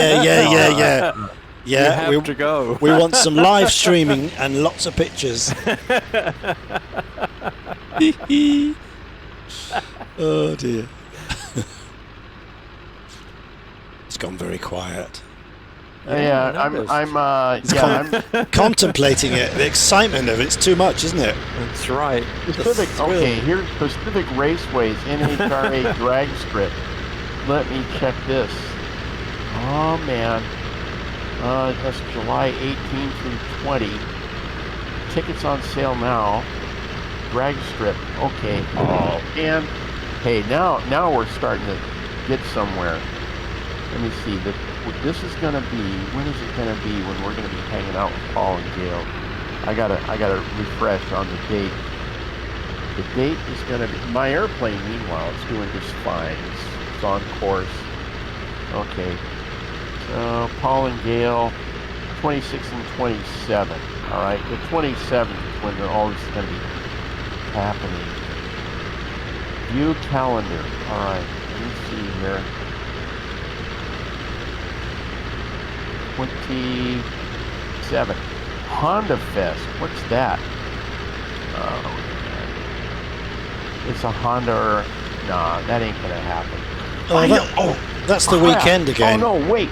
S1: Yeah,
S7: have to go.
S1: we want some live streaming and lots of pictures. Oh dear. It's gone very quiet.
S8: Yeah,
S7: I
S8: I'm
S7: noticed.
S8: I'm
S1: Contemplating it, the excitement of it's too much, isn't it?
S7: That's right.
S8: Pacific.
S1: thrill.
S8: Okay, here's Pacific Raceways NHRA drag strip. Let me check this. Oh man, that's July 18 through 20. Tickets on sale now. Drag strip. Okay. Oh man. Hey, now we're starting to get somewhere. Let me see. This is gonna be. When is it gonna be? When we're gonna be hanging out with Paul and Gail? I gotta refresh on the date. The date is gonna be. My airplane, meanwhile, it's doing just fine. It's on course. Okay. So Paul and Gail, 26 and 27. All right. The 27th is when all this is gonna be happening. View calendar. All right. Let me see here. 27. Honda Fest. What's that? Oh, man. It's a Honda. Nah, that ain't gonna happen.
S1: That's the
S8: crap.
S1: weekend again.
S8: Oh no, wait.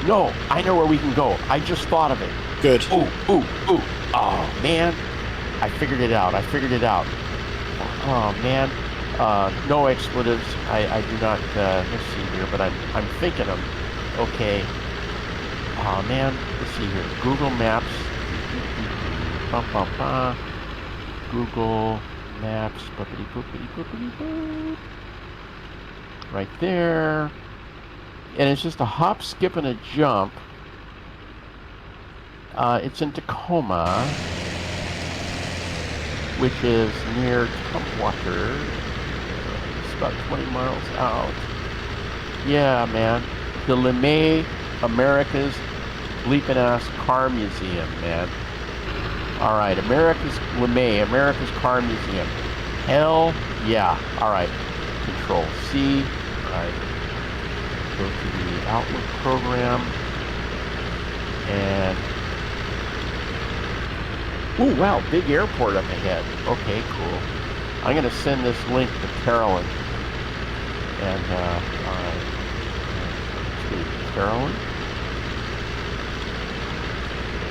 S8: No, I know where we can go. I just thought of it.
S1: Good.
S8: Ooh. Oh man, I figured it out. Oh man. No expletives. I do not. Let's see here, but I'm thinking of. Okay. Oh man, let's see here. Google Maps. Google Maps. Boop. Right there. And it's just a hop, skip, and a jump. It's in Tacoma, which is near Tumwater. It's about 20 miles out. Yeah, man. The LeMay America's bleeping ass car museum, man. All right, America's car museum. Hell yeah. All right. Control C. All right. Go to the Outlook program. And oh wow, big airport up ahead. Okay, cool. I'm gonna send this link to Carolyn. And all right. To Carolyn.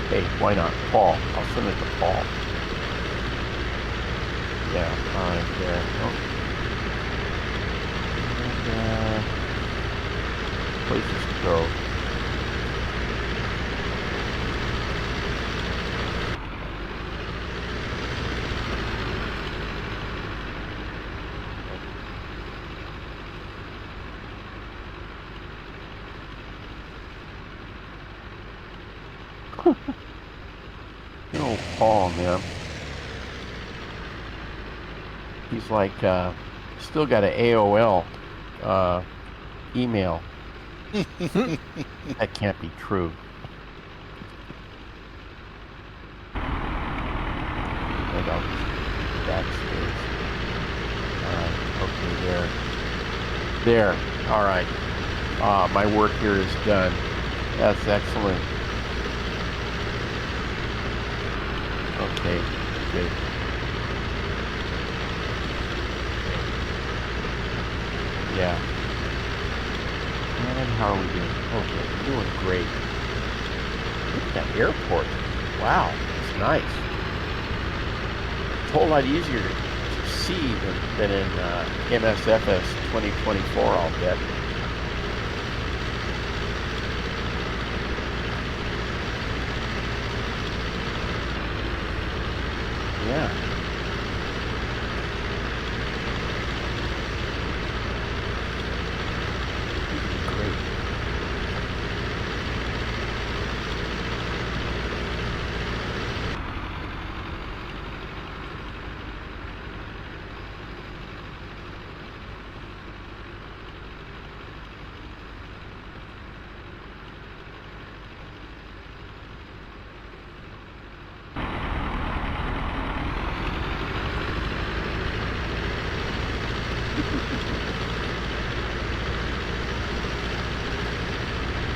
S8: Hey, why not? Paul. I'll send it to Paul. Yeah, alright, there. Oh. And, places to go. Oh, Paul, man. He's like, still got an AOL email. That can't be true. Maybe I'll just backspace. Alright, okay, there. There, alright. My work here is done. That's excellent. Okay, good. Yeah. And how are we doing? Okay, we're doing great. Look at that airport. Wow, it's nice. It's a whole lot easier to see than in MSFS 2024, I'll bet. Yeah. Great.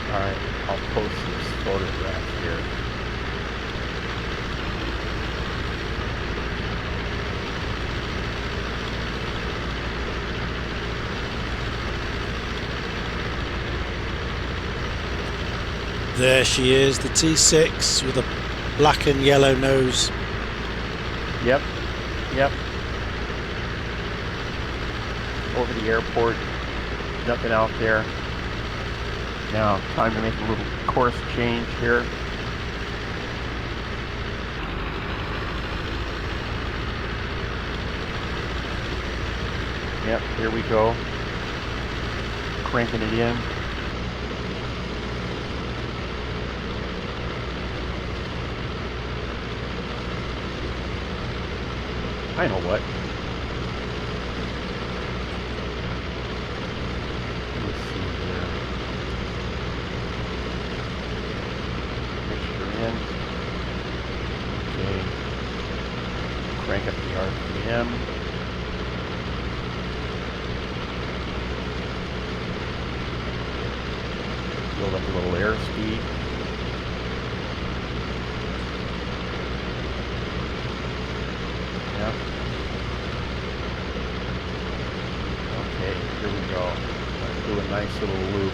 S8: Alright, I'll post this photograph here.
S1: There she is, the T6 with a black and yellow nose.
S8: Yep. Yep. Over the airport. Nothing out there. Now, time to make a little course change here. Yep, here we go. Cranking it in. I know what. Let's see here. Mixture in. Okay. Crank up the RPM. Build up a little airspeed. Yep. Okay, here we go. Let's do a nice little loop.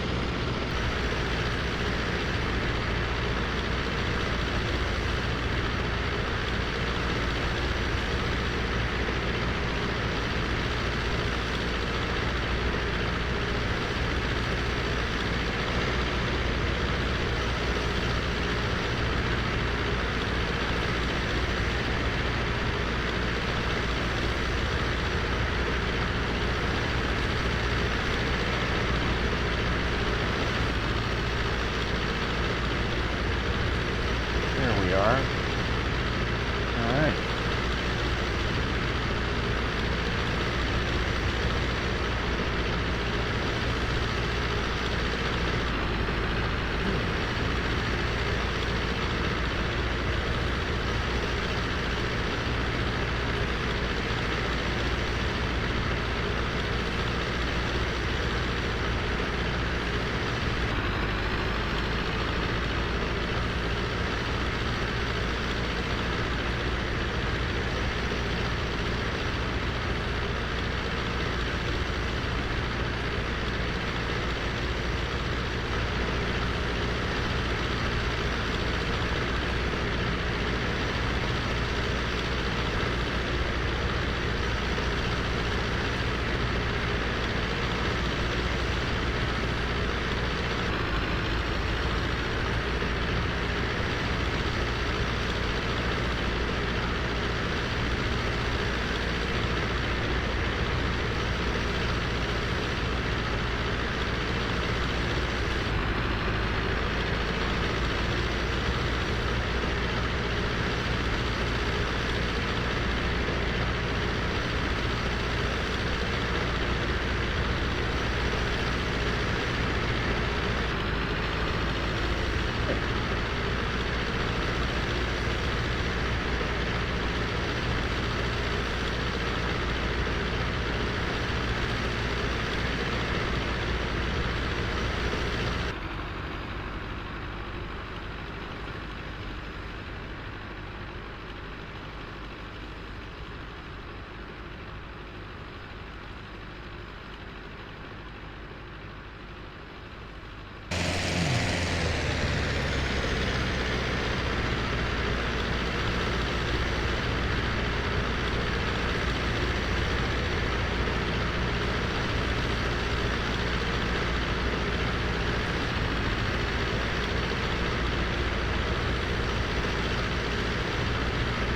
S8: There we are. All right.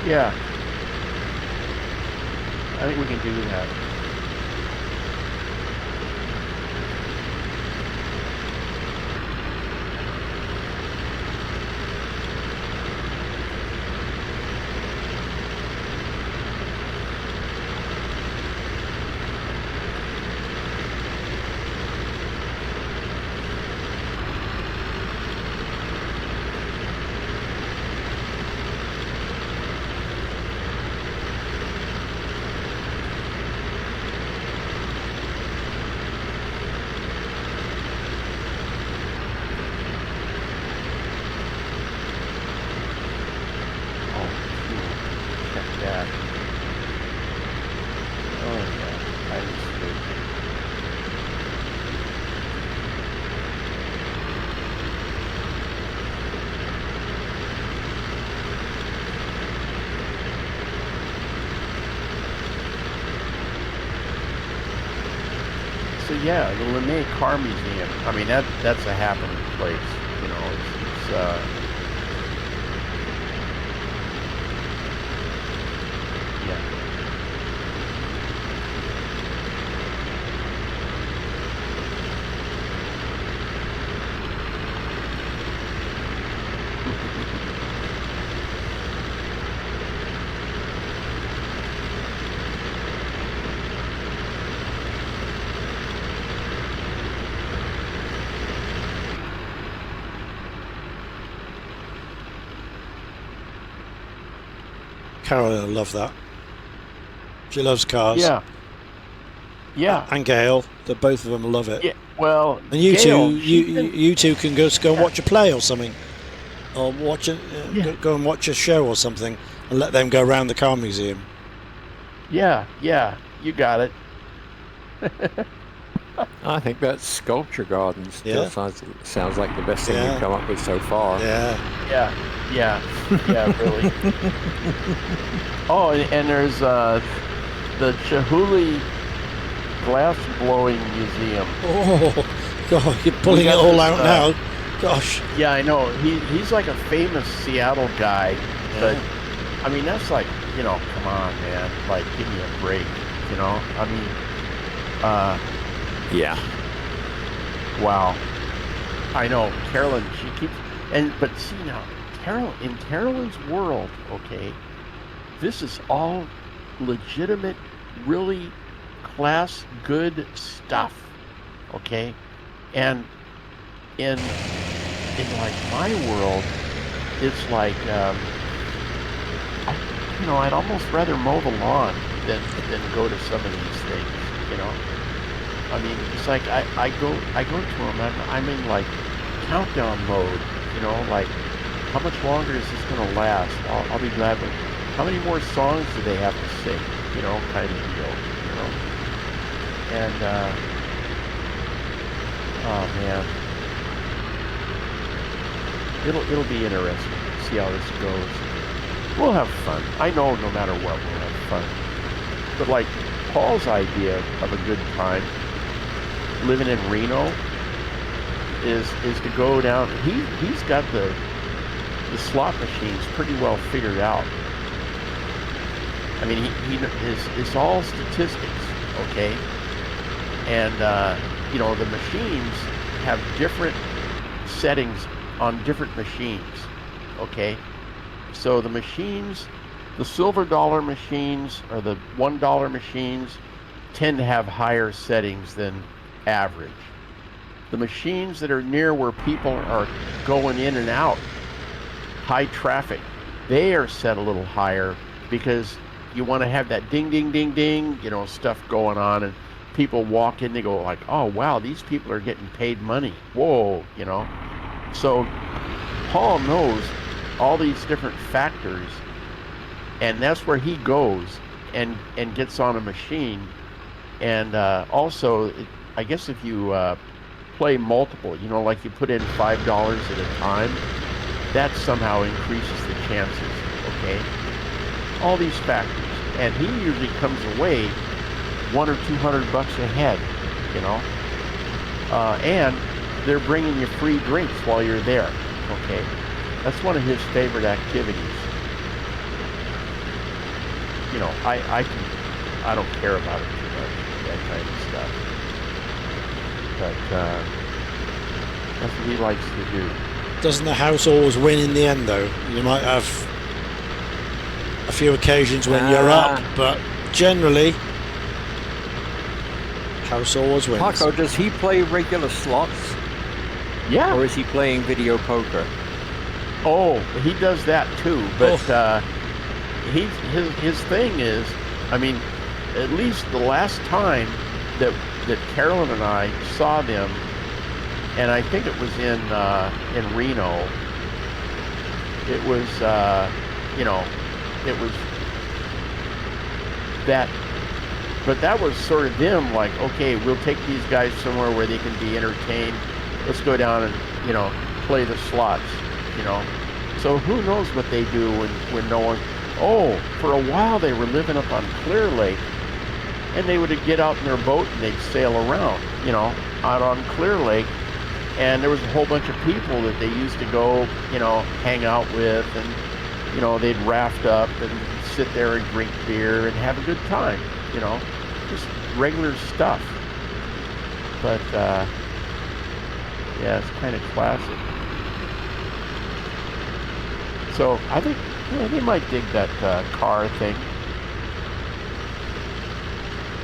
S8: Yeah. I think we can do that. So yeah, the Linné Car Museum. I mean, that's a happening place. You know, it's yeah.
S1: Carolyn will love that. She loves cars.
S8: Yeah. Yeah.
S1: And Gail, both of them love it.
S8: Yeah. Well,
S1: And you
S8: Gail,
S1: two, you two can just go and watch a play or something, or watch a go and watch a show or something, and let them go around the car museum.
S8: Yeah, you got it.
S7: I think that sculpture garden still
S1: Yeah.
S7: sounds like the best thing
S1: Yeah.
S7: you've come up with so far.
S1: Yeah.
S8: Yeah, really. Oh, and there's the Chihuly Glass Blowing Museum.
S1: Oh, God, you're pulling it all out now. Gosh.
S8: Yeah, I know. He's like a famous Seattle guy, but I mean, that's like, you know, come on, man. Like, give me a break, you know? I mean,
S7: Yeah.
S8: wow. I know. Carolyn, she keeps, but see now, in Carolyn's world, okay, this is all legitimate, really class good stuff, okay? And in like my world, it's like, I'd almost rather mow the lawn than go to some of these things, you know? I mean, it's like I go to them, I'm in like countdown mode, you know, like how much longer is this gonna last? I'll be glad, but how many more songs do they have to sing, you know, kind of deal, you know? And oh man, it'll be interesting to see how this goes. We'll have fun. I know no matter what, we'll have fun. But like Paul's idea of a good time, living in Reno, is to go down. He's got the slot machines pretty well figured out. I mean, it's all statistics, okay? And you know, the machines have different settings on different machines, okay? So the machines, the silver dollar machines or the $1 machines tend to have higher settings than average. The machines that are near where people are going in and out, high traffic, they are set a little higher because you want to have that ding, ding, ding, ding, you know, stuff going on, and people walk in, they go like, oh wow, these people are getting paid money. Whoa, you know. So Paul knows all these different factors, and that's where he goes and gets on a machine. And also, I guess if you play multiple, you know, like you put in $5 at a time, that somehow increases the chances, okay? All these factors. And he usually comes away $100 or $200 ahead, you know? And they're bringing you free drinks while you're there, okay? That's one of his favorite activities. You know, I don't care about it too much, that kind of stuff. But that's what he likes to do.
S1: Doesn't the house always win in the end, though? You might have a few occasions when you're up, but generally, house always wins.
S7: Paco, does he play regular slots?
S8: Yeah.
S7: Or is he playing video poker?
S8: Oh, he does that too, but his thing is, I mean, at least the last time that Carolyn and I saw them, and I think it was in Reno, it was you know, it was that, but that was sort of them like, okay, we'll take these guys somewhere where they can be entertained. Let's go down and, you know, play the slots, you know. So who knows what they do when no one, for a while they were living up on Clear Lake, and they would get out in their boat and they'd sail around. you know, out on Clear Lake, and there was a whole bunch of people that they used to go, you know, hang out with, and, you know, they'd raft up and sit there and drink beer and have a good time, you know, just regular stuff. But, yeah, it's kind of classic. So I think, you know, they might dig that car thing.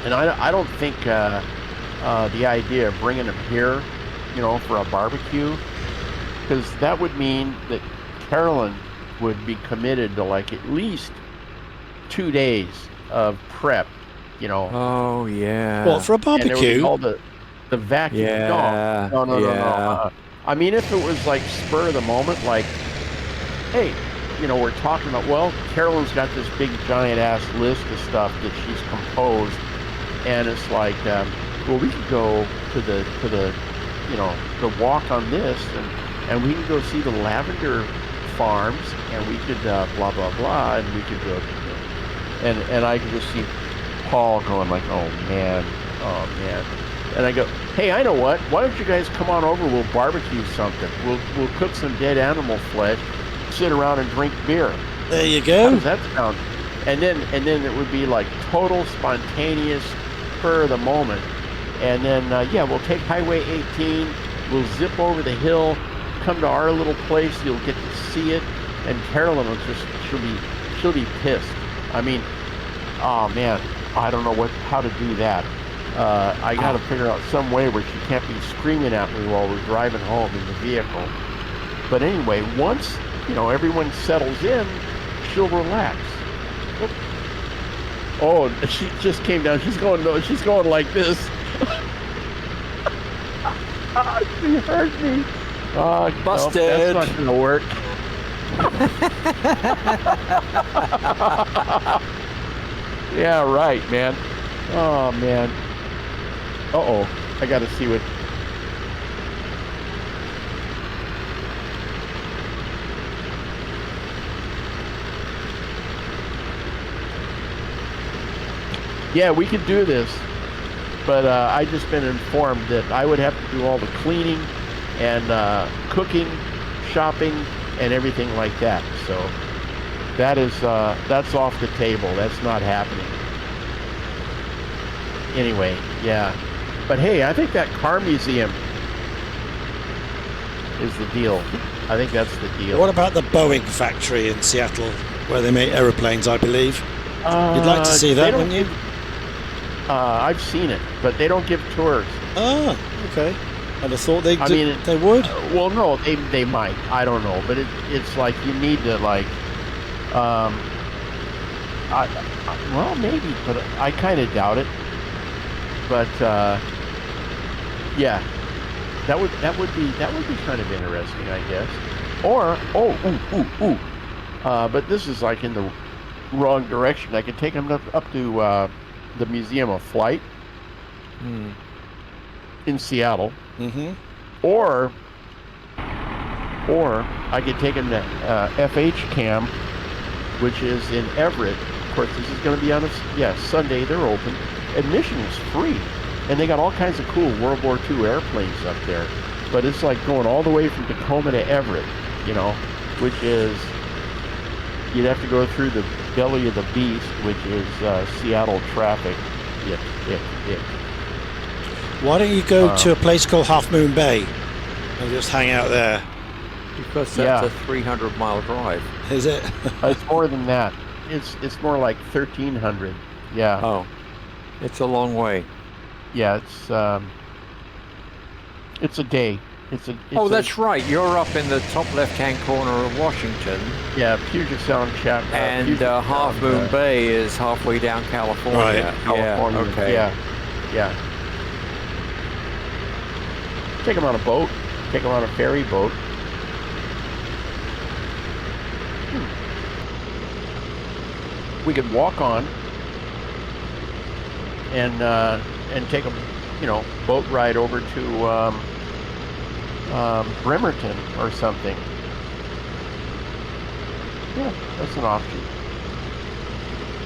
S8: And I don't think the idea of bringing them here, you know, for a barbecue, because that would mean that Carolyn would be committed to like at least 2 days of prep, you know.
S7: Oh yeah.
S1: What, for a
S8: And there would be
S1: barbecue?
S8: all the vacuum.
S7: Yeah.
S8: No.
S7: Yeah.
S8: I mean, if it was like spur of the moment, like, hey, you know, we're talking about, well, Carolyn's got this big giant ass list of stuff that she's composed, and it's like, well, we could go to the you know, the walk on this, and we can go see the lavender farms, and we could blah blah blah, and we could go, and I could just see Paul going like, oh man, and I go, hey, I know what? Why don't you guys come on over? We'll barbecue something. We'll cook some dead animal flesh, sit around and drink beer.
S1: There you
S8: How
S1: go.
S8: does that sound? And then it would be like total spontaneous, spur of the moment. And then yeah, we'll take Highway 18. We'll zip over the hill, come to our little place. You'll get to see it, and Carolyn will just she'll be pissed. I mean, oh man, I don't know how to do that. I got to figure out some way where she can't be screaming at me while we're driving home in the vehicle. But anyway, once, you know, everyone settles in, she'll relax. Oh, she just came down. She's going like this. She hurt me.
S7: Busted.
S8: Nope, that's not gonna work. Yeah, right, man. Oh man. Uh-oh. I gotta see what. Yeah, we could do this, but I just been informed that I would have to do all the cleaning and cooking, shopping, and everything like that. So that's off the table. That's not happening. Anyway, yeah. But hey, I think that car museum is the deal. I think that's the deal.
S1: What about the Boeing factory in Seattle, where they make aeroplanes, I believe? You'd like to see that, wouldn't you?
S8: I've seen it, but they don't give tours.
S1: Oh, okay. I'd have thought they would.
S8: Well, no, they might. I don't know, but it's like you need to like. Well, maybe, but I kind of doubt it. But yeah, that would be kind of interesting, I guess. Or but this is like in the wrong direction. I could take them up to the Museum of Flight in Seattle, or I could take them to FH Cam, which is in Everett. Of course, this is going to be on Sunday. They're open. Admission is free, and they got all kinds of cool World War II airplanes up there. But it's like going all the way from Tacoma to Everett, you know, which is, you'd have to go through the belly of the beast, which is Seattle traffic.
S1: Why don't you go to a place called Half Moon Bay and just hang out there?
S7: Because that's a 300-mile drive.
S1: Is it?
S8: It's more than that. It's more like 1,300. Yeah.
S7: Oh, it's a long way.
S8: Yeah, it's a day.
S7: That's right. You're up in the top left-hand corner of Washington.
S8: Yeah, Puget Sound chapter.
S7: And Half Moon Bay is halfway down California.
S1: Right.
S8: California.
S7: Yeah, okay.
S8: Yeah. Take them on a boat. Take them on a ferry boat. We could walk on and take a boat ride over to Bremerton or something. Yeah, that's an option.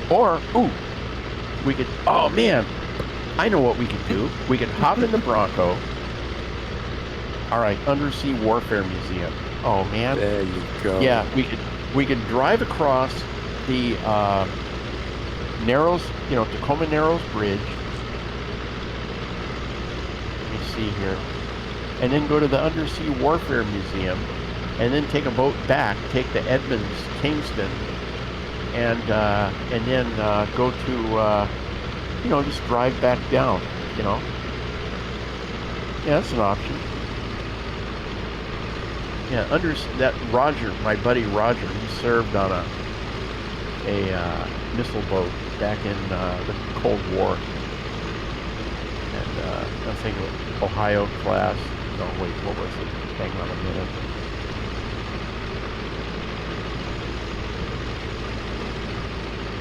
S8: Or we could. Oh man, I know what we could do. We could hop in the Bronco. All right, Undersea Warfare Museum. Oh man.
S7: There you go.
S8: Yeah, we could drive across the Narrows, Tacoma Narrows Bridge. Let me see here, and then go to the Undersea Warfare Museum, and then take a boat back, take the Edmonds Kingston, and then go to just drive back down. Yeah, that's an option. Yeah, that Roger, my buddy Roger, he served on a missile boat back in the Cold War, and I'm thinking of Ohio class. No, wait, what was it? Hang on a minute.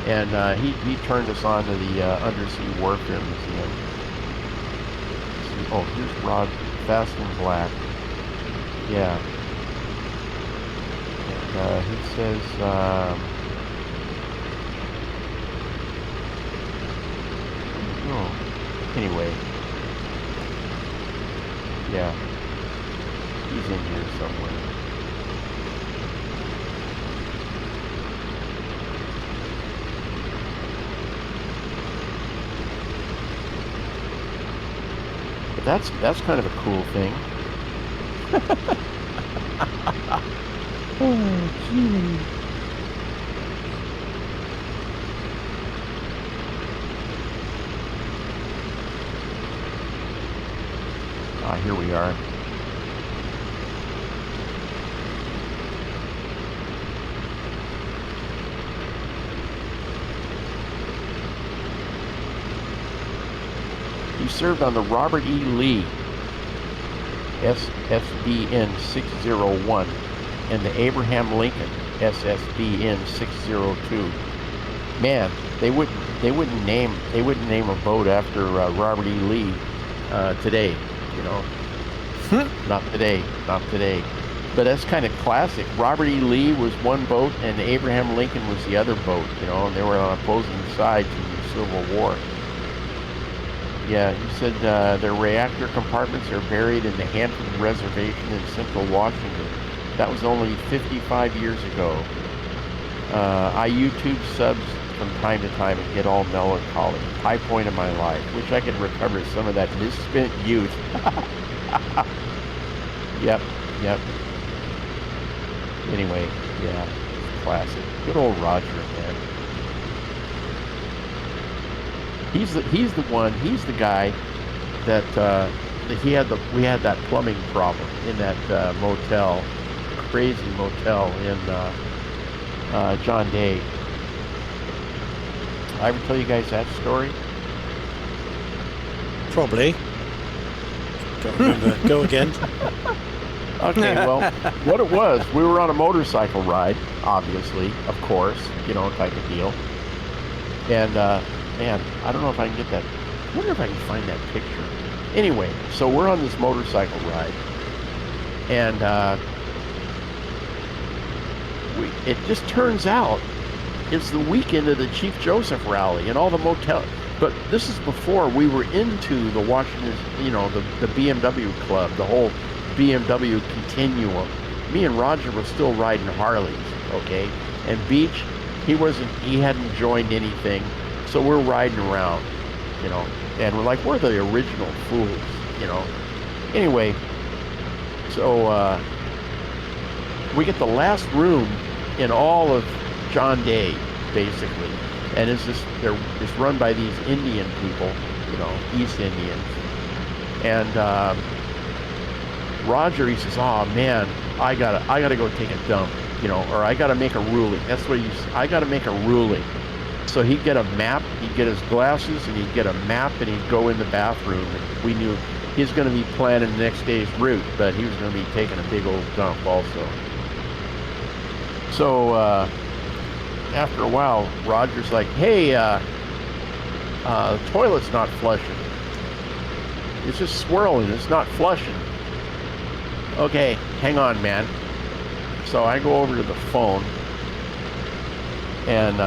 S8: And he turned us on to the Undersea Warfare Museum. Oh, here's Rod, Fast and Black. Yeah. He says, anyway, yeah, he's in here somewhere. But that's kind of a cool thing. Oh, gee. Here we are. He served on the Robert E. Lee SSBN 601 and the Abraham Lincoln SSBN 602. Man, they wouldn't name a boat after Robert E. Lee today. Not today. But that's kind of classic. Robert E. Lee was one boat, and Abraham Lincoln was the other boat. And they were on opposing sides in the Civil War. Yeah, he said their reactor compartments are buried in the Hampton Reservation in Central Washington. That was only 55 years ago. I YouTube subs from time to time and get all melancholy. High point of my life. Wish I could recover some of that misspent youth. Yep. Anyway, yeah, classic. Good old Roger, man. He's the guy that we had that plumbing problem in that motel, crazy motel in John Day. I ever tell you guys that story?
S1: Probably. Can't remember. Go again.
S8: Okay, well, what it was, we were on a motorcycle ride, obviously, of course, type of deal. And, man, I don't know if I can get that. I wonder if I can find that picture. Anyway, so we're on this motorcycle ride. And it just turns out it's the weekend of the Chief Joseph rally and all the motel. But this is before we were into the Washington, the BMW club, the whole BMW continuum. Me and Roger were still riding Harleys, okay? And Beach, he hadn't joined anything. So we're riding around, and we're like, we're the original fools, Anyway, so we get the last room in all of John Day, basically. And it's run by these Indian people, East Indians. And Roger, he says, oh man, I gotta go take a dump, or I gotta make a ruling. That's what I gotta make a ruling. So he'd get a map, he'd get his glasses, and he'd get a map, and he'd go in the bathroom. And we knew he was going to be planning the next day's route, but he was going to be taking a big old dump also. So after a while, Roger's like, hey, the toilet's not flushing. It's just swirling, it's not flushing. Okay, hang on, man. So I go over to the phone, and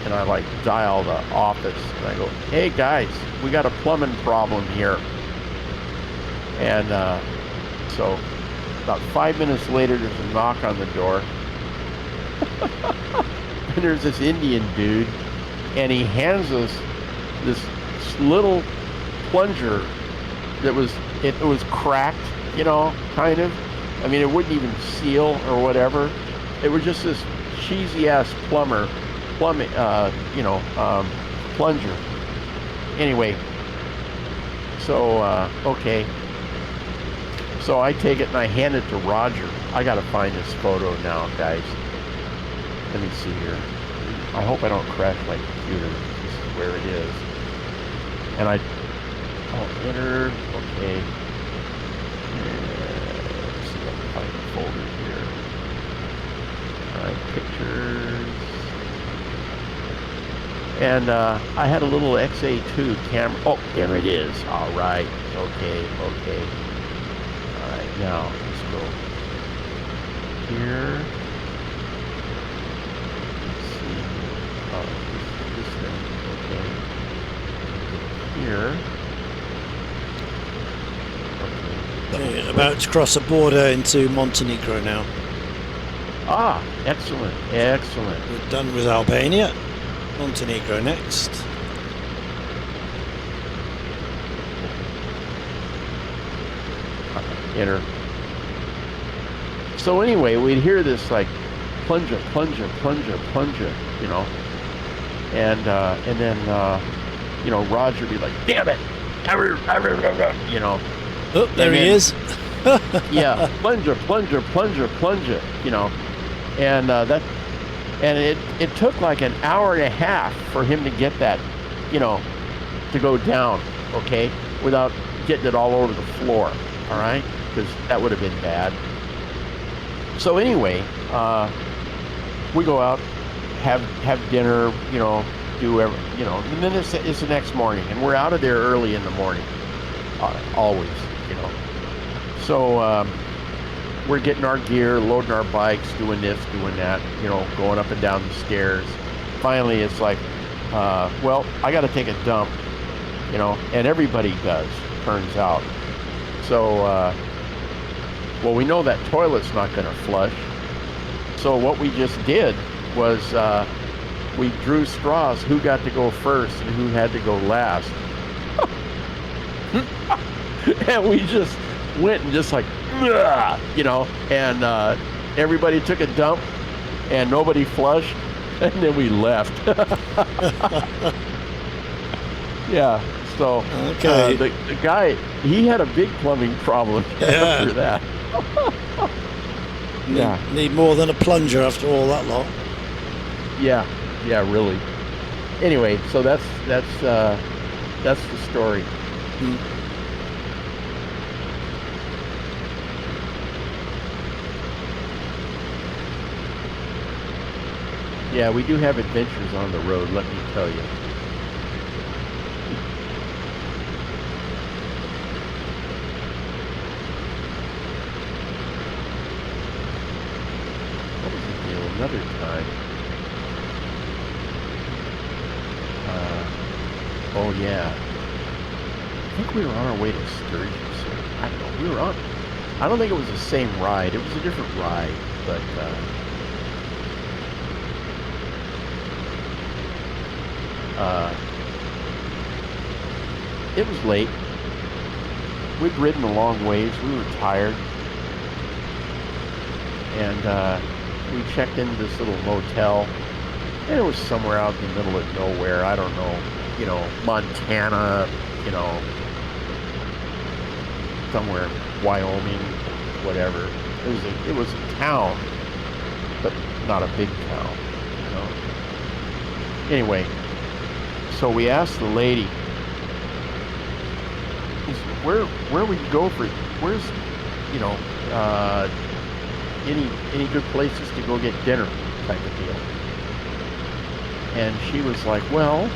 S8: and I like dial the office, and I go, "Hey guys, we got a plumbing problem here." And so about 5 minutes later, there's a knock on the door. And there's this Indian dude, and he hands us this little plunger that was cracked, you know, kind of. I mean, it wouldn't even seal or whatever. It was just this cheesy ass plunger. Anyway, so okay. So I take it and I hand it to Roger. I gotta find this photo now, guys. Let me see here. I hope I don't crash my computer. This is where it is. And I'll enter, okay. Let's see if I can find the folder here. Alright, pictures. And I had a little XA2 camera. Oh, there it is. Alright, okay. Alright, now let's go here. This thing, okay. Here.
S1: Okay, about to cross the border into Montenegro now.
S8: Ah, excellent.
S1: We're done with Albania. Montenegro next.
S8: Enter. So anyway, we'd hear this like plunger, you know, and then you know, Roger would be like, "Damn it," you know.
S1: Oh, there he is.
S8: Yeah, plunger, you know, and it took like an hour and a half for him to get that, you know, to go down, okay, without getting it all over the floor, all right, because that would have been bad. So anyway, we go out, have dinner, you know, do everything, you know, and then it's the next morning, and we're out of there early in the morning, always, you know. So we're getting our gear, loading our bikes, doing this, doing that, you know, going up and down the stairs. Finally, it's like, well, I got to take a dump, you know, and everybody does, turns out. So, well, we know that toilet's not going to flush. So what we just did was we drew straws, who got to go first and who had to go last. And we just went and just like, you know, and everybody took a dump and nobody flushed, and then we left. Yeah, so
S1: okay.
S8: The guy, he had a big plumbing problem after that.
S1: Need more than a plunger after all that lot.
S8: Yeah, really. Anyway, so that's the story. Yeah, we do have adventures on the road, let me tell you. What was the deal? Another time. Oh yeah. I think we were on our way to Sturgis. I don't know. We were on. I don't think it was the same ride. It was a different ride, but. It was late. We'd ridden a long ways. We were tired. And we checked into this little motel. And it was somewhere out in the middle of nowhere. I don't know. You know, Montana, you know, somewhere, Wyoming, whatever. It was a town, but not a big town, you know. Anyway, so we asked the lady, where would you go for, where's, you know, any good places to go get dinner type of deal. And she was like, well,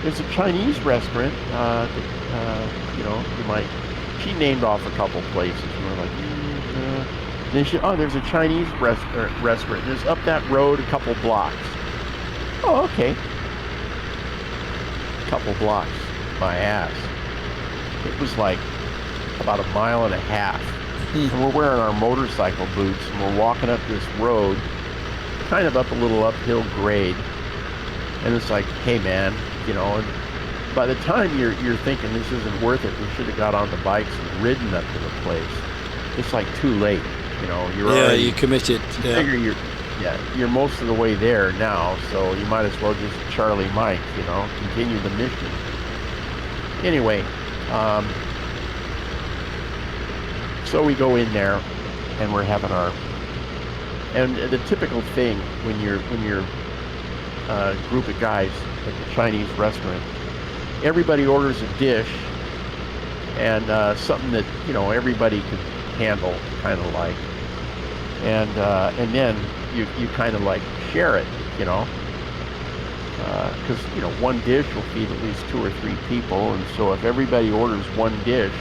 S8: there's a Chinese restaurant that, you know, you might, she named off a couple places, and we're like, And then oh, there's a Chinese restaurant. There's up that road a couple blocks. Oh, okay. A couple blocks. My ass. It was like about a mile and a half. And we're wearing our motorcycle boots, and we're walking up this road, kind of up a little uphill grade. And it's like, hey man, you know, and by the time you're thinking this isn't worth it, we should have got on the bikes and ridden up to the place. It's like too late, you know. You're already,
S1: you committed.
S8: You figure you're most of the way there now, so you might as well just Charlie Mike, you know, continue the mission. Anyway, so we go in there, and we're having our, and the typical thing when you're a group of guys at the Chinese restaurant, everybody orders a dish and something that, you know, everybody could handle, kind of like, and then you kind of like share it, you know, because you know one dish will feed at least 2 or 3 people, and so if everybody orders one dish,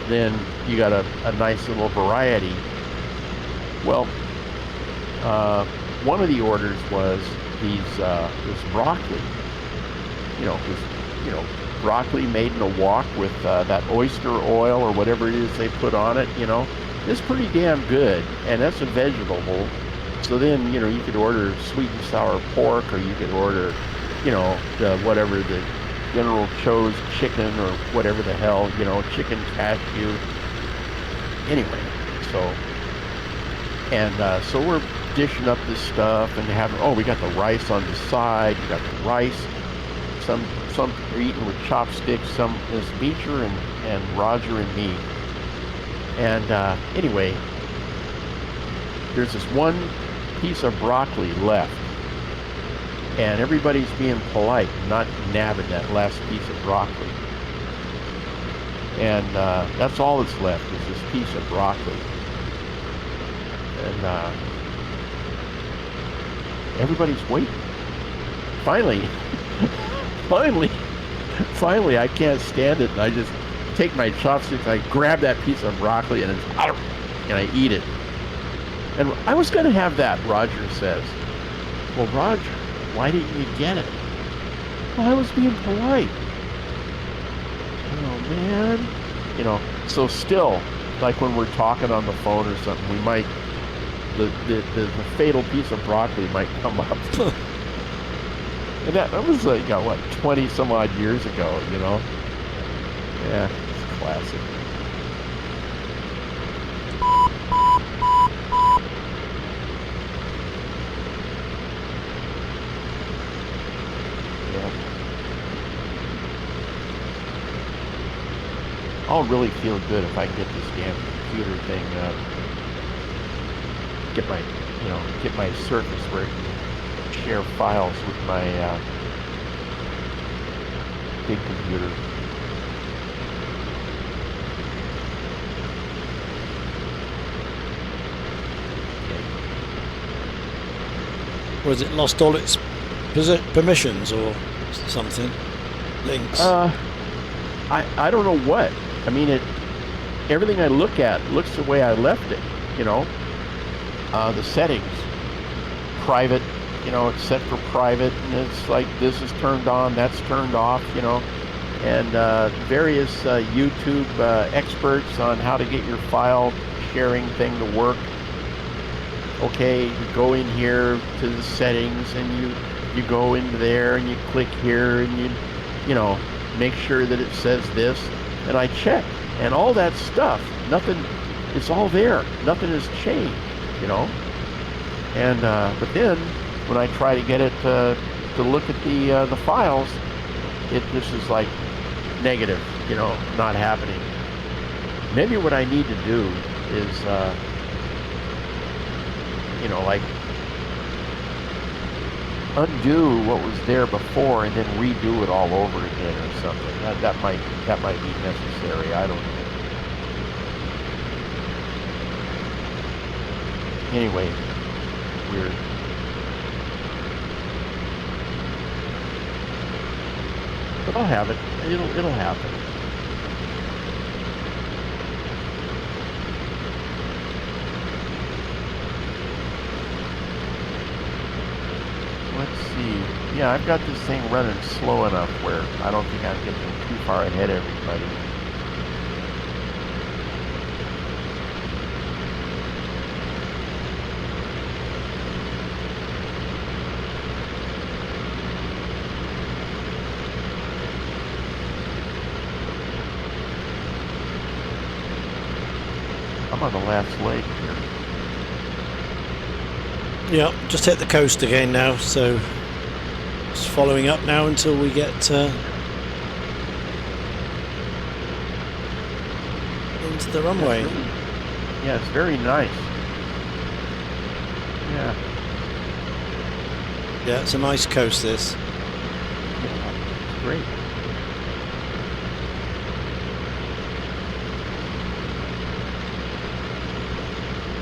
S8: then you got a nice little variety. Well, one of the orders was this broccoli, you know, broccoli made in a wok with that oyster oil or whatever it is they put on it, you know. It's pretty damn good, and that's a vegetable. So then, you know, you could order sweet and sour pork, or you could order, you know, whatever the General Cho's chicken or whatever the hell, you know, chicken cashew. Anyway, so we're dishing up this stuff and having, oh, we got the rice on the side. We got the rice. Some are eating with chopsticks. Some is Beecher and Roger and me. And anyway, there's this one piece of broccoli left, and everybody's being polite, not nabbing that last piece of broccoli. And that's all that's left is this piece of broccoli. And everybody's waiting. Finally, I can't stand it, and I just take my chopsticks, I grab that piece of broccoli, and I eat it. And I was going to have that, Roger says. Well, Roger, why didn't you get it? Well, I was being polite. Oh, man. You know, so still, like when we're talking on the phone or something, we might, the fatal piece of broccoli might come up. And that was like, 20 some odd years ago, you know? Yeah, it's classic. Yeah. I'll really feel good if I can get this damn computer thing, get my Surface where it can share files with my big computer.
S1: Was it lost all its permissions or something? Links?
S8: I don't know what. I mean, everything I look at looks the way I left it, you know. The settings, private, you know, it's set for private, and it's like this is turned on, that's turned off, you know, and various YouTube experts on how to get your file sharing thing to work. Okay, you go in here to the settings, and you go into there, and you click here, and you know, make sure that it says this, and I check, and all that stuff, nothing, it's all there, nothing has changed, you know, and but then when I try to get it to look at the files, this is like negative, you know, not happening. Maybe what I need to do is, you know, like undo what was there before and then redo it all over again or something. That might be necessary. I don't know. Anyway, weird. But I'll have it. It'll happen. Yeah, I've got this thing running slow enough where I don't think I'm getting too far ahead of everybody. I'm on the last leg here.
S1: Yeah, just hit the coast again now, so just following up now until we get into the runway.
S8: Yeah, it's very nice. Yeah.
S1: Yeah, it's a nice coast, this.
S8: Yeah, it's great.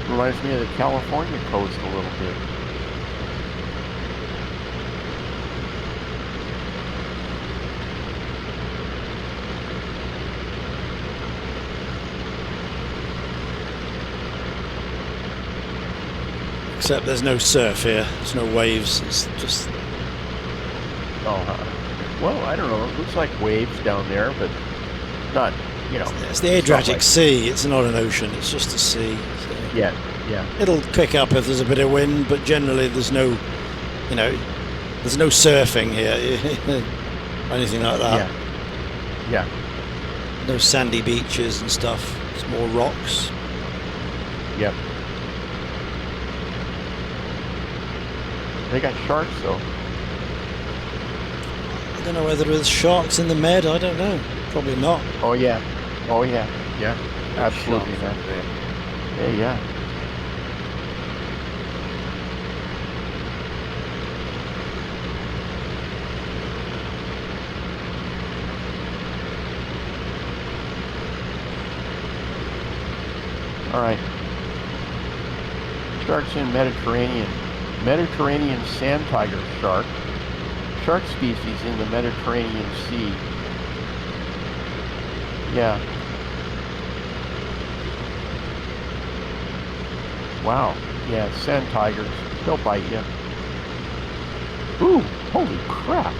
S8: Reminds me of the California coast a little bit.
S1: Except there's no surf here, there's no waves, it's just...
S8: Oh, well, I don't know. It looks like waves down there, but not, you know.
S1: It's the Adriatic Sea, it's not an ocean, it's just a sea. So
S8: yeah, yeah.
S1: it'll pick up if there's a bit of wind, but generally there's no, you know, there's no surfing here, or anything like that.
S8: Yeah. Yeah.
S1: No sandy beaches and stuff, it's more rocks.
S8: Yep. They got sharks, though.
S1: I don't know whether there's sharks in the Med, I don't know. Probably not.
S8: Oh, yeah. Oh, yeah. Yeah. Absolutely not. Yeah, yeah. All right. Sharks in Mediterranean. Mediterranean sand tiger shark. Shark species in the Mediterranean Sea. Yeah. Wow. Yeah, sand tigers. They'll bite you. Ooh, holy crap.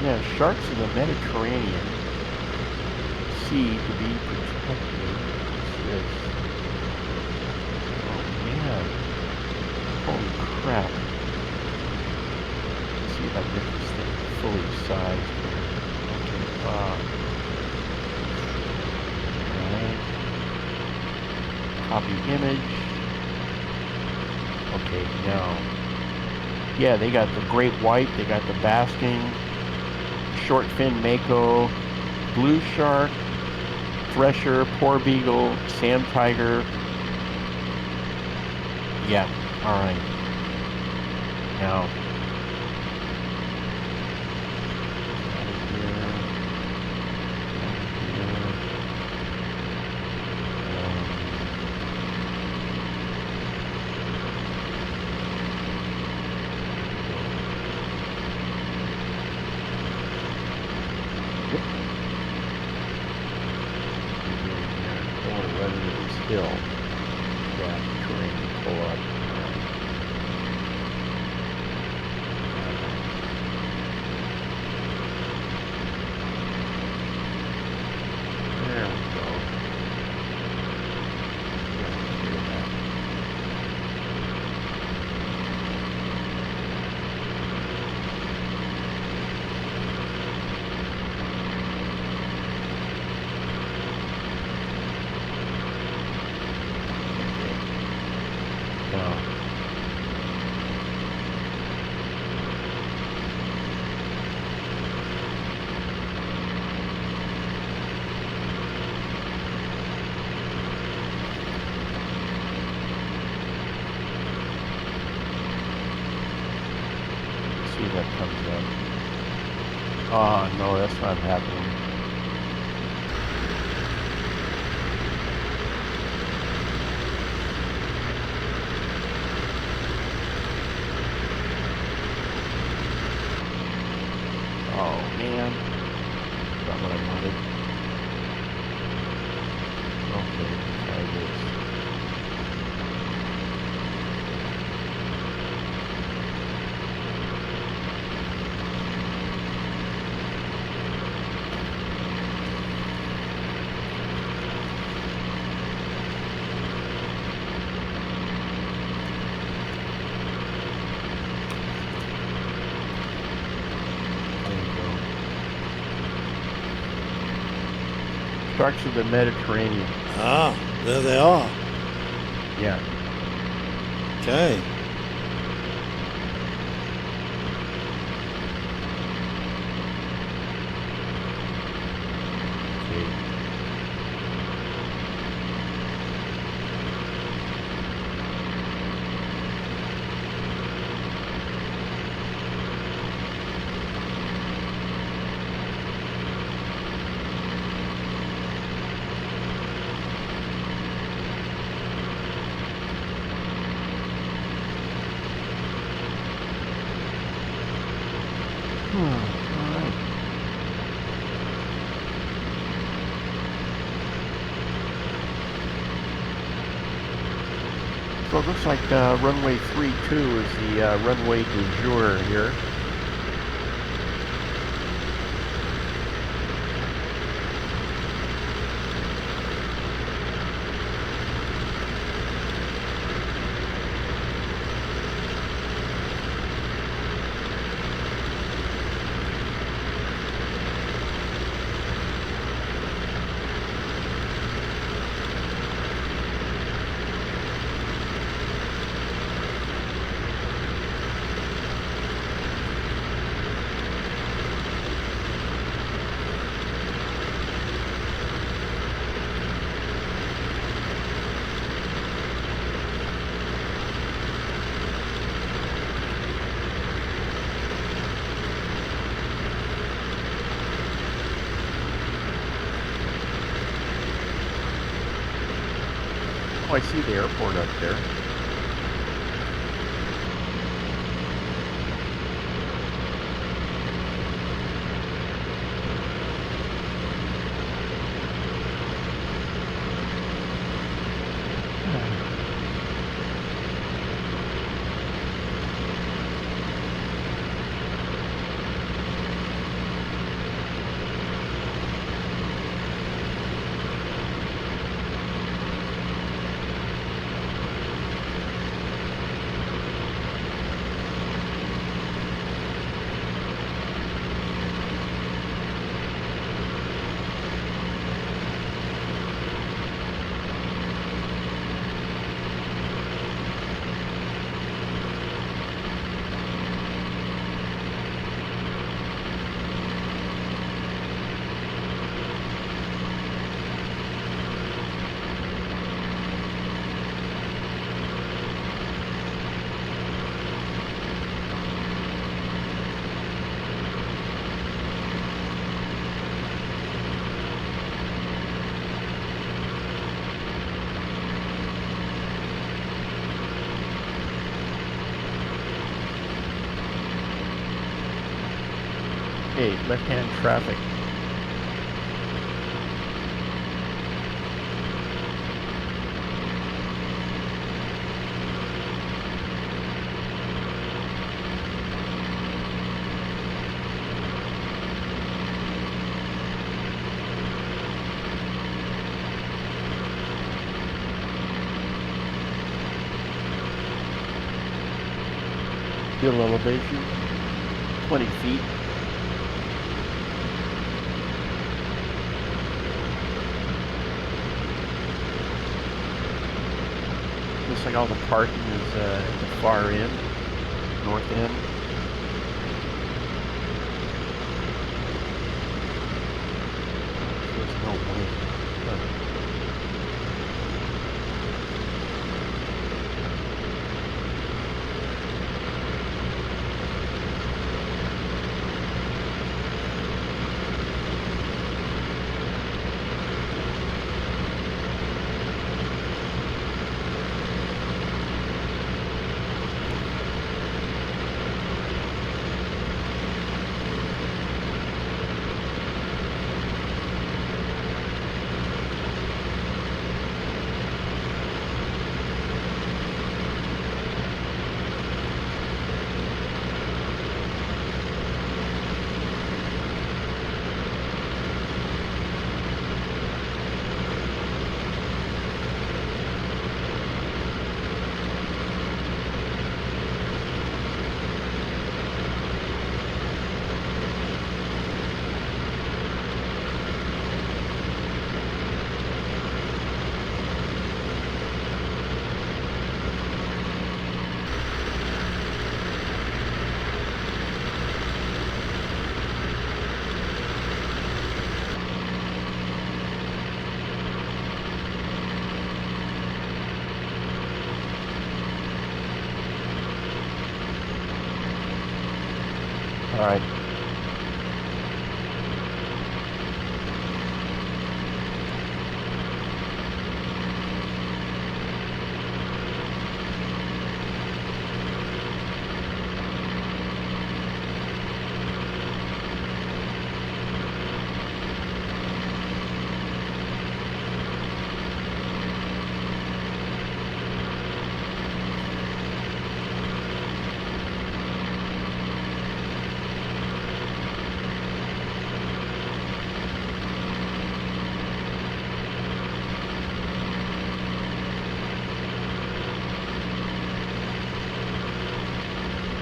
S8: Yeah, sharks in the Mediterranean Sea to be protected. What's this? Oh, man. Holy crap. Let's see if I can get this thing fully sized here. Okay, alright. Copy image. Okay, now. Yeah, they got the great white, they got the basking, short fin mako, blue shark, thresher, poor beagle, sand tiger. Yeah, alright. Now. That comes up. Oh no, that's not happening. Oh man, not what I wanted. Okay, try this. trucks of the Mediterranean.
S1: Ah, there they are.
S8: Yeah.
S1: Okay.
S8: So it looks like runway 32 is the runway du jour here. Oh, I see the airport up there. Hey, left-hand traffic. Fuel elevation, 20 feet. Looks like all the parking is at the far end, north end. There's no way. All right.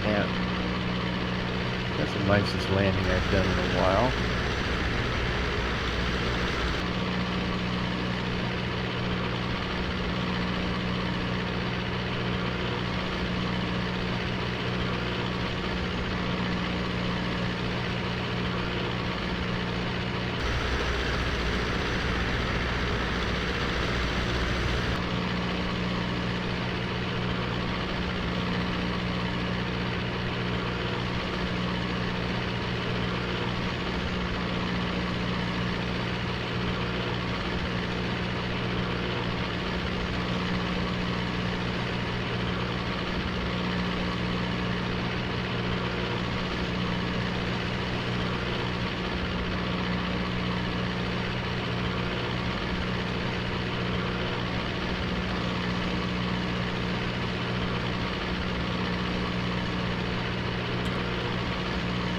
S8: Yeah. That's the nicest landing I've done in a while.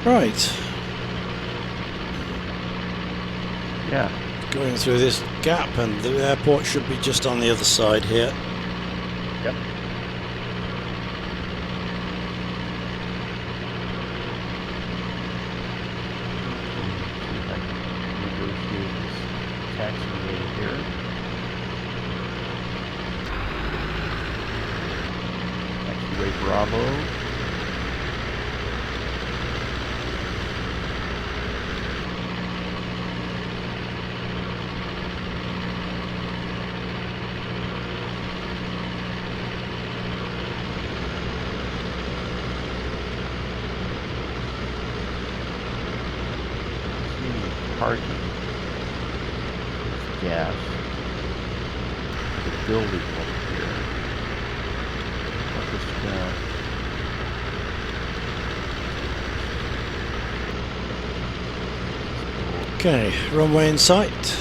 S1: Right,
S8: Yeah.
S1: going through this gap, and the airport should be just on the other side here.
S8: Yep. See if I can negotiate this taxiway here. Taxiway Bravo. Parking. Gas. The building over here. What is
S1: Okay, runway in sight.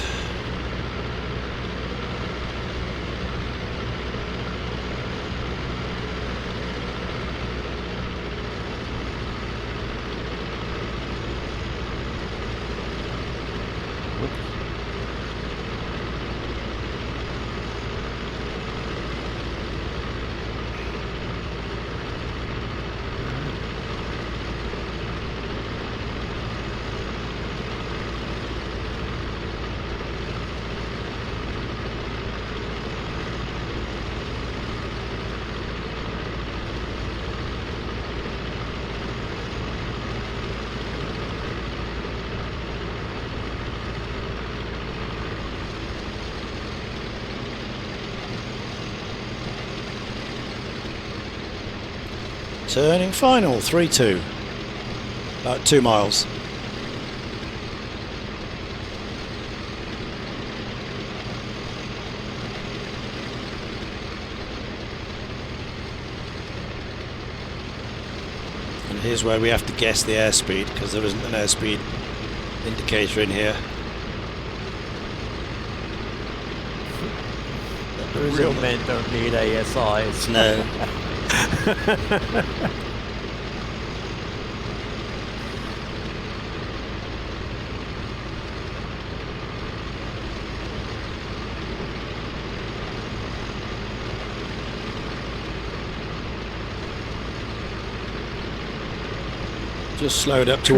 S1: Turning final, 3-2. About 2 miles. And here's where we have to guess the airspeed, because there isn't an airspeed indicator in here.
S7: Real men don't need ASIs.
S1: No. Just slow it up to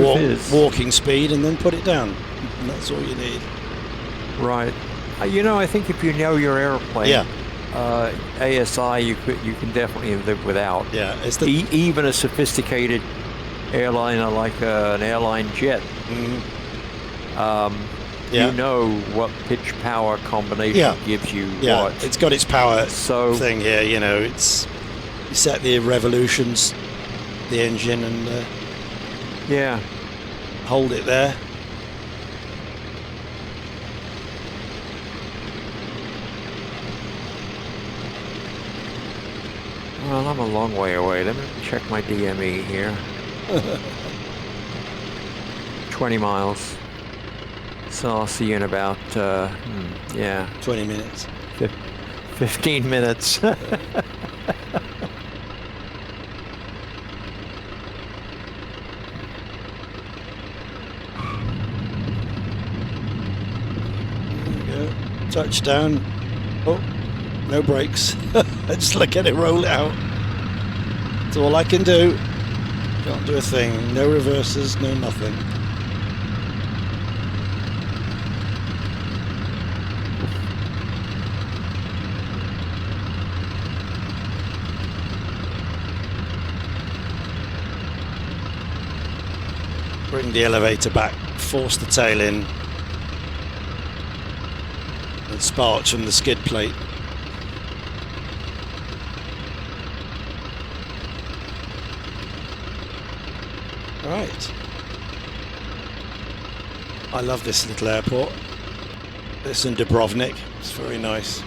S1: walking speed and then put it down. And that's all you need.
S7: Right. You know, I think if you know your airplane,
S1: Yeah.
S7: ASI you can definitely live without.
S1: Yeah, it's the
S7: Even a sophisticated airliner like an airline jet.
S1: Yeah.
S7: You know what pitch power combination gives you
S1: yeah.
S7: what.
S1: It's got its power
S7: So
S1: thing here. You know, it's you set the revolutions, the engine, and
S7: Yeah.
S1: Hold it there.
S7: Well, I'm a long way away. Let me check my DME here. 20 miles. So I'll see you in about, yeah,
S1: 20 minutes.
S7: 15 minutes.
S1: Touchdown. Oh, no brakes. Just look at it roll it out. That's all I can do. Can't do a thing. No reverses, no nothing. Bring the elevator back, force the tail in, and sparks from the skid plate. Right. I love this little airport. This in Dubrovnik. It's very nice.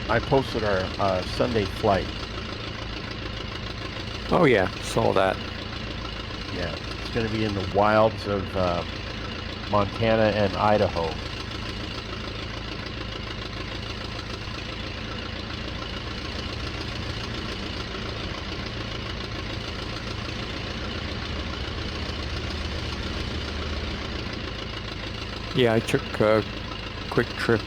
S8: I posted our Sunday flight.
S7: Oh yeah, saw that.
S8: Yeah, it's going to be in the wilds of Montana and Idaho.
S7: Yeah, I took a quick trip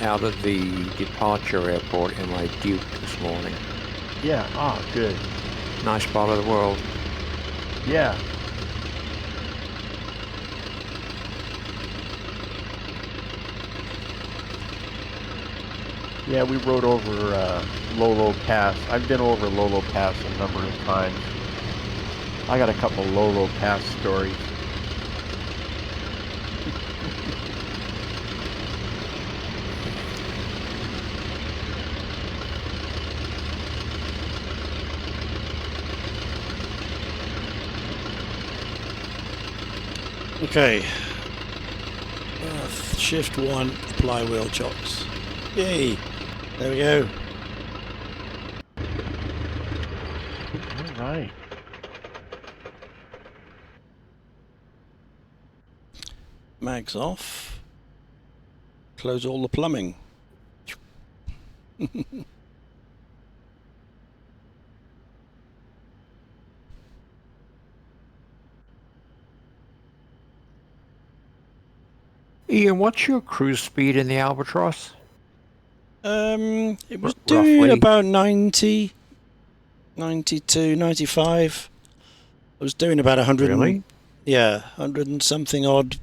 S7: out of the departure airport in my Duke this morning.
S8: Yeah, good.
S7: Nice part of the world.
S8: Yeah. Yeah, we rode over Lolo Pass. I've been over Lolo Pass a number of times. I got a couple Lolo Pass stories.
S1: Okay. Shift 1, apply wheel chocks. Yay! There we go.
S8: All right.
S1: Mags off. Close all the plumbing.
S7: Ian, what's your cruise speed in the Albatros?
S1: It was doing
S7: Roughly.
S1: about 90, 92, 95. I was doing about 100.
S7: Really?
S1: Yeah, 100 and something odd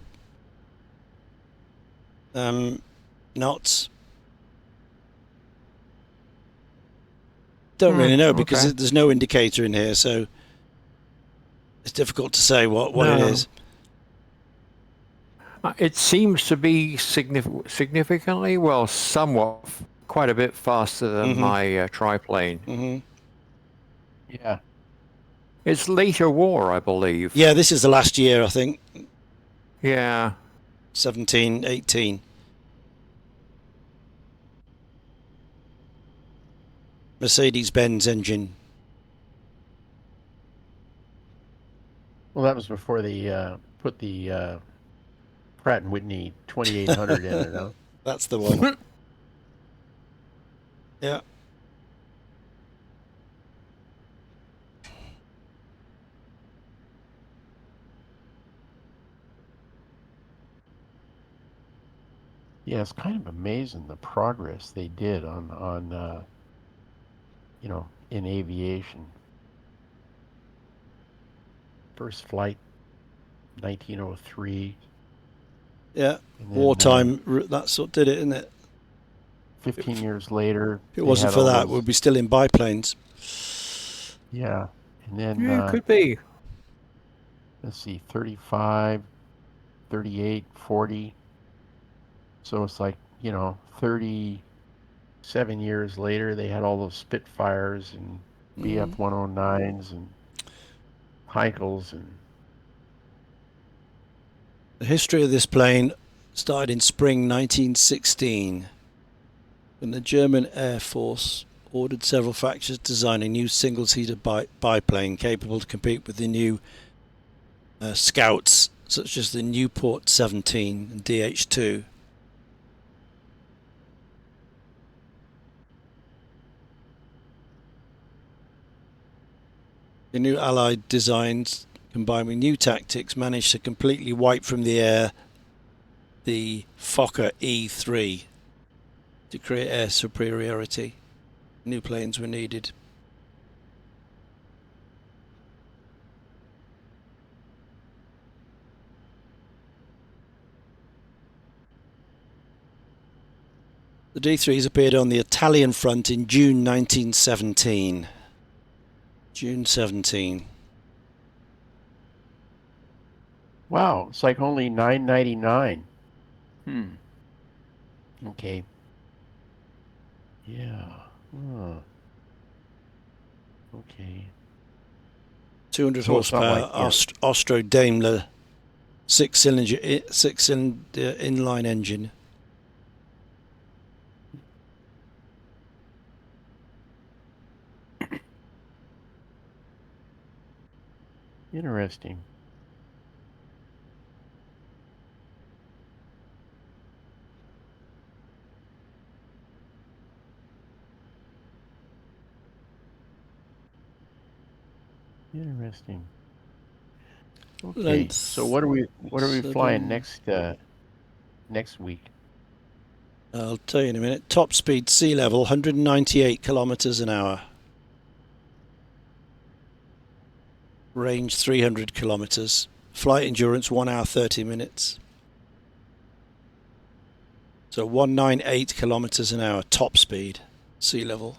S1: knots. don't really know because
S7: okay.
S1: there's no indicator in here, so it's difficult to say what it
S7: No.
S1: is.
S7: It seems to be significantly, well, somewhat, quite a bit faster than my triplane.
S1: Hmm.
S8: Yeah.
S7: It's later war, I believe.
S1: Yeah, this is the last year, I think.
S7: Yeah.
S1: 17, 18. Mercedes-Benz engine.
S8: Well, that was before they put the Pratt and Whitney 2800 in it, huh?
S1: That's the one. Yeah.
S8: Yeah, it's kind of amazing the progress they did on in aviation. First flight, 1903.
S1: Yeah.
S8: And then,
S1: Wartime, that's what did it, isn't it?
S8: 15 years later,
S1: If it
S8: they
S1: wasn't
S8: had
S1: for
S8: all
S1: that,
S8: those,
S1: we'd be still in biplanes.
S8: yeah. And then,
S7: Yeah, it could be.
S8: let's see, 35, 38, 40. So it's like, 37 years later, they had all those Spitfires and BF-109s and Heinkels and
S1: The history of this plane started in spring 1916 when the German Air Force ordered several factories to design a new single-seater biplane capable to compete with the new Scouts, such as the Newport 17 and DH2. The new Allied designs, combined with new tactics, managed to completely wipe from the air the Fokker E3 to create air superiority. New planes were needed. The D.3s appeared on the Italian front in June 1917. June 17.
S8: wow, it's like only $9.99. Okay. Yeah. Huh. Okay.
S1: 200
S8: So it's not
S1: horsepower
S8: like,
S1: Austro Daimler six-cylinder inline engine.
S8: Interesting. Interesting. Okay.
S1: Length
S8: So what are we flying
S1: 7.
S8: next week?
S1: I'll tell you in a minute. Top speed sea level 198 kilometers an hour. Range 300 kilometers. Flight endurance 1 hour 30 minutes. So 198 kilometers an hour top speed sea level.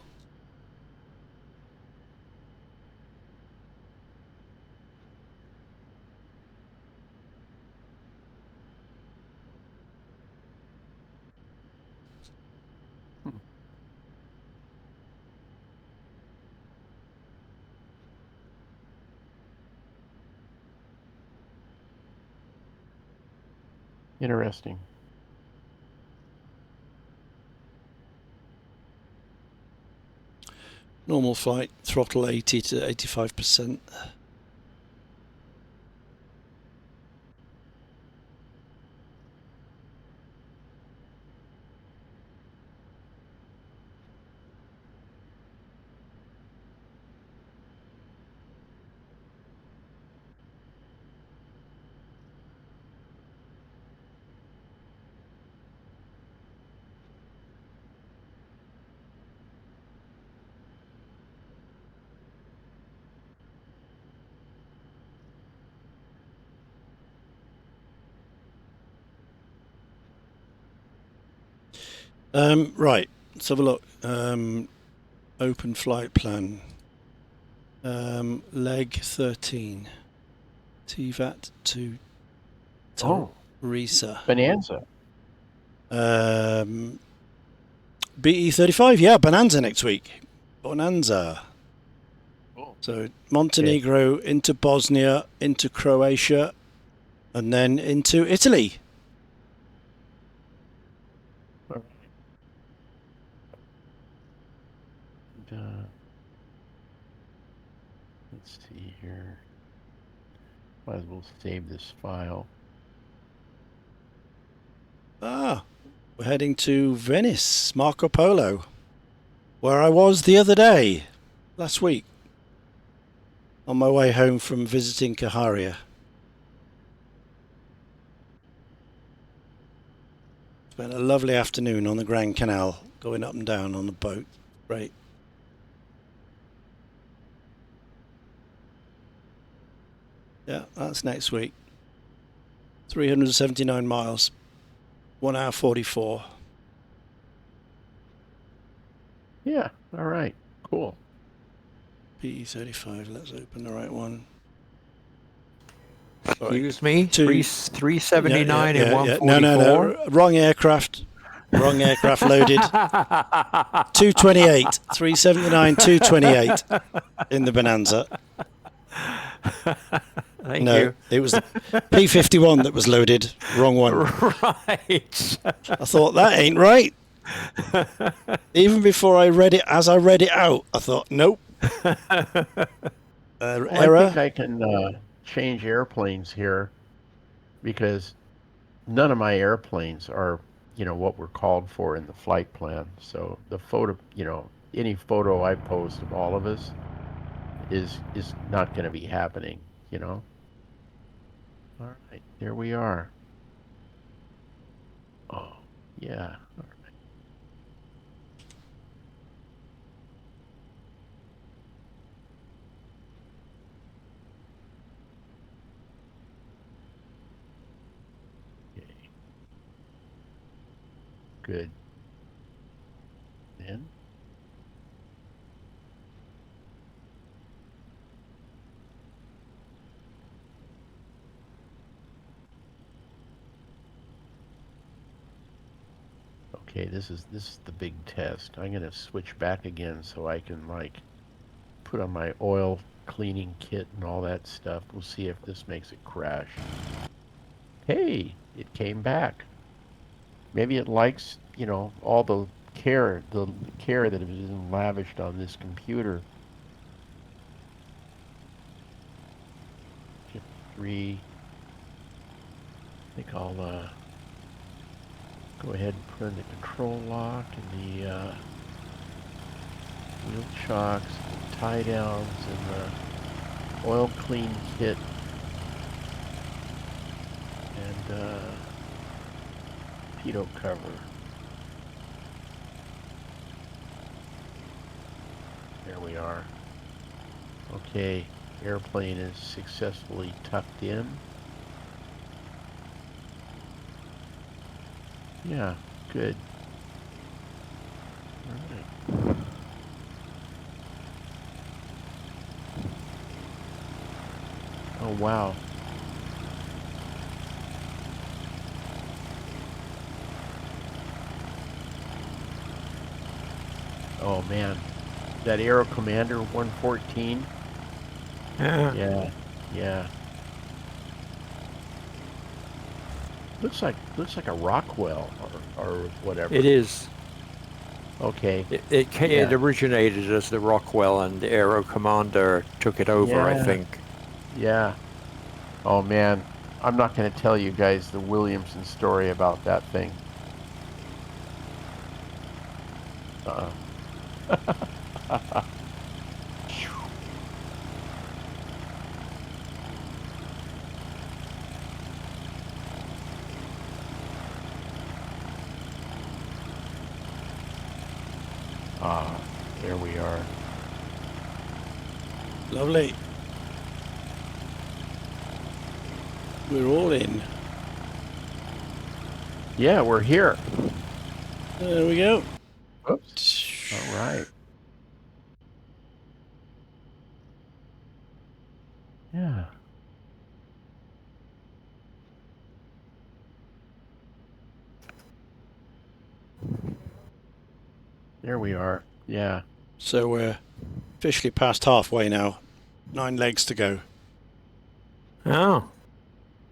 S8: Interesting.
S1: Normal flight throttle 80 to 85%. Right, let's have a look. Open flight plan. Leg 13. TVAT to Teresa.
S8: Bonanza.
S1: BE35, yeah, Bonanza next week. Bonanza.
S8: Oh.
S1: So Montenegro into Bosnia, into Croatia, and then into Italy.
S8: Let's see here. Might as well save this file.
S1: We're heading to Venice, Marco Polo, where I was the other day, last week, on my way home from visiting Caharia. Spent a lovely afternoon on the Grand Canal, going up and down on the boat. Great. Yeah, that's next week. 379 miles. 1 hour 44.
S8: Yeah, all right. Cool.
S1: PE35, let's open the right one.
S7: Excuse me?
S1: Two-
S7: 379 and 144?
S1: No. Wrong aircraft. Wrong aircraft loaded. 228. 379, 228 in the Bonanza.
S7: Thank you.
S1: It was the P51 that was loaded. Wrong one.
S7: Right.
S1: I thought, that ain't right. Even before I read it, as I read it out, I thought, nope. Error.
S8: I think I can change airplanes here because none of my airplanes are, what we're called for in the flight plan. So the photo, any photo I post of all of us is not going to be happening, All right, there we are. Oh, yeah. All right. Okay. Good. Then. Okay, this is the big test. I'm gonna switch back again so I can put on my oil cleaning kit and all that stuff. We'll see if this makes it crash. Hey, it came back. Maybe it likes, all the care that has been lavished on this computer. 3. I think I'll go ahead and put in the control lock and the wheel chocks, the tie downs, and the oil clean kit, and pitot cover. There we are. Okay, airplane is successfully tucked in. Yeah, good. All right. Oh, wow. Oh, man. That Aero Commander 114? Yeah. Looks like a Rockwell or whatever.
S7: It is.
S8: Okay.
S7: It originated as the Rockwell, and the Aero Commander took it over, I think.
S8: Yeah. Oh man, I'm not going to tell you guys the Williamson story about that thing. There we are.
S1: Lovely. We're all in.
S8: Yeah, we're here.
S1: There we go.
S8: Oops. All right. There we are. Yeah.
S1: So we're officially past halfway now. 9 legs to go.
S7: Oh.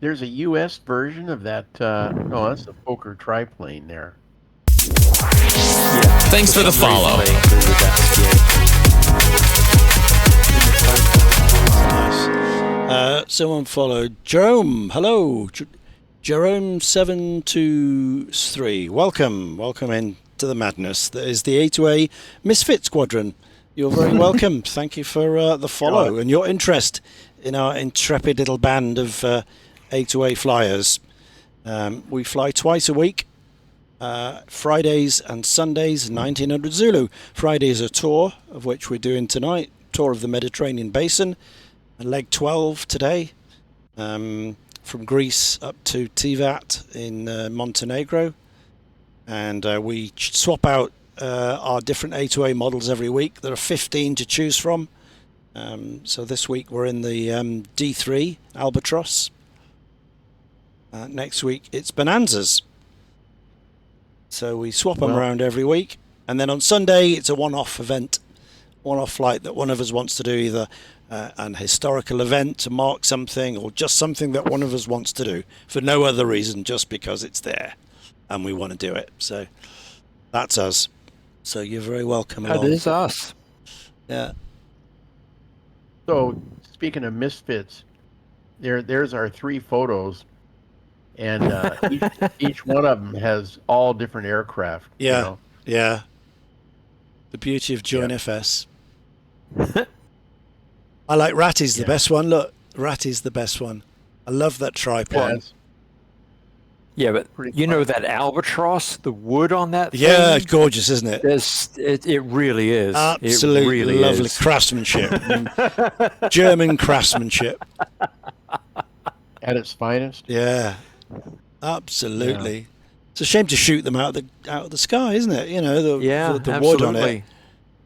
S8: There's a U.S. version of that. No, that's the Fokker triplane there.
S9: Thanks for the follow.
S1: Nice. Someone followed. Jerome, hello. Jerome723. Welcome in to the madness. That is the A2A Misfit Squadron. You're very welcome. Thank you for the follow and your interest in our intrepid little band of A2A flyers. We fly twice a week. Fridays and Sundays, 1900 Zulu. Friday is a tour, of which we're doing tonight. Tour of the Mediterranean Basin. Leg 12 today. From Greece up to Tivat in Montenegro. And we swap out our different A2A models every week. There are 15 to choose from. So this week we're in the D.III Albatros. Next week it's Bonanzas. So we swap them around every week. And then on Sunday it's a one-off event, one-off flight that one of us wants to do, either an historical event to mark something or just something that one of us wants to do for no other reason, just because it's there and we want to do it. So that's us. So you're very welcome along.
S7: That is us.
S1: Yeah.
S8: So speaking of misfits, there's our 3 photos, and each one of them has all different aircraft.
S1: Yeah.
S8: You know?
S1: Yeah. The beauty of Join FS. I like Ratty's the best one. Look, Ratty's the best one. I love that triplane.
S7: Yeah, but you know that Albatros, the wood on that thing?
S1: Yeah, gorgeous, isn't it?
S7: It really is.
S1: Absolutely
S7: it really
S1: lovely
S7: is.
S1: craftsmanship. German craftsmanship.
S8: At its finest.
S1: Yeah, absolutely. Yeah. It's a shame to shoot them out of the sky, isn't it? You know, the wood on it.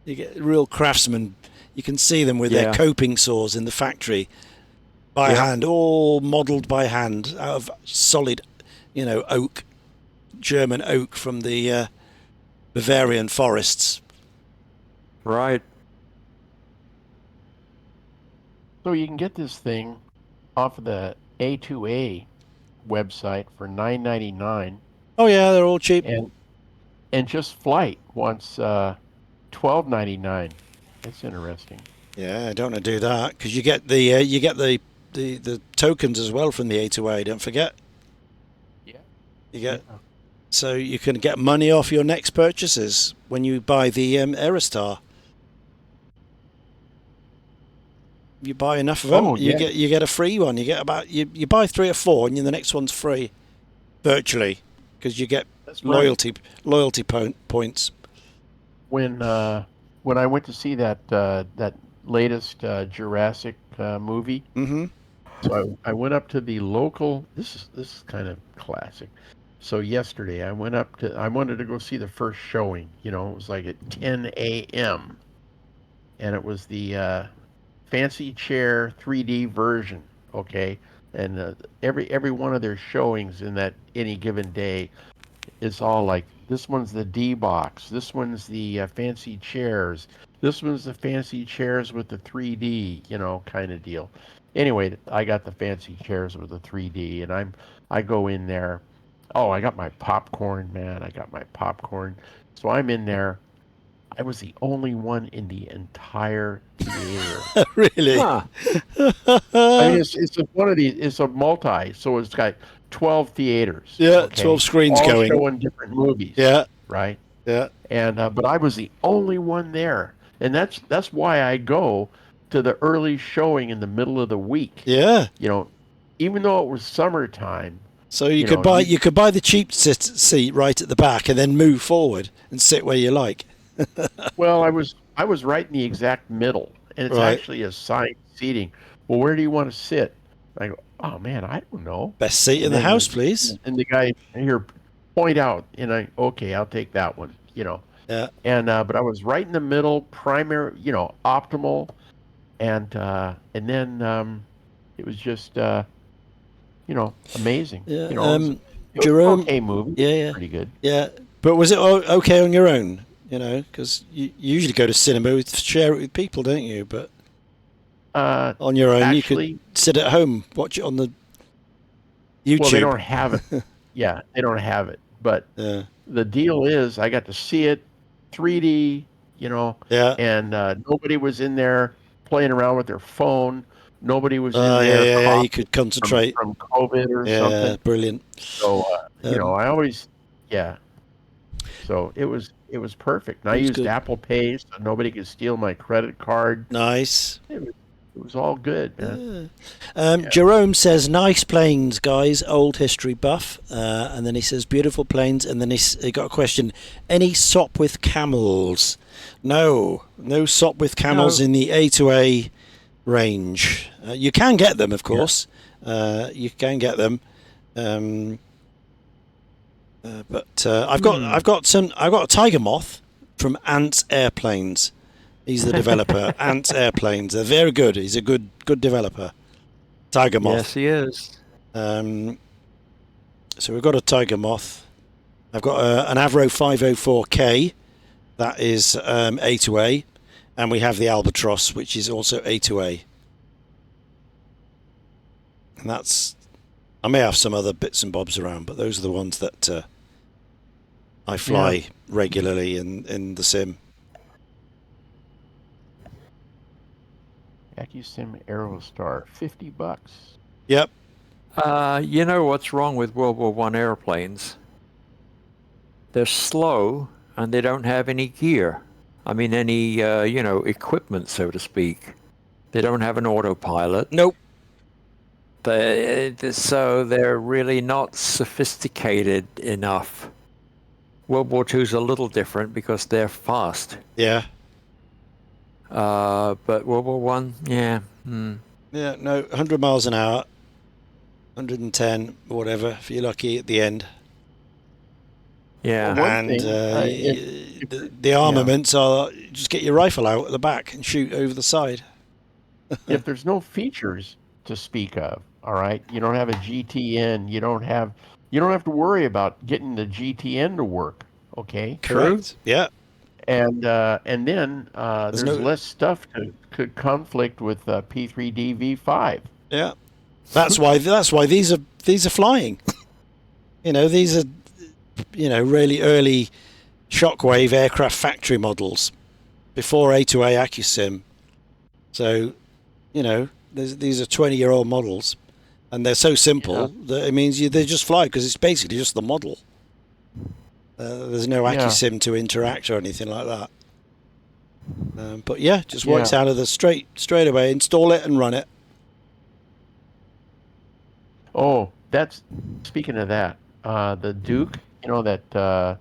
S1: You get real craftsmen. You can see them with their coping saws in the factory by hand, all modelled by hand out of solid, oak, German oak from the Bavarian forests.
S7: Right.
S8: So you can get this thing off of the A2A website for $9.99.
S1: Oh yeah, they're all cheap.
S8: And just flight wants $12.99. That's interesting.
S1: Yeah, I don't want to do that because you get the tokens as well from the A2A. Don't forget.
S8: Yeah.
S1: You get so you can get money off your next purchases when you buy the Aerostar. You buy enough of them, you get a free one. You get you buy 3 or 4, and the next one's free, virtually, because you get loyalty points.
S8: When I went to see that latest Jurassic movie, so I went up to the local. This is kind of classic. So yesterday I wanted to go see the first showing. It was like at 10 a.m. and it was the fancy chair 3D version. Okay, and every one of their showings in that any given day is all like, this one's the D box, this one's the fancy chairs, this one's the fancy chairs with the 3D, kind of deal. Anyway, I got the fancy chairs with the 3D, and I go in there. Oh, I got my popcorn, man. I got my popcorn. So I'm in there. I was the only one in the entire theater.
S1: Really?
S8: Huh. I mean, it's one of these. It's a multi, so it's got 12 theaters.
S1: Yeah,
S8: okay?
S1: 12 screens
S8: all
S1: going.
S8: showing different movies.
S1: Yeah.
S8: Right.
S1: Yeah.
S8: And but I was the only one there, and that's why I go to the early showing in the middle of the week.
S1: Yeah.
S8: Even though it was summertime.
S1: So you could buy the cheap seat right at the back and then move forward and sit where you like.
S8: Well, I was right in the exact middle, and it's actually assigned seating. Well, where do you want to sit? I go, oh man, I don't know.
S1: Best seat in the house, please.
S8: And the guy here point out, and okay, I'll take that one.
S1: Yeah.
S8: And but I was right in the middle, primary, optimal, and then it was just amazing.
S1: Yeah. Jerome,
S8: okay movie.
S1: Yeah.
S8: Pretty good.
S1: Yeah. But was it okay on your own? You know, because you usually go to cinema, share it with people, don't you? But on your own,
S8: Actually,
S1: you could sit at home, watch it on the YouTube.
S8: well, they don't have it. Yeah, they don't have it. But
S1: Yeah.
S8: the deal is, I got to see it 3D, you know,
S1: Yeah.
S8: and nobody was in there playing around with their phone. Nobody was in there
S1: Yeah. You
S8: coughing
S1: could concentrate.
S8: from COVID or
S1: Yeah,
S8: something.
S1: brilliant.
S8: So, you know, I always, yeah. So it was perfect. And I
S1: It was
S8: used
S1: good.
S8: Apple Pay, so nobody could steal my credit card.
S1: Nice.
S8: It was all good, man.
S1: Jerome says, nice planes, guys, old history buff. And then he says, beautiful planes. And then he got a question, any SOP with camels? No SOP with camels in the A2A range. You can get them, of course. You can get them. But I've got a Tiger Moth from Ants Airplanes. He's the developer. Ants Airplanes. They're very good. He's a good developer. Tiger Moth.
S7: Yes, he is.
S1: So we've got a Tiger Moth. I've got an Avro 504K. That is A2A. And we have the Albatros, which is also A2A. And that's... I may have some other bits and bobs around, but those are the ones that I fly regularly in the sim.
S8: AccuSim Aerostar, $50.
S1: Yep.
S7: You know what's wrong with World War I airplanes? They're slow and they don't have any gear. I mean, any equipment, so to speak. They don't have an autopilot.
S1: Nope.
S7: So they're really not sophisticated enough. World War II is a little different because they're fast.
S1: Yeah.
S7: But World War One, yeah.
S1: Yeah, no, 100 miles an hour, 110, whatever, if you're lucky at the end.
S7: Yeah.
S8: Well,
S1: And
S8: thing,
S1: the armaments are just get your rifle out at the back and shoot over the side.
S8: if there's no features to speak of, all right, you don't have a GTN, you don't have to worry about getting the GTN to work, okay?
S1: Correct. Yeah.
S8: And then there's less stuff could conflict with P3Dv5.
S1: Yeah. That's why these are flying. These are really early Shockwave aircraft factory models before A2A AccuSim. So, these are 20-year-old models, and they're so simple that it means they just fly because it's basically just the model. There's no AccuSim to interact or anything like that. But yeah, just works out of the straight away. Install it and run it.
S8: Oh, that's speaking of that. The Duke, that.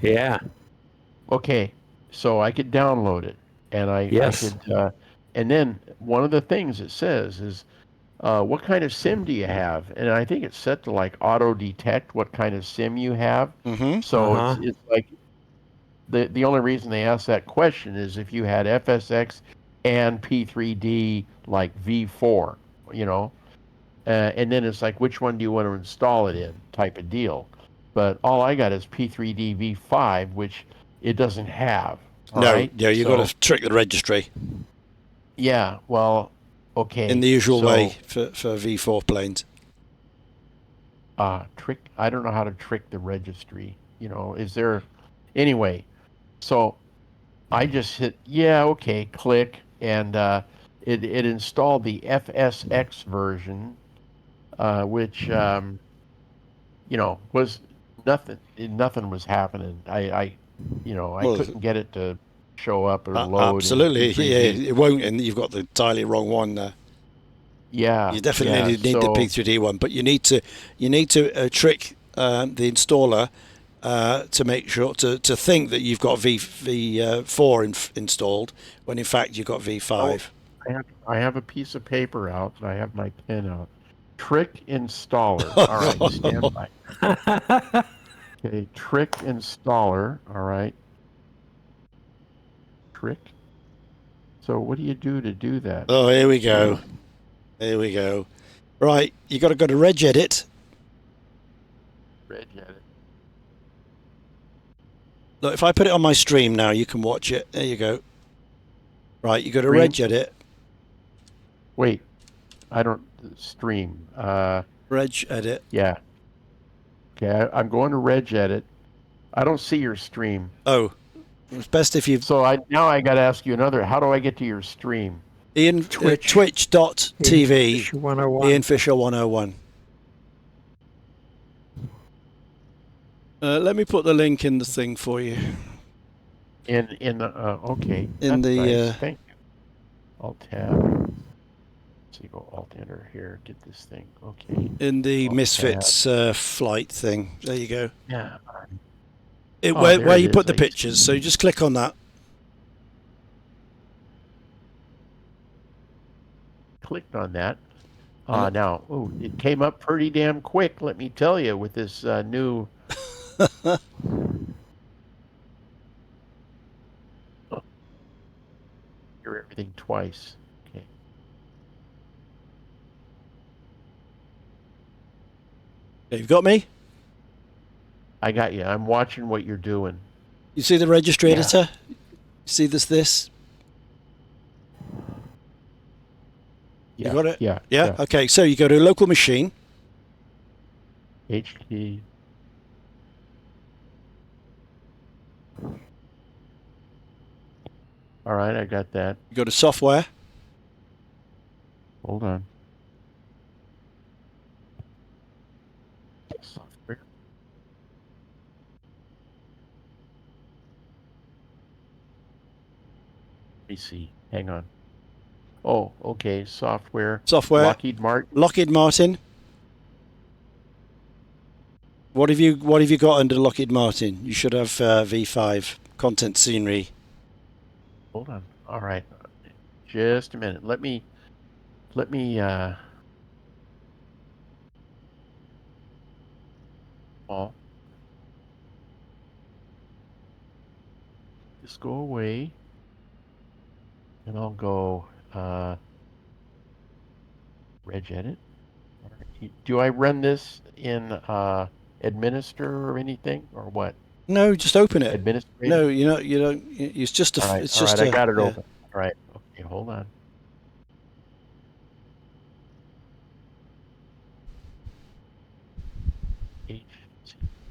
S7: Yeah.
S8: Okay, so I could download it, and I could. And then one of the things it says is, what kind of sim do you have? And I think it's set to like auto detect what kind of sim you have.
S1: Mm-hmm.
S8: So it's like the only reason they ask that question is if you had FSX and P3D like V4, and then it's like which one do you want to install it in type of deal. But all I got is P3Dv5, which it doesn't have. Right?
S1: Yeah, you got to trick the registry.
S8: Yeah, well, okay.
S1: In the usual way for V4 planes.
S8: Trick. I don't know how to trick the registry. Is there? Anyway, so I just hit click, and it installed the FSX version, which was nothing. Nothing was happening. I couldn't get it to show up or load.
S1: Absolutely, it won't, and you've got the entirely wrong one there.
S8: Yeah,
S1: you definitely need the P3D one, but you need to trick the installer to make sure to think that you've got V4 installed when in fact you've got V5.
S8: I have a piece of paper out and I have my pen out. Trick installer. All right, stand by. Okay, trick installer. All right. Trick. So what do you do to do that?
S1: Oh, here we go. Here we go. Right, you got to go to regedit.
S8: Regedit.
S1: Look, if I put it on my stream now, you can watch it. There you go. Right, you go to
S8: Stream?
S1: Reg Edit.
S8: Wait, I don't stream.
S1: Reg Edit.
S8: Yeah. Okay, I'm going to Reg Edit. I don't see your stream.
S1: Oh, it's best if you've...
S8: So now I got to ask you another. How do I get to your stream?
S1: Ian,
S7: Twitch.
S1: Twitch.tv,
S7: 101.
S1: Ian Fisher 101. Let me put the link in the thing for you.
S8: Okay.
S1: In
S8: That's
S1: the,
S8: nice. Thank you. Alt tab. So you go Alt Enter here. Get this thing. Okay.
S1: In the
S8: Alt
S1: Misfits flight thing. There you go.
S8: Yeah.
S1: Where
S8: it
S1: you
S8: is.
S1: put the pictures. So you just click on that.
S8: Clicked on that. Now, it came up pretty damn quick, let me tell you, with this new... Hear everything twice. Okay.
S1: You've got me?
S8: I got you. I'm watching what you're doing.
S1: You see the registry
S8: Yeah.
S1: editor? You see this?
S8: Yeah.
S1: You got it?
S8: Yeah.
S1: Yeah? Okay, so you go to local machine.
S8: HT. All right, I got that.
S1: You go to software.
S8: Hold on. Software. Let me see. Hang on. Oh, okay. Software.
S1: Software.
S8: Lockheed Martin.
S1: Lockheed Martin. What have you got under Lockheed Martin? You should have V5 content scenery.
S8: Hold on. All right. Just a minute. Let me Paul. Just go away. And I'll go Reg Edit. Do I run this in administer or anything or what?
S1: No, just open it.
S8: Administrator?
S1: No, you don't. It's just a.
S8: All right,
S1: It's
S8: all
S1: just
S8: right,
S1: a.
S8: I got it
S1: yeah.
S8: open. All right. Okay, hold on.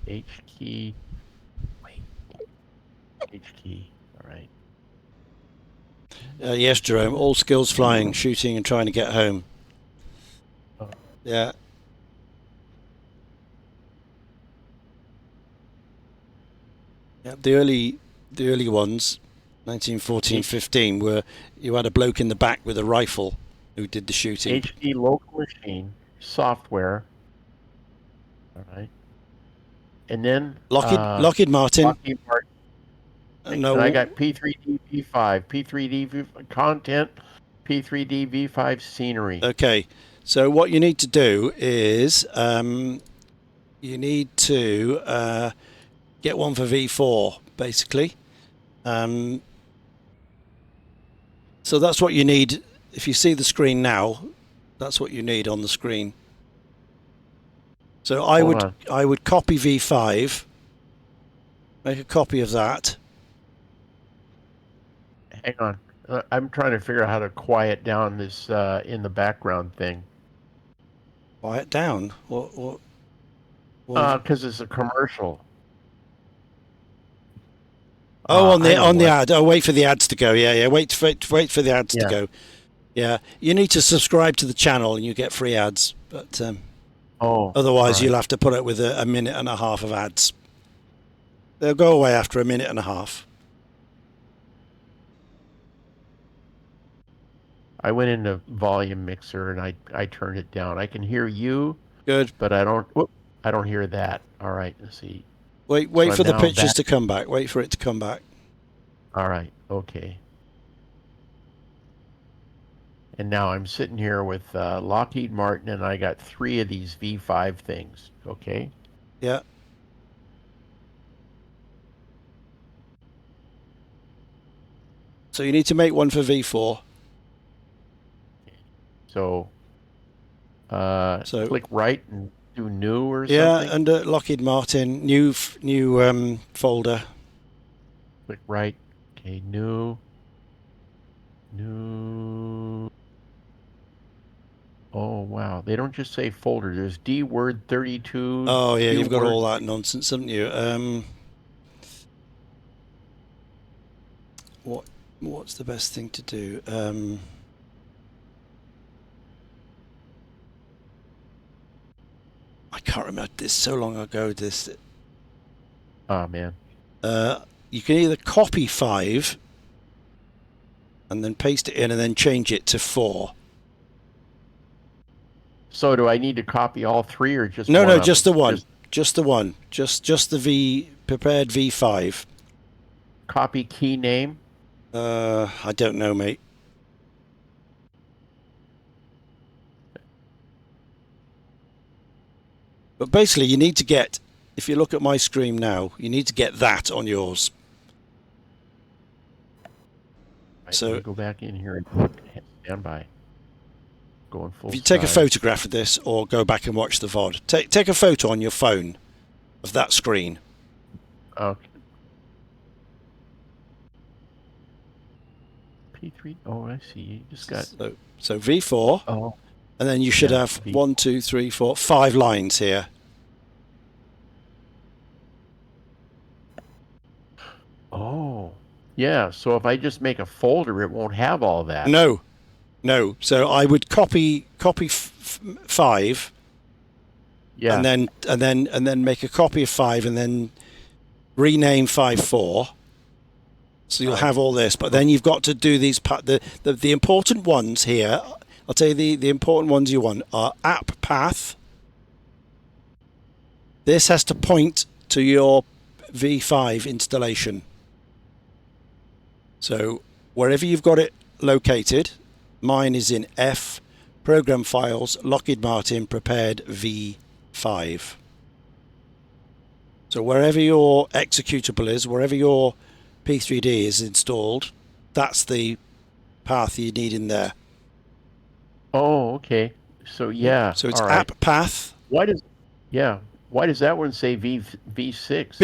S8: H key. Wait. H key. All right.
S1: Yes, Jerome. All skills flying, shooting, and trying to get home.
S8: Oh.
S1: Yeah. Yeah. The early ones, 1914, 15, were you had a bloke in the back with a rifle who did the shooting.
S8: HP local machine software. All right. And then
S1: Lockheed Martin.
S8: Lockheed Martin.
S1: No,
S8: And I got P3Dv5, P3Dv content, P3Dv5 scenery.
S1: Okay, so what you need to do is you need to get one for V4, basically. So that's what you need. If you see the screen now, that's what you need on the screen. So I would copy V5, make a copy of that.
S8: Hang on. I'm trying to figure out how to quiet down this in the background thing.
S1: Quiet down. What?
S8: Because it's a commercial.
S1: Oh, on the ad. Oh, wait for the ads to go. Yeah. Wait for the ads to go. Yeah. You need to subscribe to the channel and you get free ads. But otherwise, you'll have to put up with a minute and a half of ads. They'll go away after a minute and a half.
S8: I went into volume mixer and I turned it down. I can hear you.
S1: Good.
S8: But I don't hear that. All right. Let's see.
S1: Wait for the pictures to come back. Wait for it to come back.
S8: All right. Okay. And now I'm sitting here with Lockheed Martin, and I got 3 of these V5 things. Okay.
S1: Yeah. So you need to make one for V4.
S8: So click right and do new or something.
S1: Yeah, under Lockheed Martin, new folder.
S8: Click right. Okay, new. Oh, wow. They don't just say folder. There's D-word 32.
S1: Oh yeah, you've got all
S8: Q-word.
S1: that nonsense, haven't you? What's the best thing to do? I can't remember. This so long ago. This.
S8: Oh, man.
S1: You can either copy 5 and then paste it in and then change it to 4.
S8: So do I need to copy all 3 or just
S1: No,
S8: one
S1: no,
S8: of
S1: just
S8: them?
S1: the one. Just the one. Just the prepared V5.
S8: Copy key name?
S1: I don't know, mate. But basically, you need to get, if you look at my screen now, you need to get that on yours.
S8: Right,
S1: So
S8: let me go back in here and stand by. Going full
S1: if you take a
S8: size.
S1: photograph of this or go back and watch the VOD, take a photo on your phone of that screen.
S8: Okay. P3. Oh, I see. You just got.
S1: So V4.
S8: Oh.
S1: And then you should
S8: Yeah,
S1: have
S8: V4.
S1: 1, 2, 3, 4, 5 lines here.
S8: Oh. Yeah. So if I just make a folder, it won't have all that.
S1: No. So I would copy 5.
S8: Yeah.
S1: And then make a copy of 5 and then rename 5.4. So you'll have all this, but then you've got to do these. The important ones here. I'll tell you the important ones you want are app path. This has to point to your V5 installation. So wherever you've got it located, mine is in F, Program Files, Lockheed Martin Prepared V5. So wherever your executable is, wherever your P3D is installed, that's the path you need in there.
S8: Oh, okay. So yeah.
S1: So it's
S8: all right.
S1: app path.
S8: Why does that one say V6?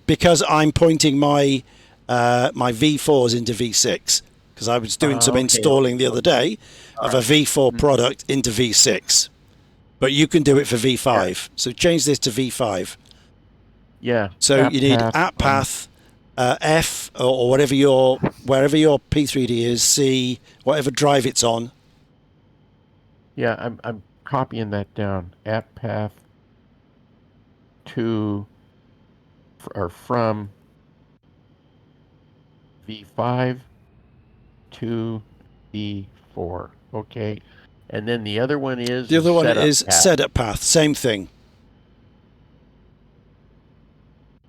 S1: Because I'm pointing my my V4s into V6 because I was doing some installing the other day of a V4 product into V6. But you can do it for V5. Yeah. So change this to V5.
S8: Yeah.
S1: So you need app path, F or wherever your P3D is, C, whatever drive it's on.
S8: Yeah, I'm copying that down. App path to or from V5 to V4. Okay. And then the other one is
S1: setup path. Same thing.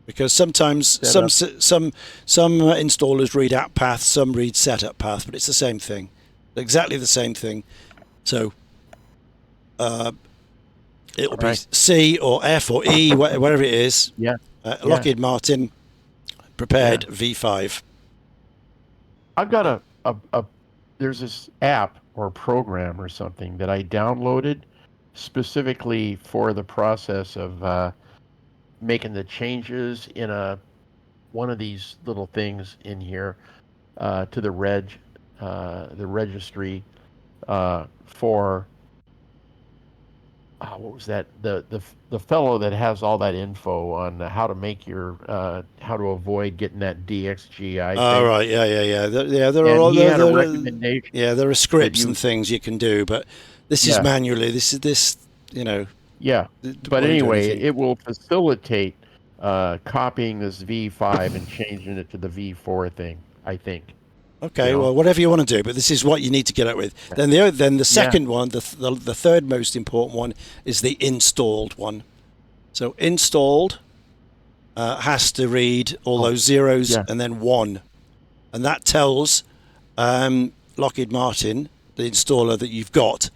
S1: Because sometimes some installers read app path, some read setup path, but it's the same thing, exactly the same thing. So it will be C or F or E, whatever it is.
S8: Yeah.
S1: Lockheed Martin Prepared V5.
S8: I've got there's this app or program or something that I downloaded specifically for the process of making the changes in one of these little things in here to the registry for what was that, the fellow that has all that info on how to make your how to avoid getting that DXGI thing.
S1: Oh, right, yeah. There are scripts and things you can do, but this is manually. This
S8: Yeah, but anyway, it will facilitate copying this V5 and changing it to the V4 thing, I think.
S1: Okay, well, whatever you want to do, but this is what you need to get out with. Then the second one, the third most important one, is the installed one. So installed has to read all those zeros and then 1, and that tells Lockheed Martin, the installer, that you've got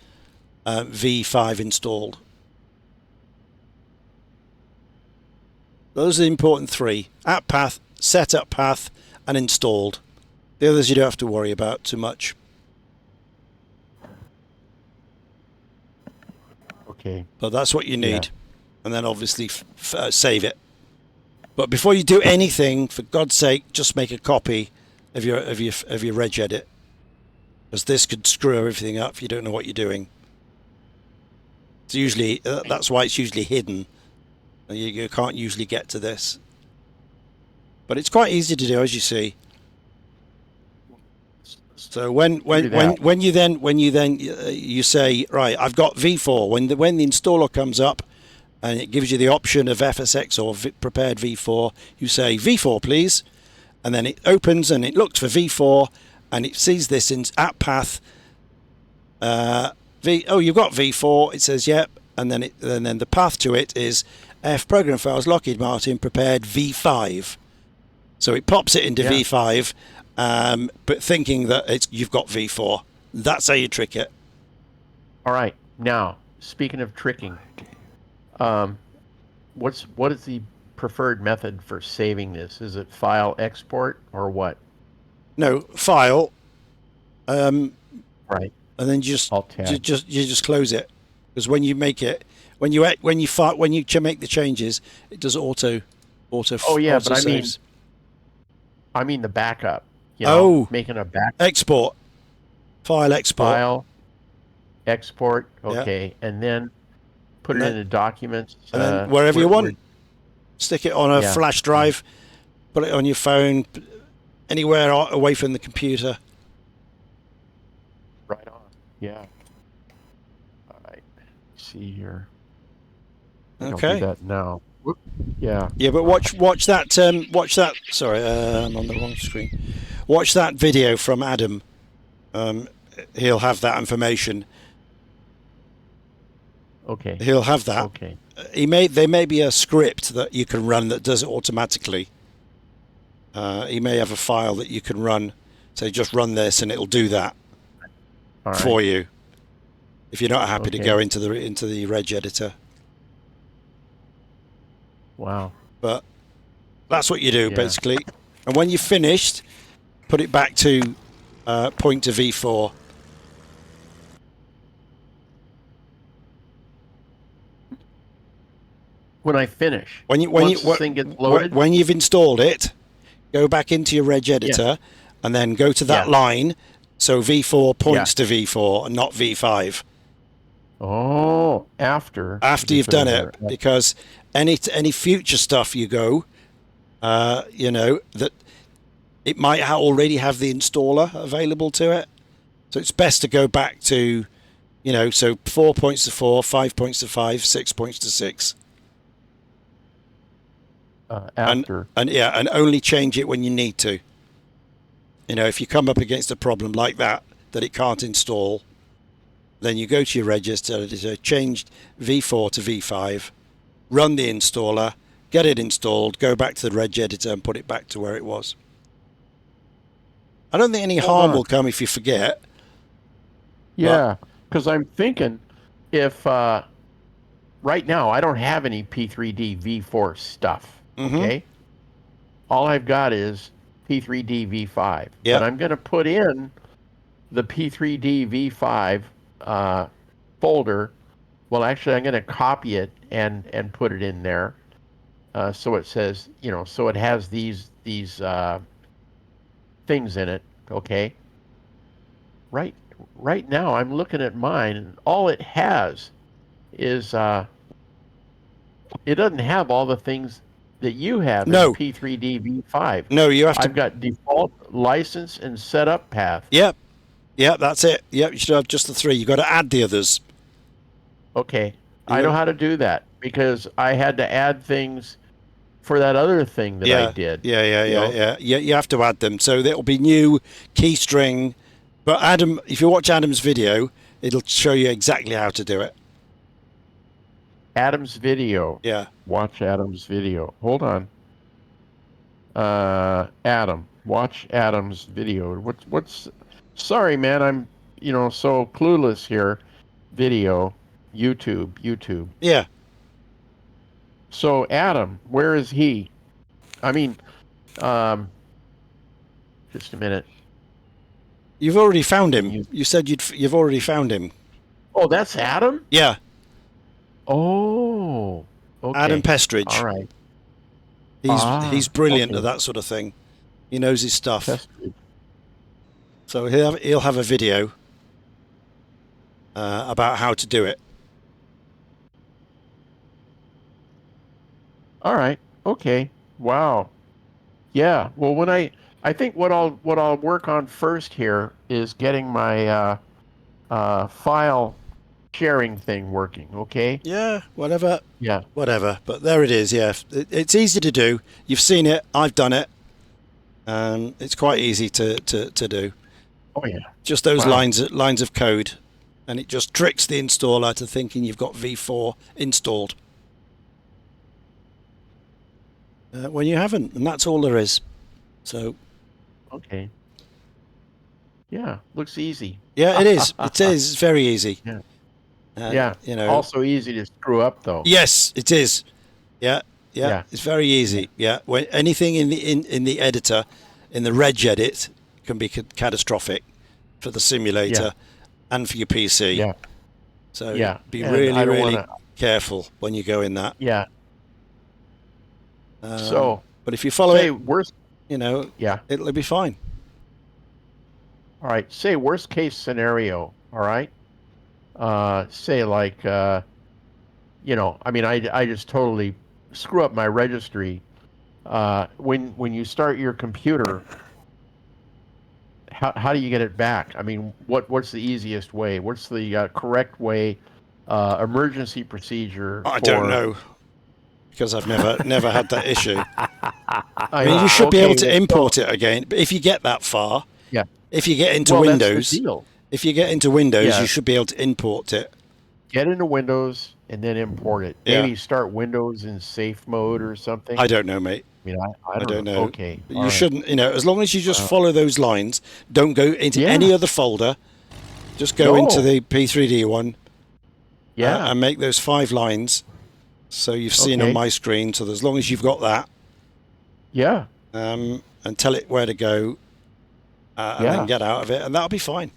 S1: V5 installed. Those are the important 3: app path, setup path, and installed. The others you don't have to worry about too much.
S8: Okay.
S1: But that's what you need. And then obviously save it. But before you do anything, for God's sake, just make a copy of your reg edit, because this could screw everything up if you don't know what you're doing. It's usually that's why it's usually hidden. You can't usually get to this, but it's quite easy to do, as you see. So when you say, right, I've got V4, when the installer comes up and it gives you the option of FSX or prepared V4, you say V4 please, and then it opens and it looks for V4 and it sees this in app path. You've got V4. It says yep, and then the path to it is F program files Lockheed Martin prepared V5. So it pops it into V5, but thinking that you've got V4. That's how you trick it.
S8: All right. Now, speaking of tricking, what is the preferred method for saving this? Is it file export or what?
S1: No, file.
S8: Right.
S1: And then you just close it, because when you make it, when you make the changes, it does auto.
S8: Oh yeah,
S1: auto
S8: but
S1: saves.
S8: I mean the backup. You know, making a back
S1: export, file export,
S8: file export. Okay, and then put it into documents.
S1: And then wherever you want. Stick it on a flash drive. Put it on your phone, anywhere away from the computer.
S8: Right on. Yeah. All right. See here.
S1: Okay.
S8: I'll do that now. Whoop. Yeah.
S1: Yeah, but watch that. Watch that. Sorry, I'm on the wrong screen. Watch that video from Adam. He'll have that information.
S8: Okay.
S1: He'll have that.
S8: Okay.
S1: There may be a script that you can run that does it automatically. He may have a file that you can run. Say, just run this, and it'll do that for you. If you're not happy to go into the reg editor.
S8: Wow.
S1: But that's what you do basically. And when you've finished, put it back to point to V4.
S8: When I finish,
S1: once
S8: the thing gets loaded,
S1: when you've installed it, go back into your reg editor, and then go to that line. So V4 points to V4 and not V5.
S8: Oh, after
S1: you've done it, because any future stuff you go, that it might already have the installer available to it. So it's best to go back to, so 4 points to 4, 5 points to 5, 6 points to 6.
S8: After.
S1: And only change it when you need to. If you come up against a problem like that it can't install, then you go to your register, change V4 to V5, run the installer, get it installed, go back to the reg editor and put it back to where it was. I don't think any harm will come if you forget.
S8: Yeah, because I'm thinking if right now I don't have any P3Dv5 stuff. Okay, all I've got is P3Dv5. But I'm going to put in the P3Dv5 folder. Well, actually, I'm going to copy it and put it in there. So it says, so it has these things in it. Okay. Right now, I'm looking at mine, and all it has is it doesn't have all the things that you have in P3Dv5.
S1: No, you have to.
S8: I've got default license and setup path.
S1: Yep, that's it. Yep, you should have just the 3. You got to add the others.
S8: Okay, I know how to do that because I had to add things for that other thing that I did.
S1: Yeah. You have to add them. So there'll be new key string. But Adam, if you watch Adam's video, it'll show you exactly how to do it.
S8: Adam's video.
S1: Yeah.
S8: Watch Adam's video. Hold on. Adam. Watch Adam's video. What's sorry, man, I'm so clueless here. Video. YouTube.
S1: Yeah.
S8: So Adam, where is he? I mean, just a minute.
S1: You've already found him. You said you've already found him.
S8: Oh, that's Adam?
S1: Yeah.
S8: Oh, okay.
S1: Adam Pestridge.
S8: All right.
S1: He's brilliant
S8: okay.
S1: at that sort of thing. He knows his stuff.
S8: That's good.
S1: So he'll have a video about how to do it.
S8: All right. Okay. Wow. Yeah. Well, I think what I'll work on first here is getting my file sharing thing working. Okay.
S1: Yeah, whatever.
S8: Yeah.
S1: Whatever. But there it is. Yeah, it's easy to do. You've seen it. I've done it. It's quite easy to do.
S8: Oh yeah.
S1: Just those
S8: Wow.
S1: lines of code, and it just tricks the installer to thinking you've got V4 installed when you haven't, and that's all there is. So
S8: Okay. Yeah. Looks easy.
S1: yeah, it is. It is. It's very easy.
S8: Yeah.
S1: Yeah. You know.
S8: Also easy to screw up though.
S1: Yes, it is. Yeah.
S8: Yeah.
S1: It's very easy. Yeah. When anything in the editor, in the reg edit, can be catastrophic for the simulator and for your PC.
S8: Yeah.
S1: So
S8: Yeah.
S1: be
S8: And
S1: really,
S8: I don't
S1: really
S8: wanna-
S1: careful when you go in that.
S8: Yeah. So,
S1: but if you follow
S8: say
S1: it,
S8: worst.
S1: you know,
S8: Yeah.
S1: it'll be fine.
S8: All right. Say worst case scenario. All right. Say like, I mean, I just totally screw up my registry. When you start your computer, how do you get it back? I mean, what's the easiest way? What's the correct way? Emergency procedure?
S1: I don't know, because I've never had that issue.
S8: I
S1: mean, you should be able to
S8: well,
S1: import it again. But if you get that far,
S8: Yeah.
S1: if you get into
S8: Well, that's the
S1: Windows,
S8: deal.
S1: if you get into Windows,
S8: Yeah.
S1: you should be able to import it.
S8: Get into Windows and then import it.
S1: Yeah.
S8: Maybe start Windows in safe mode or something.
S1: I don't know, mate.
S8: I mean, I
S1: I don't know.
S8: Okay.
S1: But
S8: all
S1: you
S8: right.
S1: shouldn't, as long as you just follow those lines, don't go into
S8: Yeah.
S1: any other folder. Just go
S8: No.
S1: into the P3D one
S8: Yeah.
S1: and make those 5 lines. So you've seen
S8: Okay.
S1: on my screen. So as long as you've got that,
S8: Yeah.
S1: and tell it where to go, and
S8: Yeah.
S1: then get out of it, and that'll be fine.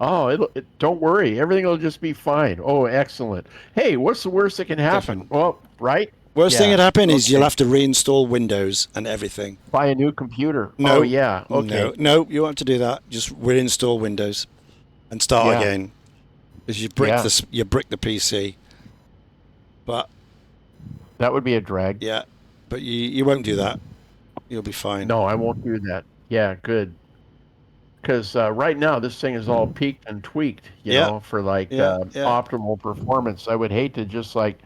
S8: Oh, don't worry. Everything will just be fine. Oh, excellent. Hey, what's the worst that can happen?
S1: Definitely.
S8: Well, right?
S1: Worst thing
S8: Yeah,
S1: that happen is
S8: okay.
S1: you'll have to reinstall Windows and everything.
S8: Buy a new computer.
S1: No.
S8: Oh, yeah. Okay.
S1: No, you won't have to do that. Just reinstall Windows and start
S8: Yeah.
S1: again. Because you brick
S8: Yeah.
S1: you brick the PC. But
S8: That would be a drag.
S1: yeah, but you won't do that. You'll be fine.
S8: No, I won't do that. Yeah, good. Because right now this thing is all peaked and tweaked,
S1: Yeah.
S8: for like
S1: Yeah.
S8: optimal performance. I would hate to just like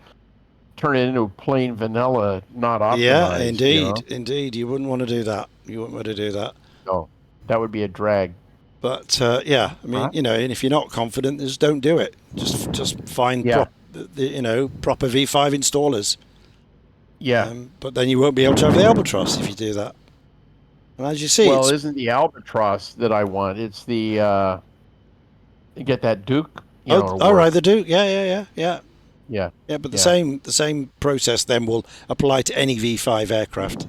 S8: turn it into plain vanilla, not optimized.
S1: Yeah,
S8: you
S1: indeed,
S8: know?
S1: indeed. You wouldn't want to do that. You wouldn't want to do that.
S8: No, that would be a drag.
S1: But yeah, I mean,
S8: Right.
S1: and if you're not confident, just don't do it. Just find
S8: Yeah.
S1: proper V5 installers.
S8: Yeah.
S1: But then you won't be able to have the Albatros if you do that. And as you see,
S8: Well,
S1: it's,
S8: it isn't the Albatros that I want. It's the get that Duke.
S1: all right, the Duke, yeah.
S8: Yeah.
S1: Yeah, but
S8: Yeah.
S1: the same process then will apply to any V5 aircraft,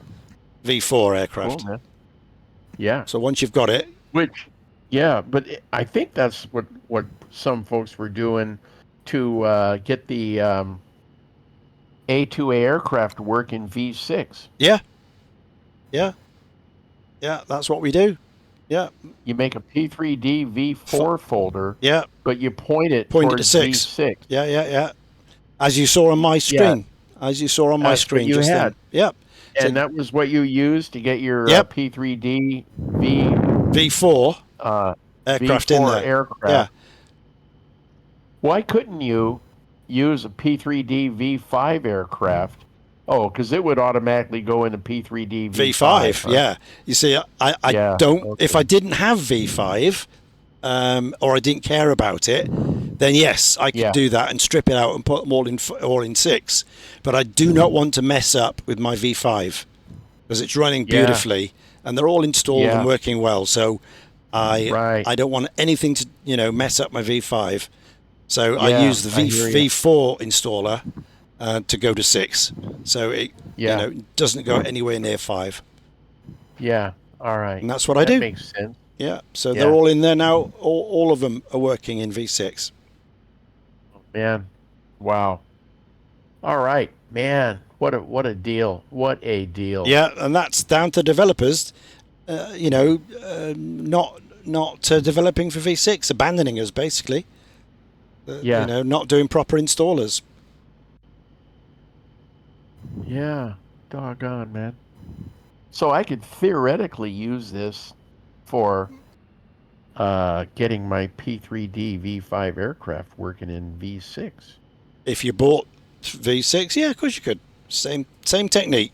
S1: V4 aircraft.
S8: Cool, man. Yeah.
S1: So once you've got it,
S8: Which, yeah, but I think that's what some folks were doing to get the A2A aircraft to work in V6.
S1: yeah, that's what we do. Yeah,
S8: You make a P3Dv5 folder,
S1: yeah,
S8: but you point it
S1: Point it to
S8: towards
S1: 6.
S8: V6.
S1: yeah. As you saw on my screen,
S8: That's
S1: screen
S8: what you
S1: just then.
S8: had.
S1: Yep.
S8: And
S1: So-
S8: that was what you used to get your
S1: Yep.
S8: P3Dv
S1: V4 aircraft in
S8: V4
S1: there.
S8: aircraft.
S1: Yeah.
S8: Why couldn't you use a P3Dv5 aircraft? Oh, because it would automatically go into P3Dv5.
S1: V5,
S8: huh?
S1: yeah. You see, I
S8: Yeah,
S1: don't.
S8: okay.
S1: If I didn't have V5, or I didn't care about it, then yes, I could
S8: Yeah.
S1: do that and strip it out and put them all in 6. But I do not want to mess up with my V5 because it's running
S8: Yeah.
S1: beautifully and they're all installed
S8: Yeah.
S1: and working well. So
S8: Right.
S1: I don't want anything to mess up my V5. So I
S8: Yeah,
S1: use the
S8: I hear ya.
S1: V4 installer to go to 6. So it
S8: Yeah.
S1: doesn't go anywhere near 5.
S8: Yeah. All right.
S1: And that's what I
S8: that
S1: do.
S8: Makes sense.
S1: Yeah, so
S8: Yeah.
S1: they're all in there now. All of them are working in V6.
S8: Man. Wow. All right. Man, what a deal! What a deal!
S1: Yeah, and that's down to developers, not developing for V6, abandoning us basically.
S8: Yeah.
S1: Not doing proper installers.
S8: Yeah, doggone, man. So I could theoretically use this for getting my P3Dv5 aircraft working in V6.
S1: If you bought V6, yeah, of course you could. Same technique,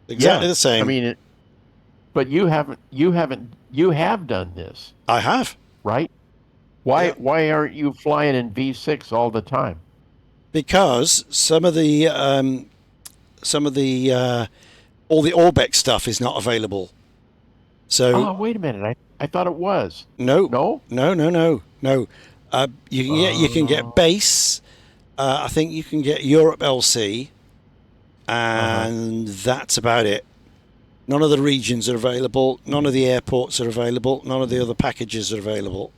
S1: exactly the same.
S8: I mean, but you have done this,
S1: I have.
S8: right?
S1: Yeah.
S8: Why aren't you flying in V6 all the time?
S1: Because some of the all the Orbex stuff is not available. So
S8: Oh, wait a minute. I thought it was.
S1: no.
S8: No?
S1: You can get base. I think you can get Europe LC, and that's about it. None of the regions are available. None of the airports are available. None of the other packages are available.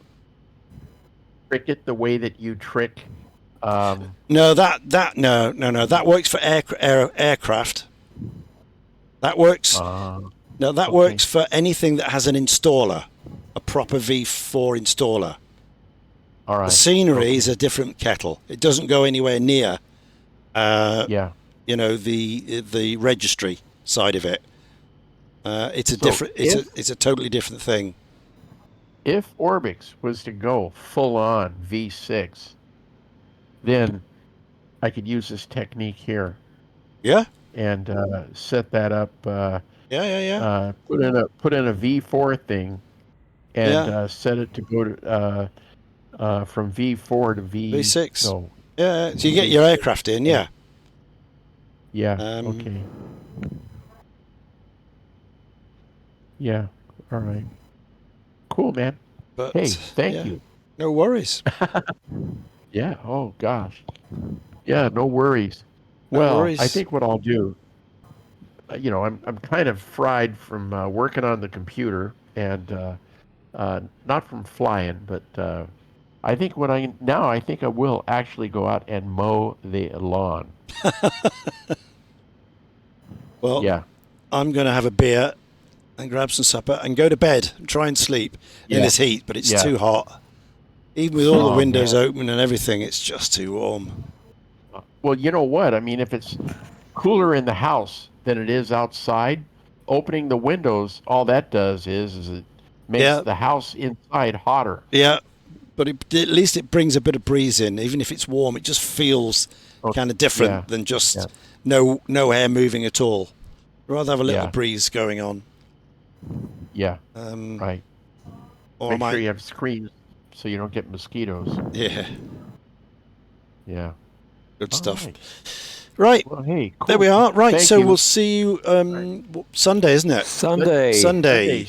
S8: Trick it the way that you trick.
S1: No, that works for aircraft. That works. No, that works for anything that has an installer, a proper V4 installer.
S8: All right.
S1: The scenery is a different kettle. It doesn't go anywhere near, the registry side of it. It's a totally different thing.
S8: If Orbix was to go full on V6, then I could use this technique here.
S1: Yeah.
S8: And set that up.
S1: Yeah.
S8: Put in a V4 thing, and set it to go to from V4 to
S1: V6.
S8: No.
S1: Yeah. So you get your aircraft in. Yeah.
S8: Yeah. Okay. Yeah. All right. Cool, man.
S1: But,
S8: hey, thank you.
S1: No worries.
S8: Yeah. Oh gosh. Yeah. No worries.
S1: No worries.
S8: I think what I'll do, I'm kind of fried from working on the computer and not from flying, but I think I think I will actually go out and mow the lawn.
S1: Well,
S8: yeah.
S1: I'm going to have a beer and grab some supper and go to bed and try and sleep in this heat, but it's too hot. Even with all the windows open and everything, it's just too warm.
S8: Well, you know what? I mean, if it's cooler in the house than it is outside, opening the windows, all that does is it makes the house inside hotter.
S1: Yeah, but at least it brings a bit of breeze in. Even if it's warm, it just feels kind of different than just no air moving at all. I'd rather have a little breeze going on.
S8: Yeah, right. Make sure you have screens so you don't get mosquitoes.
S1: Yeah.
S8: Yeah.
S1: Good stuff. Right.
S8: Well, hey, cool.
S1: There we are. Right,
S8: Thank
S1: so
S8: you.
S1: we'll see you Sunday, isn't it?
S7: Sunday.
S1: Sunday.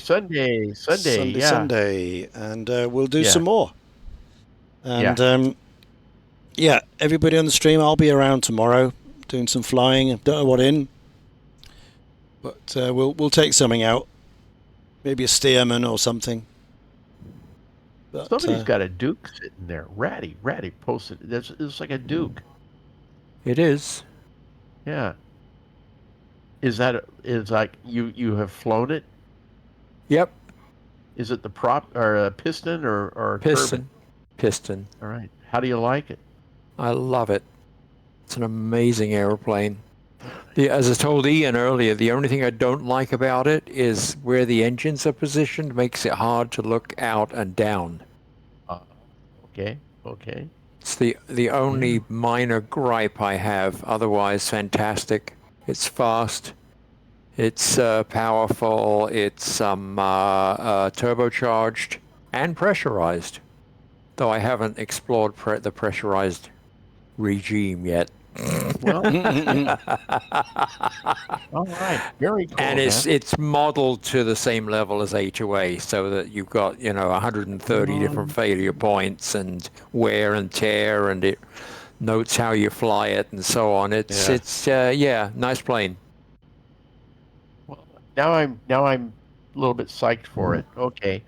S1: And we'll do some more. And everybody on the stream, I'll be around tomorrow doing some flying. I don't know what in. But we'll take something out. Maybe a Stearman or something. But,
S8: somebody's got a Duke sitting there. Ratty posted. It's like a Duke.
S7: It is.
S8: Yeah. Is like you have flown it?
S7: Yep.
S8: Is it the prop or a piston or
S7: piston?
S8: Turbine?
S7: Piston.
S8: All right. How do you like it?
S7: I love it. It's an amazing airplane. As I told Ian earlier, the only thing I don't like about it is where the engines are positioned makes it hard to look out and down.
S8: Okay.
S7: It's the only minor gripe I have. Otherwise, fantastic. It's fast. It's powerful. It's turbocharged and pressurized. Though I haven't explored the pressurized regime yet.
S8: Well, all right, very cool.
S7: And it's modeled to the same level as A2A, so that you've got 130 different failure points and wear and tear, and it notes how you fly it and so on. It's nice plane.
S8: Well, now I'm a little bit psyched for it. Okay.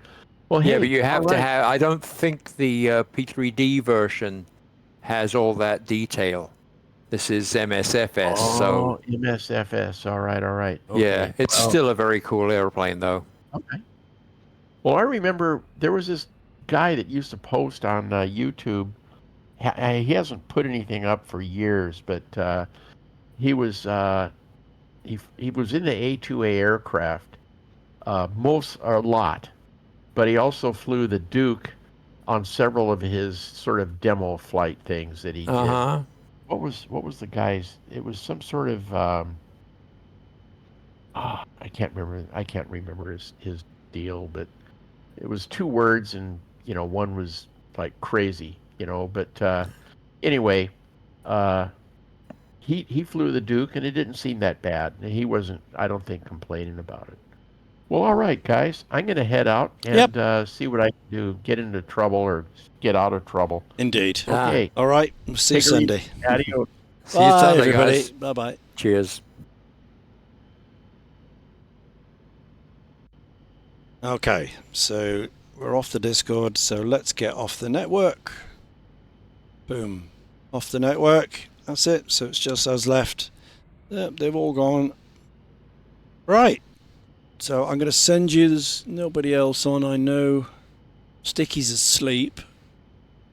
S8: Well,
S7: yeah, but you have to have. I don't think the P3D version has all that detail. This is MSFS,
S8: Oh,
S7: so
S8: MSFS. All right, all right.
S7: yeah,
S8: Okay.
S7: it's
S8: Well,
S7: still a very cool airplane, though.
S8: okay. Well, I remember there was this guy that used to post on YouTube. He hasn't put anything up for years, but he was he was in the A2A aircraft most a lot, but he also flew the Duke on several of his sort of demo flight things that he did.
S7: Uh-huh.
S8: What was the guy's? It was some sort of I can't remember his deal, but it was two words, and one was like crazy, but anyway, he flew the Duke, and it didn't seem that bad. He wasn't, I don't think, complaining about it. Well, all right, guys, I'm going to head out and see what I can do, get into trouble or get out of trouble.
S1: Indeed.
S8: Okay.
S1: All right. We'll see you
S8: Take it easy.
S1: Sunday.
S8: Adios.
S7: See you
S1: Bye,
S7: Sunday,
S1: everybody.
S7: guys.
S1: Bye-bye.
S7: Cheers.
S1: Okay, so we're off the Discord, so let's get off the network. Boom. Off the network. That's it. So it's just us left. Yep, they've all gone. Right. So I'm going to send you, there's nobody else on, I know. Sticky's asleep.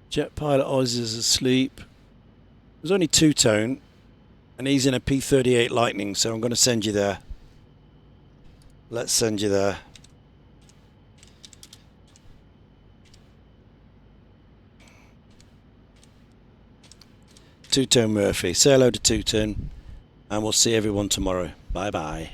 S1: Jet Pilot Oz is asleep. There's only two-tone, and he's in a P38 Lightning, so I'm going to send you there. Let's send you there. Two-tone Murphy. Say hello to two-tone, and we'll see everyone tomorrow. Bye-bye.